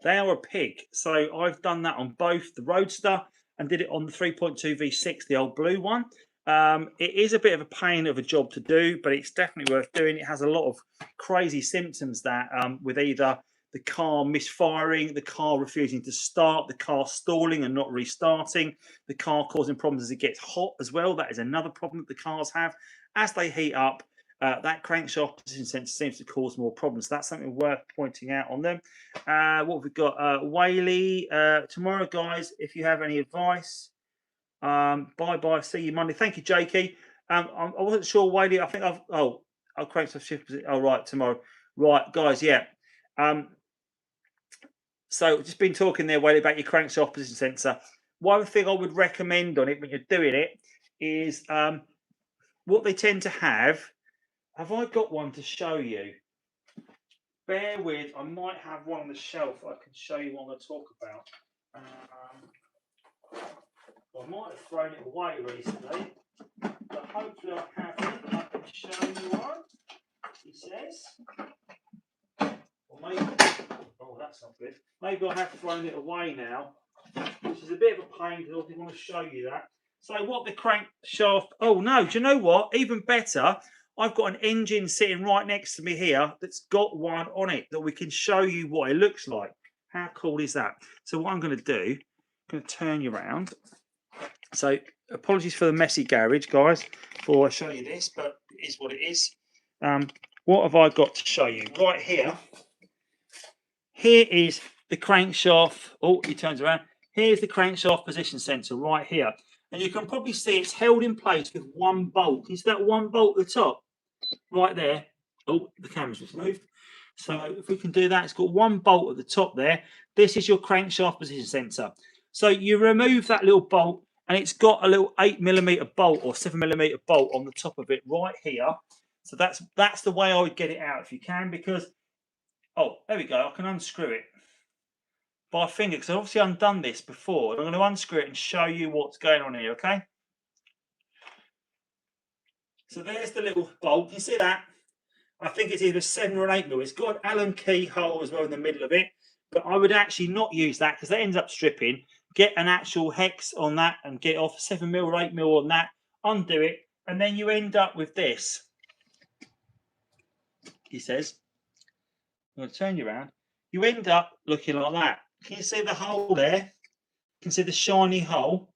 they are a pig. So I've done that on both the Roadster and did it on the 3.2 V6, the old blue one. It is a bit of a pain of a job to do, but it's definitely worth doing. It has a lot of crazy symptoms that with either the car misfiring, the car refusing to start, the car stalling and not restarting, the car causing problems as it gets hot as well. That is another problem that the cars have. As they heat up, that crankshaft position sensor seems to cause more problems. So that's something worth pointing out on them. What have we got? Whaley, tomorrow, guys, if you have any advice. Bye. See you Monday. Thank you, Jakey. I wasn't sure, Whaley. I think I'll crankshaft shift position. Oh, right, tomorrow. Right, guys, yeah. So just been talking there, Whaley, about your crankshaft position sensor. One thing I would recommend on it when you're doing it is what they tend to have. Have I got one to show you? Bear with, I might have one on the shelf I can show you what I'm going to talk about. I might have thrown it away recently, but hopefully I haven't. I can show you one, he says. Or maybe, oh, that's not good. Maybe I have thrown it away now, which is a bit of a pain because I didn't want to show you that. So what the crankshaft, oh no, do you know what? Even better, I've got an engine sitting right next to me here that's got one on it that we can show you what it looks like. How cool is that? So what I'm going to do, I'm going to turn you around. So apologies for the messy garage, guys, before I show you this, but it is what it is. What have I got to show you? Right here. Here is the crankshaft. Oh, he turns around. Here's the crankshaft position sensor right here. And you can probably see it's held in place with one bolt. Is that one bolt at the top? Right there. Oh, the camera's just moved. So if we can do that, it's got one bolt at the top there. This is your crankshaft position sensor. So you remove that little bolt and it's got a little 8mm bolt or 7mm bolt on the top of it right here. So that's the way I would get it out if you can, because, oh, there we go. I can unscrew it by finger because I've obviously undone this before. I'm going to unscrew it and show you what's going on here, okay? So there's the little bolt. You see that? I think it's either 7 or 8mm. It's got an Allen key hole as well in the middle of it, but I would actually not use that because that ends up stripping. get an actual hex on that and get off 7mm or 8mm on that, undo it, and then you end up with this. He says, I'm going to turn you around. You end up looking like that. Can you see the hole there? You can see the shiny hole,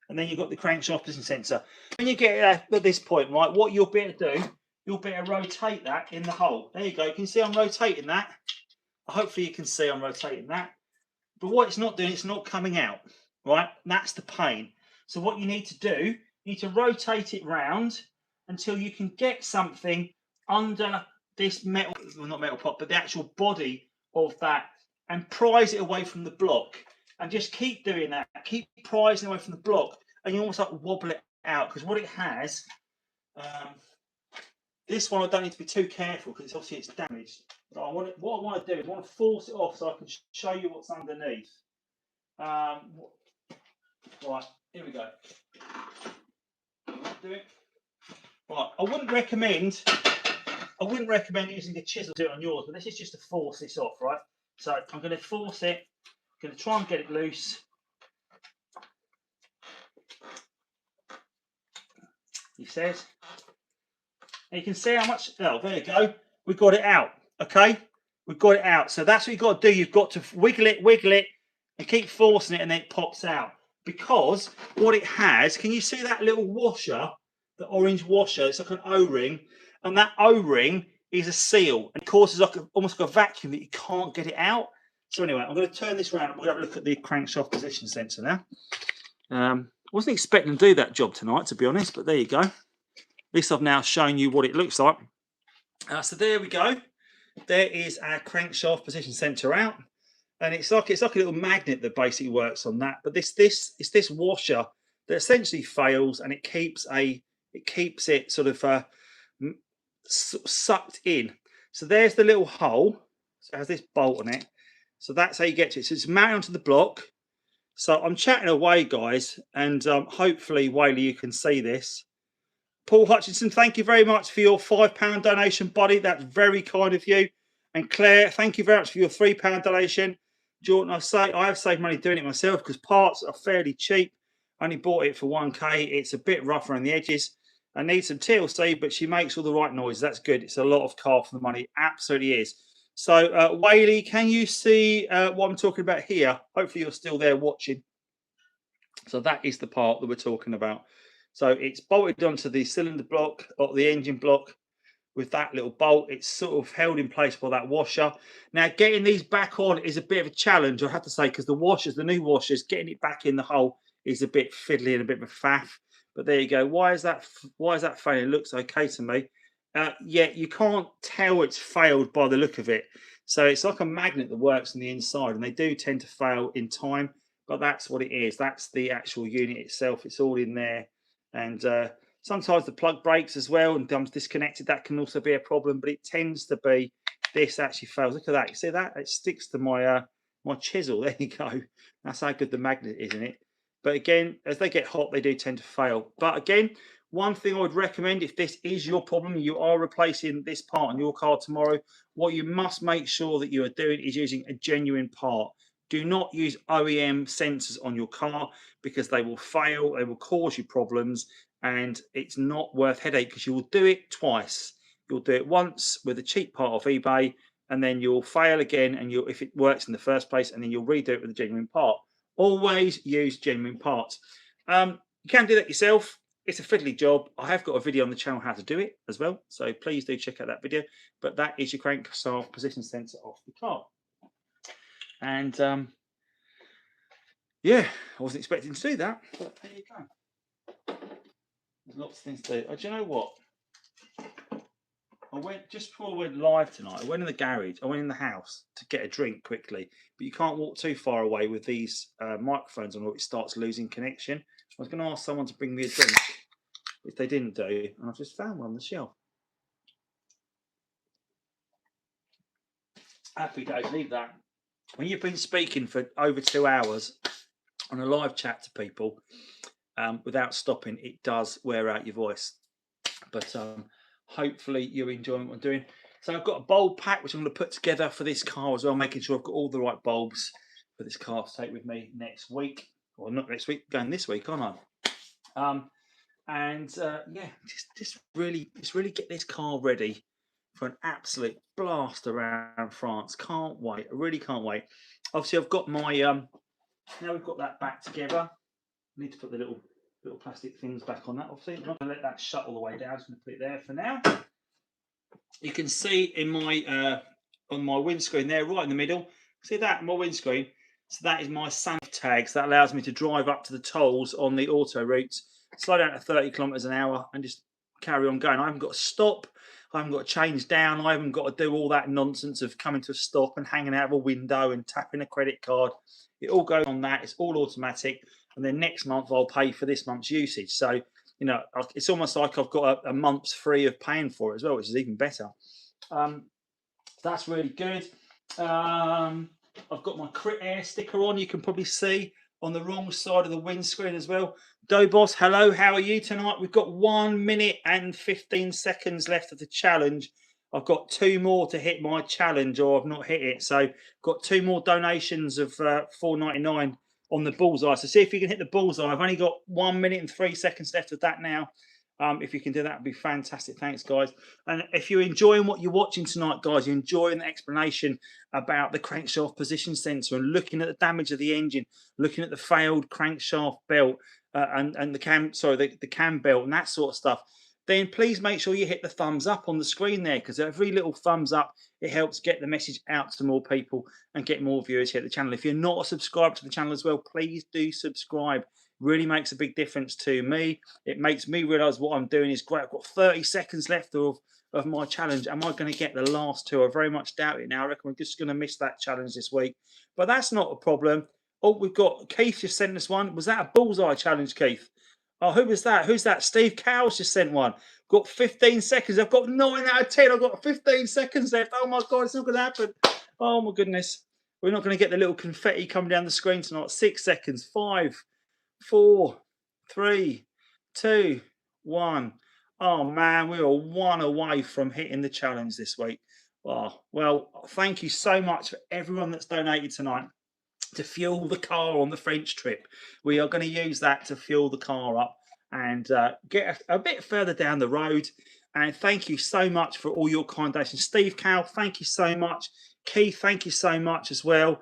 and then you've got the crankshaft position sensor. When you get at this point, right, what you'll be able to do, you'll be able to rotate that in the hole. There you go. Can you see I'm rotating that? Hopefully you can see I'm rotating that. But what it's not doing, it's not coming out, right? That's the pain. So what you need to do, you need to rotate it round until you can get something under this metal, well, not metal pot, but the actual body of that, and prise it away from the block. And just keep doing that. Keep prising away from the block, and you almost like wobble it out, because what it has, this one I don't need to be too careful because obviously it's damaged. But what I want to do is I want to force it off so I can show you what's underneath. Right, here we go. Do it. Right, I wouldn't recommend using a chisel to do it on yours, but this is just to force this off, right? So I'm going to force it. I'm going to try and get it loose. He says. And you can see how much. Oh, there you go. We got it out. Okay, we've got it out. So that's what you've got to do. You've got to wiggle it, and keep forcing it, and then it pops out. Because what it has, can you see that little washer, the orange washer? It's like an O-ring, and that O-ring is a seal, and it causes like almost like a vacuum that you can't get it out. So anyway, I'm going to turn this around and we'll have a look at the crankshaft position sensor now. Wasn't expecting to do that job tonight, to be honest, but there you go. At least I've now shown you what it looks like. So there we go. There is our crankshaft position sensor out, and it's like a little magnet that basically works on that. But it's this washer that essentially fails, and it keeps it sort of sucked in. So there's the little hole. So it has this bolt on it. So that's how you get to it. So it's mounted onto the block. So I'm chatting away, guys, and hopefully, Whaley, you can see this. Paul Hutchinson, thank you very much for your £5 donation, buddy. That's very kind of you. And Claire, thank you very much for your £3 donation. Jordan, I have saved money doing it myself because parts are fairly cheap. I only bought it for 1k. It's a bit rough around the edges. I need some TLC, but she makes all the right noises. That's good. It's a lot of car for the money. It absolutely is. So, Whaley, can you see what I'm talking about here? Hopefully you're still there watching. So that is the part that we're talking about. So it's bolted onto the cylinder block or the engine block with that little bolt. It's sort of held in place by that washer. Now, getting these back on is a bit of a challenge, I have to say, because the new washers, getting it back in the hole is a bit fiddly and a bit of a faff. But there you go. Why is that failing? It looks okay to me. Yeah, you can't tell it's failed by the look of it. So it's like a magnet that works on the inside, and they do tend to fail in time. But that's what it is. That's the actual unit itself. It's all in there. And sometimes the plug breaks as well and becomes disconnected. That can also be a problem, but it tends to be this actually fails. Look at that. You see that? It sticks to my my chisel. There you go. That's how good the magnet is, isn't it? But again, as they get hot, they do tend to fail. But again, one thing I would recommend, if this is your problem, you are replacing this part on your car tomorrow, what you must make sure that you are doing is using a genuine part. Do not use OEM sensors on your car because they will fail, they will cause you problems, and it's not worth headache because you will do it twice. You'll do it once with a cheap part off eBay, and then you'll fail again, and if it works in the first place, and then you'll redo it with a genuine part. Always use genuine parts. You can do that yourself. It's a fiddly job. I have got a video on the channel how to do it as well, so please do check out that video. But that is your crankshaft position sensor off the car. And yeah, I wasn't expecting to do that, but there you go. There's lots of things to do. Oh, do you know what? I went just before I went live tonight. I went in the garage. I went in the house to get a drink quickly, but you can't walk too far away with these microphones on, or it starts losing connection. I was going to ask someone to bring me a drink, which they didn't do, and I've just found one on the shelf. Happy days, leave that. When you've been speaking for over 2 hours on a live chat to people without stopping, it does wear out your voice. But hopefully you're enjoying what I'm doing. So I've got a bulb pack which I'm going to put together for this car as well, making sure I've got all the right bulbs for this car to take with me next week. or not next week, going this week, aren't I? Yeah, just really get this car ready for an absolute blast around France. Can't wait. I really can't wait. Obviously, I've got my now we've got that back together. I need to put the little plastic things back on that. Obviously, I'm not going to let that shut all the way down. I'm just going to put it there for now. You can see in my on my windscreen there, right in the middle. See that, my windscreen? So that is my SANF tags. That allows me to drive up to the tolls on the auto routes, slow down to 30 kilometers an hour, and just carry on going. I haven't got to stop. I haven't got to change down. I haven't got to do all that nonsense of coming to a stop and hanging out of a window and tapping a credit card. It all goes on that. It's all automatic. And then next month I'll pay for this month's usage. So, you know, it's almost like I've got a month's free of paying for it as well, which is even better. That's really good. I've got my Crit Air sticker on. You can probably see on the wrong side of the windscreen as well. Dobos, hello. How are you tonight? We've got 1 minute and 15 seconds left of the challenge. I've got 2 more to hit my challenge, or I've not hit it. So I've got 2 more donations of $4.99 on the bullseye. So see if you can hit the bullseye. I've only got 1 minute and 3 seconds left of that now. If you can do that, it'd be fantastic. Thanks, guys. And if you're enjoying what you're watching tonight, guys, you're enjoying the explanation about the crankshaft position sensor and looking at the damage of the engine, looking at the failed crankshaft belt and the cam belt and that sort of stuff, then please make sure you hit the thumbs up on the screen there, because every little thumbs up, it helps get the message out to more people and get more viewers here at the channel. If you're not subscribed to the channel as well, please do subscribe. Really makes a big difference to me. It makes me realize what I'm doing is great. I've got 30 seconds left of my challenge. Am I going to get the last 2? I very much doubt it now. I reckon we're just going to miss that challenge this week, but that's not a problem. Oh, we've got Keith just sent us one. Was that a bullseye challenge, Keith? Oh, who was that? Who's that? Steve Cowles just sent one. Got 15 seconds. I've got 9 out of 10. I've got 15 seconds left. Oh my God, it's not going to happen. Oh my goodness. We're not going to get the little confetti coming down the screen tonight. 6 seconds. 5, 4, 3, 2, 1. Oh man, we are 1 away from hitting the challenge this week. Oh, well, thank you so much for everyone that's donated tonight to fuel the car on the French trip. We are going to use that to fuel the car up and get a bit further down the road. And thank you so much for all your kind donations. Steve Cowell, thank you so much. Keith, thank you so much as well.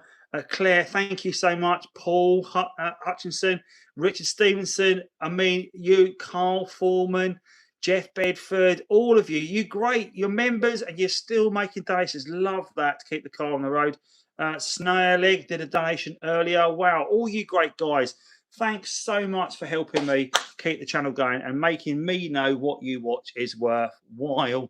Claire, thank you so much. Paul Hutchinson, Richard Stevenson, I mean, you, Carl Foreman, Jeff Bedford, all of you, you great. You're members and you're still making donations. Love that to keep the car on the road. Snareleg did a donation earlier. Wow, all you great guys. Thanks so much for helping me keep the channel going and making me know what you watch is worthwhile.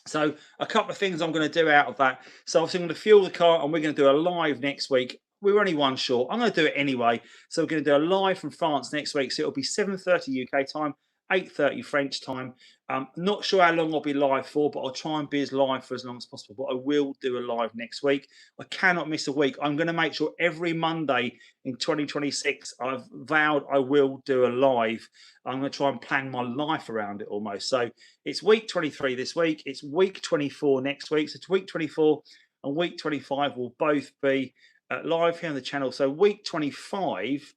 So a couple of things I'm going to do out of that. So obviously I'm going to fuel the car and we're going to do a live next week. We're only one short. I'm going to do it anyway. So we're going to do a live from France next week. So it'll be 7:30 UK time, 8:30 French time. Not sure how long I'll be live for, but I'll try and be as live for as long as possible. But I will do a live next week. I cannot miss a week. I'm going to make sure every Monday in 2026, I've vowed I will do a live. I'm going to try and plan my life around it almost. So it's week 23 this week. It's week 24 next week. So it's week 24 and week 25 will both be live here on the channel. So week 25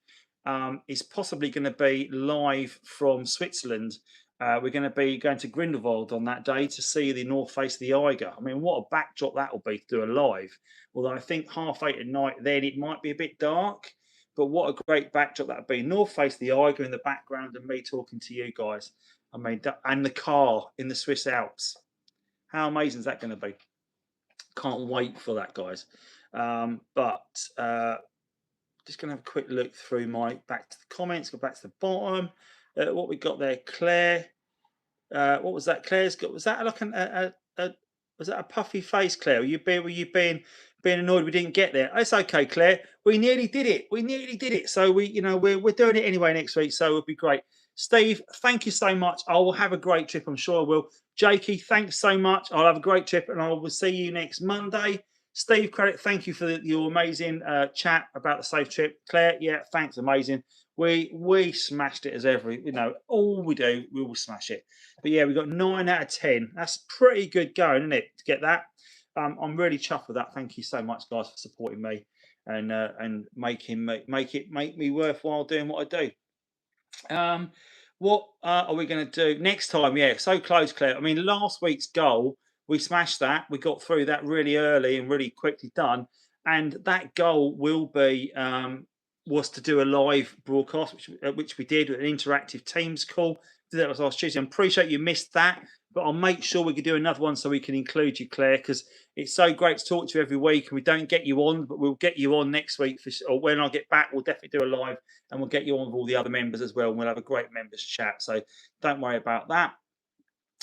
is possibly going to be live from Switzerland. We're going to be going to Grindelwald on that day to see the North Face of the Eiger. I mean, what a backdrop that will be to do a live. Although I think 8:30 at night, then it might be a bit dark. But what a great backdrop that would be. North Face of the Eiger in the background and me talking to you guys. I mean, and the car in the Swiss Alps. How amazing is that going to be? Can't wait for that, guys. Just going to have a quick look through back to the comments, go back to the bottom. What we got there, Claire. What was that? Claire's got. Was that like was that a puffy face, Claire? Were you being annoyed we didn't get there? It's okay, Claire. We nearly did it. We nearly did it. So we're doing it anyway next week. So it'll be great. Steve, thank you so much. I will have a great trip. I'm sure I will. Jakey, thanks so much. I'll have a great trip, and I will see you next Monday. Steve Credit, thank you for your amazing chat about the safe trip. Claire, yeah, thanks, amazing. We smashed it as ever. All we do, we will smash it. But yeah, we got 9 out of 10. That's pretty good going, isn't it? To get that, I'm really chuffed with that. Thank you so much, guys, for supporting me. and make me worthwhile doing what I do. What are we going to do next time? Yeah, so close, Claire. I mean, last week's goal, we smashed that. We got through that really early and really quickly done. And that goal will be was to do a live broadcast, which we did with an interactive Teams call. Did that last Tuesday. I appreciate you missed that, but I'll make sure we can do another one so we can include you, Claire, because it's so great to talk to you every week. And we don't get you on, but we'll get you on next week, or when I get back, we'll definitely do a live, and we'll get you on with all the other members as well. And we'll have a great members chat. So don't worry about that.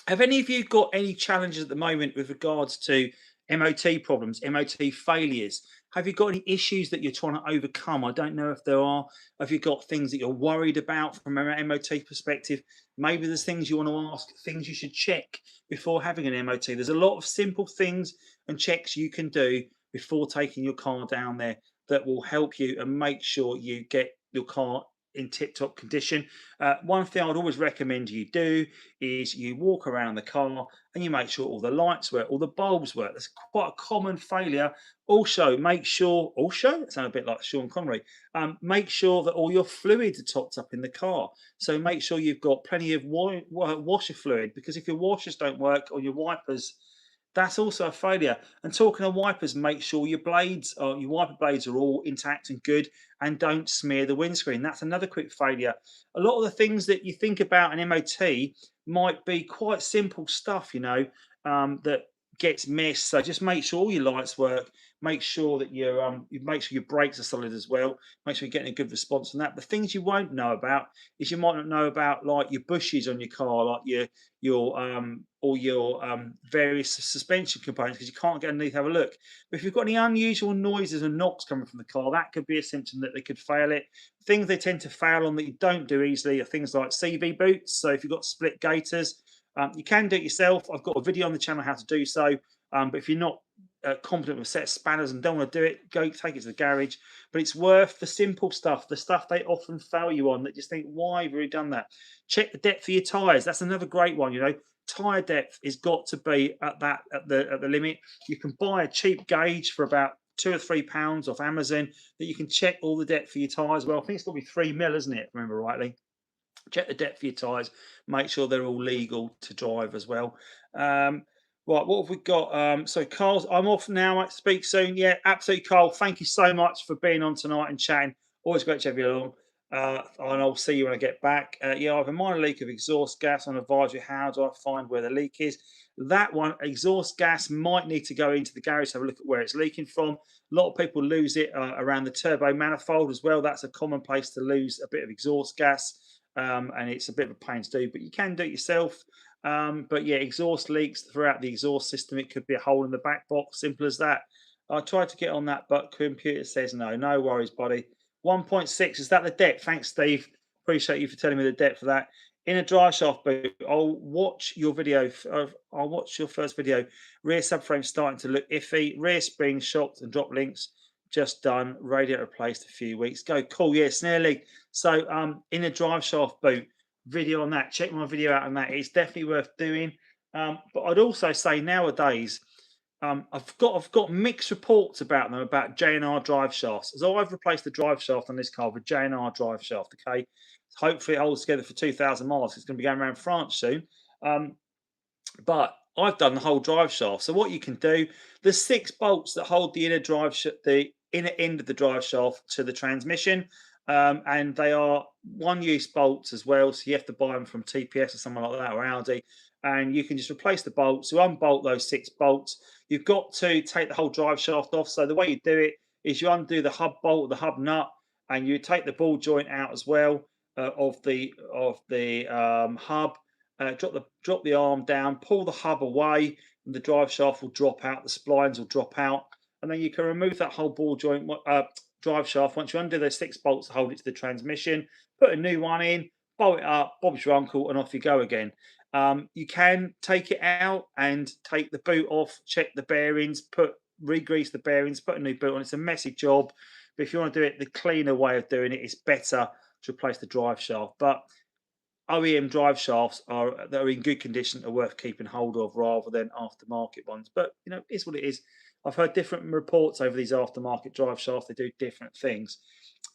Have any of you got any challenges at the moment with regards to MOT problems, MOT failures? Have you got any issues that you're trying to overcome? I don't know if there are. Have you got things that you're worried about from an MOT perspective? Maybe there's things you want to ask, things you should check before having an MOT. There's a lot of simple things and checks you can do before taking your car down there that will help you and make sure you get your car in tip-top condition. One thing I'd always recommend you do is you walk around the car and you make sure all the lights work, all the bulbs work. That's quite a common failure. Also, make sure, that sounds a bit like Sean Connery, make sure that all your fluids are topped up in the car. So make sure you've got plenty of washer fluid, because if your washers don't work or your wipers, that's also a failure. And talking of wipers, make sure your your wiper blades are all intact and good, and don't smear the windscreen. That's another quick failure. A lot of the things that you think about an MOT might be quite simple stuff, that gets missed. So just make sure all your lights work. Make sure that you make sure your brakes are solid as well. Make sure you're getting a good response on that. The things you won't know about is you might not know about like your bushes on your car, like your various suspension components, because you can't get underneath, have a look. But if you've got any unusual noises and knocks coming from the car, that could be a symptom that they could fail it. Things they tend to fail on that you don't do easily are things like CV boots. So if you've got split gaiters, you can do it yourself. I've got a video on the channel how to do so. But if you're not competent with a set of spanners and don't want to do it, go take it to the garage. But it's worth the simple stuff, the stuff they often fail you on, that just think, why have you done that? Check the depth of your tyres. That's another great one. Tyre depth has got to be at the limit. You can buy a cheap gauge for about £2 or £3 off Amazon that you can check all the depth for your tyres. Well, I think it's got to be 3 mil, isn't it? If I remember rightly. Check the depth of your tyres. Make sure they're all legal to drive as well. Right, what have we got? So, Carl, I'm off now. I speak soon. Yeah, absolutely, Carl. Thank you so much for being on tonight and chatting. Always great to have you along. And I'll see you when I get back. Yeah, I have a minor leak of exhaust gas on advisory. How do I find where the leak is? That one, exhaust gas, might need to go into the garage to have a look at where it's leaking from. A lot of people lose it around the turbo manifold as well. That's a common place to lose a bit of exhaust gas. And it's a bit of a pain to do, but you can do it yourself. But yeah, exhaust leaks throughout the exhaust system. It could be a hole in the back box, simple as that. I tried to get on that, but computer says no. No worries, buddy. 1.6, is that the depth? Thanks, Steve. Appreciate you for telling me the depth of that. In a drive shaft boot, I'll watch your video. I'll watch your first video. Rear subframe starting to look iffy. Rear springs, shocks and drop links just done. Radiator replaced a few weeks ago. Cool, yeah, snare leak. So in a drive shaft boot, video on that. Check my video out on that. It's definitely worth doing. But I'd also say nowadays, I've got mixed reports about them, about J&R drive shafts. As I've replaced the drive shaft on this car with J&R drive shaft. Okay, hopefully it holds together for 2,000 miles. It's going to be going around France soon. But I've done the whole drive shaft. So what you can do, there's 6 bolts that hold the the inner end of the drive shaft to the transmission. And they are one-use bolts as well, so you have to buy them from TPS or someone like that, or Audi, and you can just replace the bolts. So unbolt those 6 bolts. You've got to take the whole drive shaft off. So the way you do it is you undo the hub bolt, the hub nut, and you take the ball joint out as well of the hub. Drop the arm down, pull the hub away, and the drive shaft will drop out. The splines will drop out, and then you can remove that whole ball joint. Drive shaft. Once you undo those 6 bolts to hold it to the transmission, put a new one in, bolt it up, Bob's your uncle, and off you go again. You can take it out and take the boot off, check the bearings, re-grease the bearings, put a new boot on. It's a messy job, but if you want to do it the cleaner way of doing it, it's better to replace the drive shaft. But OEM drive shafts that are in good condition are worth keeping hold of rather than aftermarket ones. But it's what it is. I've heard different reports over these aftermarket drive shafts. They do different things,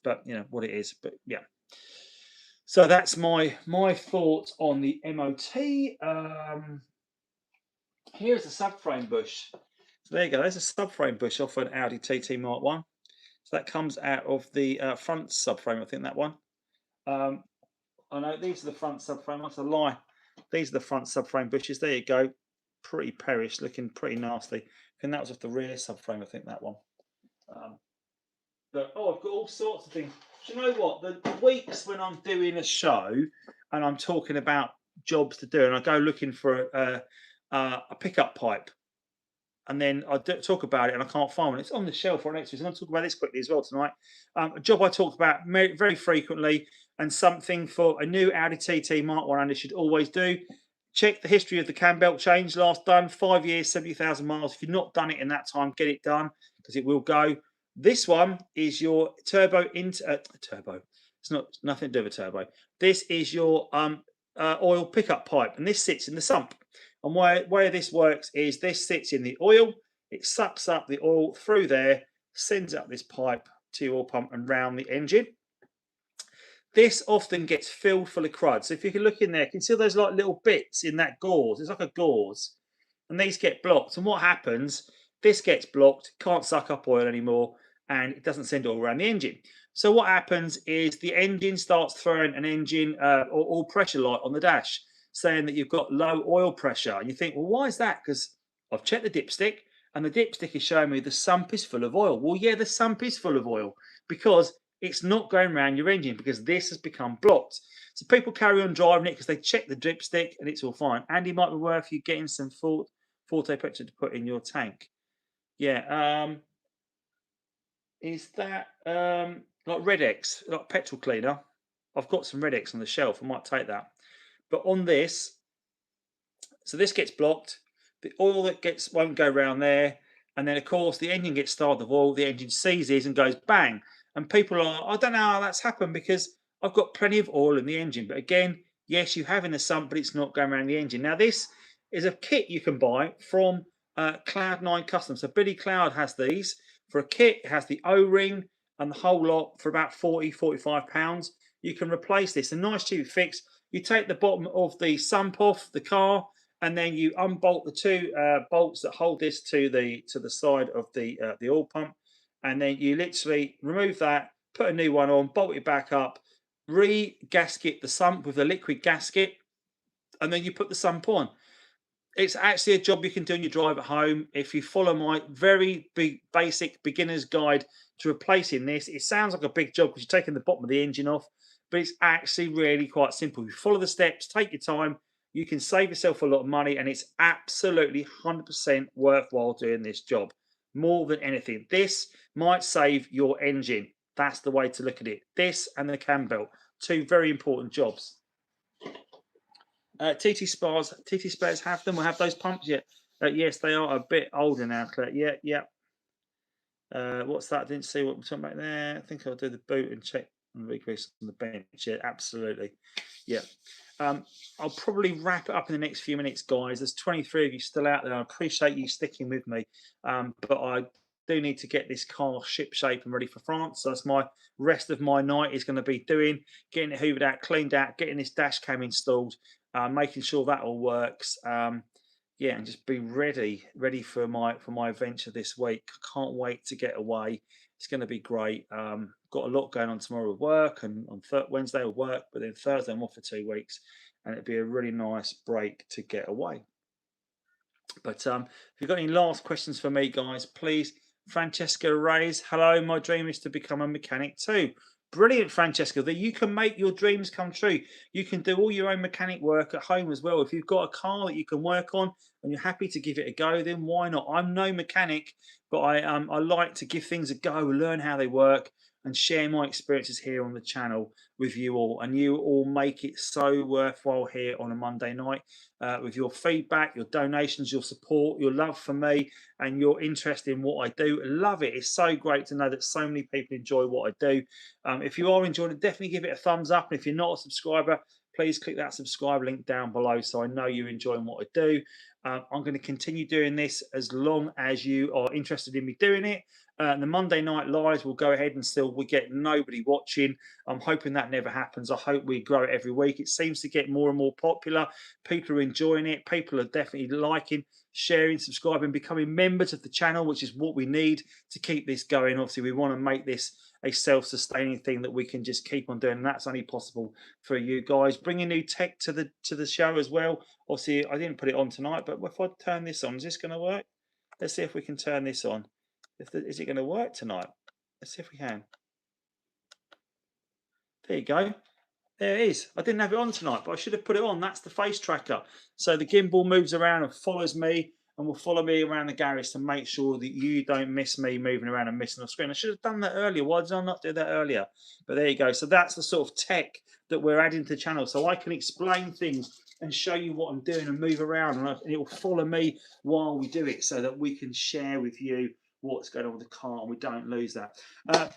but you know what it is. But yeah. So that's my thoughts on the MOT. Here's a subframe bush. So there you go. There's a subframe bush off an Audi TT Mark 1. So that comes out of the front subframe, I think, that one. I know these are the front subframe. That's a lie. These are the front subframe bushes. There you go. Pretty perished, looking pretty nasty. And that was off the rear subframe, I think, that one. But I've got all sorts of things. Do you know what? The weeks when I'm doing a show and I'm talking about jobs to do, and I go looking for a pickup pipe, and then I talk about it and I can't find one. It's on the shelf right next to me. So I'm going to talk about this quickly as well tonight. A job I talk about very frequently, and something for a new Audi TT Mark 100 should always do. Check the history of the cam belt change. Last done 5 years, 70,000 miles. If you've not done it in that time, get it done because it will go. This one is your turbo. It's nothing to do with turbo. This is your oil pickup pipe, and this sits in the sump. And where this works is this sits in the oil. It sucks up the oil through there, sends up this pipe to your oil pump and round the engine. This often gets filled full of crud. So if you can look in there, you can see those like little bits in that gauze. It's like a gauze, and these get blocked. And what happens? This gets blocked, can't suck up oil anymore, and it doesn't send it all around the engine. So what happens is the engine starts throwing an engine or all pressure light on the dash, saying that you've got low oil pressure. And you think, well, why is that? Because I've checked the dipstick, and the dipstick is showing me the sump is full of oil. Well, yeah, the sump is full of oil because it's not going around your engine because this has become blocked. So people carry on driving it because they check the dipstick and it's all fine. And it might be worth you getting some Forte petrol to put in your tank. Yeah. Is that like Red X, like petrol cleaner? I've got some Red X on the shelf. I might take that. But on this, so this gets blocked. The oil that won't go around there. And then, of course, the engine gets started with oil. The engine seizes and goes bang. And people are, I don't know how that's happened because I've got plenty of oil in the engine. But again, yes, you have in the sump, but it's not going around the engine. Now, this is a kit you can buy from Cloud9 Customs. So Billy Cloud has these. For a kit, it has the O-ring and the whole lot for about £40–45. You can replace this. A nice cheap fix. You take the bottom of the sump off the car, and then you unbolt the two bolts that hold this to the side of the oil pump, and then you literally remove that, put a new one on, bolt it back up, re-gasket the sump with a liquid gasket, and then you put the sump on. It's actually a job you can do on your drive at home. If you follow my very basic beginner's guide to replacing this, it sounds like a big job because you're taking the bottom of the engine off, but it's actually really quite simple. You follow the steps, take your time, you can save yourself a lot of money, and it's absolutely 100% worthwhile doing this job. More than anything, this might save your engine. That's the way to look at it. This and the cam belt, two very important jobs. TT Spares have them. Will have those pumps yet? Yes, they are a bit older now, Claire. Yeah. What's that? I didn't see what we're talking about there. I think I'll do the boot and check and recrease on the bench. Yeah, absolutely. Yeah. I'll probably wrap it up in the next few minutes, guys. There's 23 of you still out there. I appreciate you sticking with me. But I do need to get this car ship shape and ready for France. So that's my rest of my night is going to be doing, getting it hoovered out, cleaned out, getting this dash cam installed, making sure that all works. Yeah, and just be ready for my adventure this week. Can't wait to get away. It's going to be great. Got a lot going on tomorrow with work, and on Wednesday will work, but then Thursday I'm off for 2 weeks, and it'd be a really nice break to get away. But if you've got any last questions for me, guys, please. Francesca Reyes, hello. My dream is to become a mechanic too. Brilliant, Francesca. That you can make your dreams come true. You can do all your own mechanic work at home as well. If you've got a car that you can work on and you're happy to give it a go, then why not? I'm no mechanic, but I like to give things a go, learn how they work, and share my experiences here on the channel with you all. And you all make it so worthwhile here on a Monday night with your feedback, your donations, your support, your love for me, and your interest in what I do. Love it. It's so great to know that so many people enjoy what I do. If you are enjoying it, definitely give it a thumbs up. And if you're not a subscriber, please click that subscribe link down below so I know you're enjoying what I do. I'm going to continue doing this as long as you are interested in me doing it. The Monday night lives will go ahead and still we get nobody watching. I'm hoping that never happens. I hope we grow it every week. It seems to get more and more popular. People are enjoying it. People are definitely liking, sharing, subscribing, becoming members of the channel, which is what we need to keep this going. Obviously, we want to make this a self-sustaining thing that we can just keep on doing, and that's only possible for you guys. Bringing new tech to the show as well. Obviously, I didn't put it on tonight, but if I turn this on, is this going to work? Let's see if we can turn this on. Is it going to work tonight? Let's see if we can. There you go. There it is. I didn't have it on tonight, but I should have put it on. That's the face tracker. So the gimbal moves around and follows me and will follow me around the garage to make sure that you don't miss me moving around and missing the screen. I should have done that earlier. Why did I not do that earlier? But there you go. So that's the sort of tech that we're adding to the channel. So I can explain things and show you what I'm doing and move around, and it will follow me while we do it so that we can share with you what's going on with the car and we don't lose that.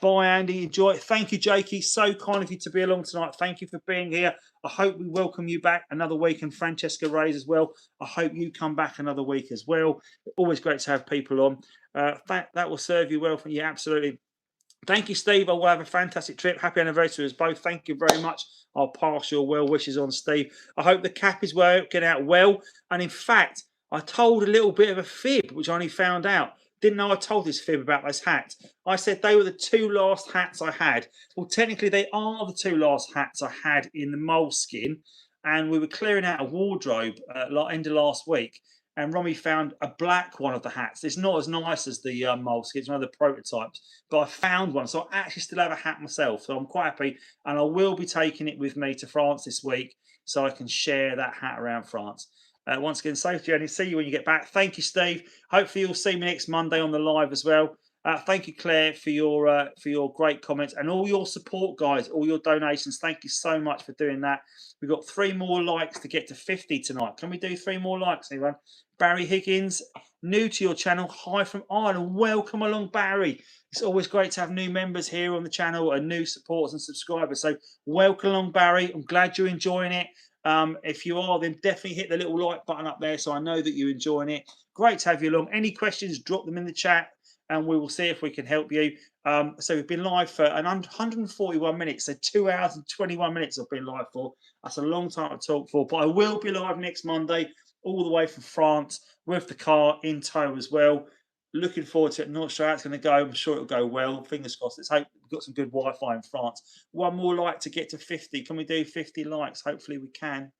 Bye, Andy. Enjoy it. Thank you, Jakey. So kind of you to be along tonight. Thank you for being here. I hope we welcome you back another week, and Francesca Reyes as well. I hope you come back another week as well. Always great to have people on. That will serve you well. Yeah, absolutely. Thank you, Steve. I will have a fantastic trip. Happy anniversary to us both. Thank you very much. I'll pass your well wishes on, Steve. I hope the cap is working out well. And in fact, I told a little bit of a fib, which I only found out. Didn't know I told this fib about this hat. I said they were the two last hats I had. Well, technically, they are the two last hats I had in the moleskin. And we were clearing out a wardrobe end of last week. And Romy found a black one of the hats. It's not as nice as the moleskin. It's one of the prototypes. But I found one. So I actually still have a hat myself. So I'm quite happy. And I will be taking it with me to France this week so I can share that hat around France. Once again, safe journey. See you when you get back. Thank you, Steve. Hopefully you'll see me next Monday on the live as well. Thank you, Claire, for your great comments and all your support, guys, all your donations. Thank you so much for doing that. We've got 3 more likes to get to 50 tonight. Can we do 3 more likes, anyone? Barry Higgins, new to your channel. Hi from Ireland. Welcome along, Barry. It's always great to have new members here on the channel and new supporters and subscribers. So welcome along, Barry. I'm glad you're enjoying it. If you are, then definitely hit the little like button up there so I know that you're enjoying it. Great to have you along. Any questions, drop them in the chat and we will see if we can help you. So we've been live for 141 minutes, so 2 hours and 21 minutes I've been live for. That's a long time to talk for, but I will be live next Monday all the way from France with the car in tow as well. Looking forward to it. Not sure how it's going to go. I'm sure it'll go well. Fingers crossed. Let's hope we've got some good Wi-Fi in France. 1 more like to get to 50. Can we do 50 likes? Hopefully we can.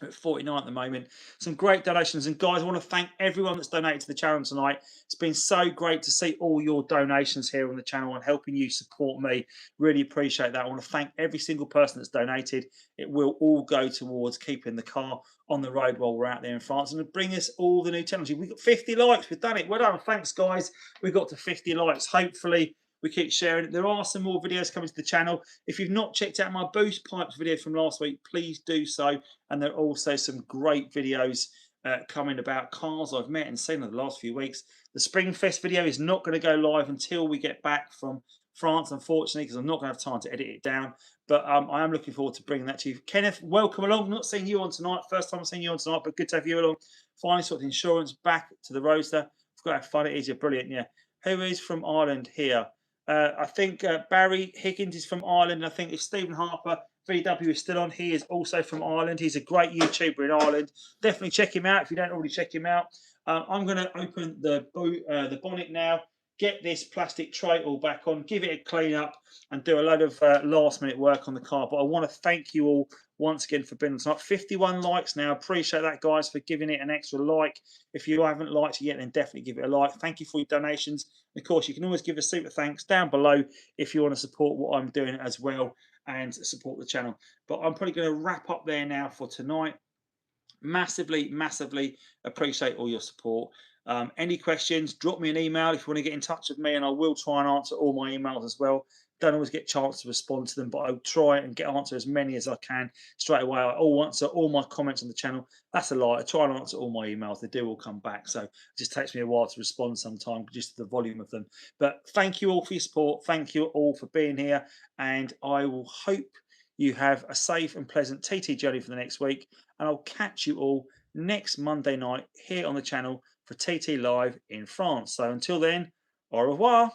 We're at 49 at the moment. Some great donations. And guys, I want to thank everyone that's donated to the channel tonight. It's been so great to see all your donations here on the channel and helping you support me. Really appreciate that. I want to thank every single person that's donated. It will all go towards keeping the car on the road while we're out there in France and to bring us all the new technology. We've got 50 likes. We've done it. Well done. Thanks, guys. We got to 50 likes. Hopefully, we keep sharing it. There are some more videos coming to the channel. If you've not checked out my boost pipes video from last week, please do so. And there are also some great videos coming about cars I've met and seen in the last few weeks. The Springfest video is not going to go live until we get back from France, unfortunately, because I'm not going to have time to edit it down. But I am looking forward to bringing that to you. Kenneth, welcome along. Not seeing you on tonight. First time I'm seeing you on tonight, but good to have you along. Finally sorted insurance back to the Roadster. Forgot how fun it is. You're brilliant, yeah. Who is from Ireland here? I think Barry Higgins is from Ireland. I think if Stephen Harper VW is still on, he is also from Ireland. He's a great YouTuber in Ireland. Definitely check him out if you don't already check him out. I'm going to open the bonnet now, get this plastic tray all back on, give it a clean up and do a load of last minute work on the car. But I want to thank you all once again for being on tonight. 51 likes now. Appreciate that, guys, for giving it an extra like. If you haven't liked it yet, then definitely give it a like. Thank you for your donations. Of course, you can always give a super thanks down below if you want to support what I'm doing as well and support the channel. But I'm probably going to wrap up there now for tonight. Massively appreciate all your support. Any questions, drop me an email if you want to get in touch with me, and I will try and answer all my emails as well. Don't always get a chance to respond to them, but I'll try and answer as many as I can straight away. I will answer all my comments on the channel. That's a lie. I try and answer all my emails. They do all come back. So it just takes me a while to respond sometimes, just the volume of them. But thank you all for your support. Thank you all for being here. And I will hope you have a safe and pleasant TT journey for the next week, and I'll catch you all next Monday night here on the channel for TT Live in France. So until then, au revoir.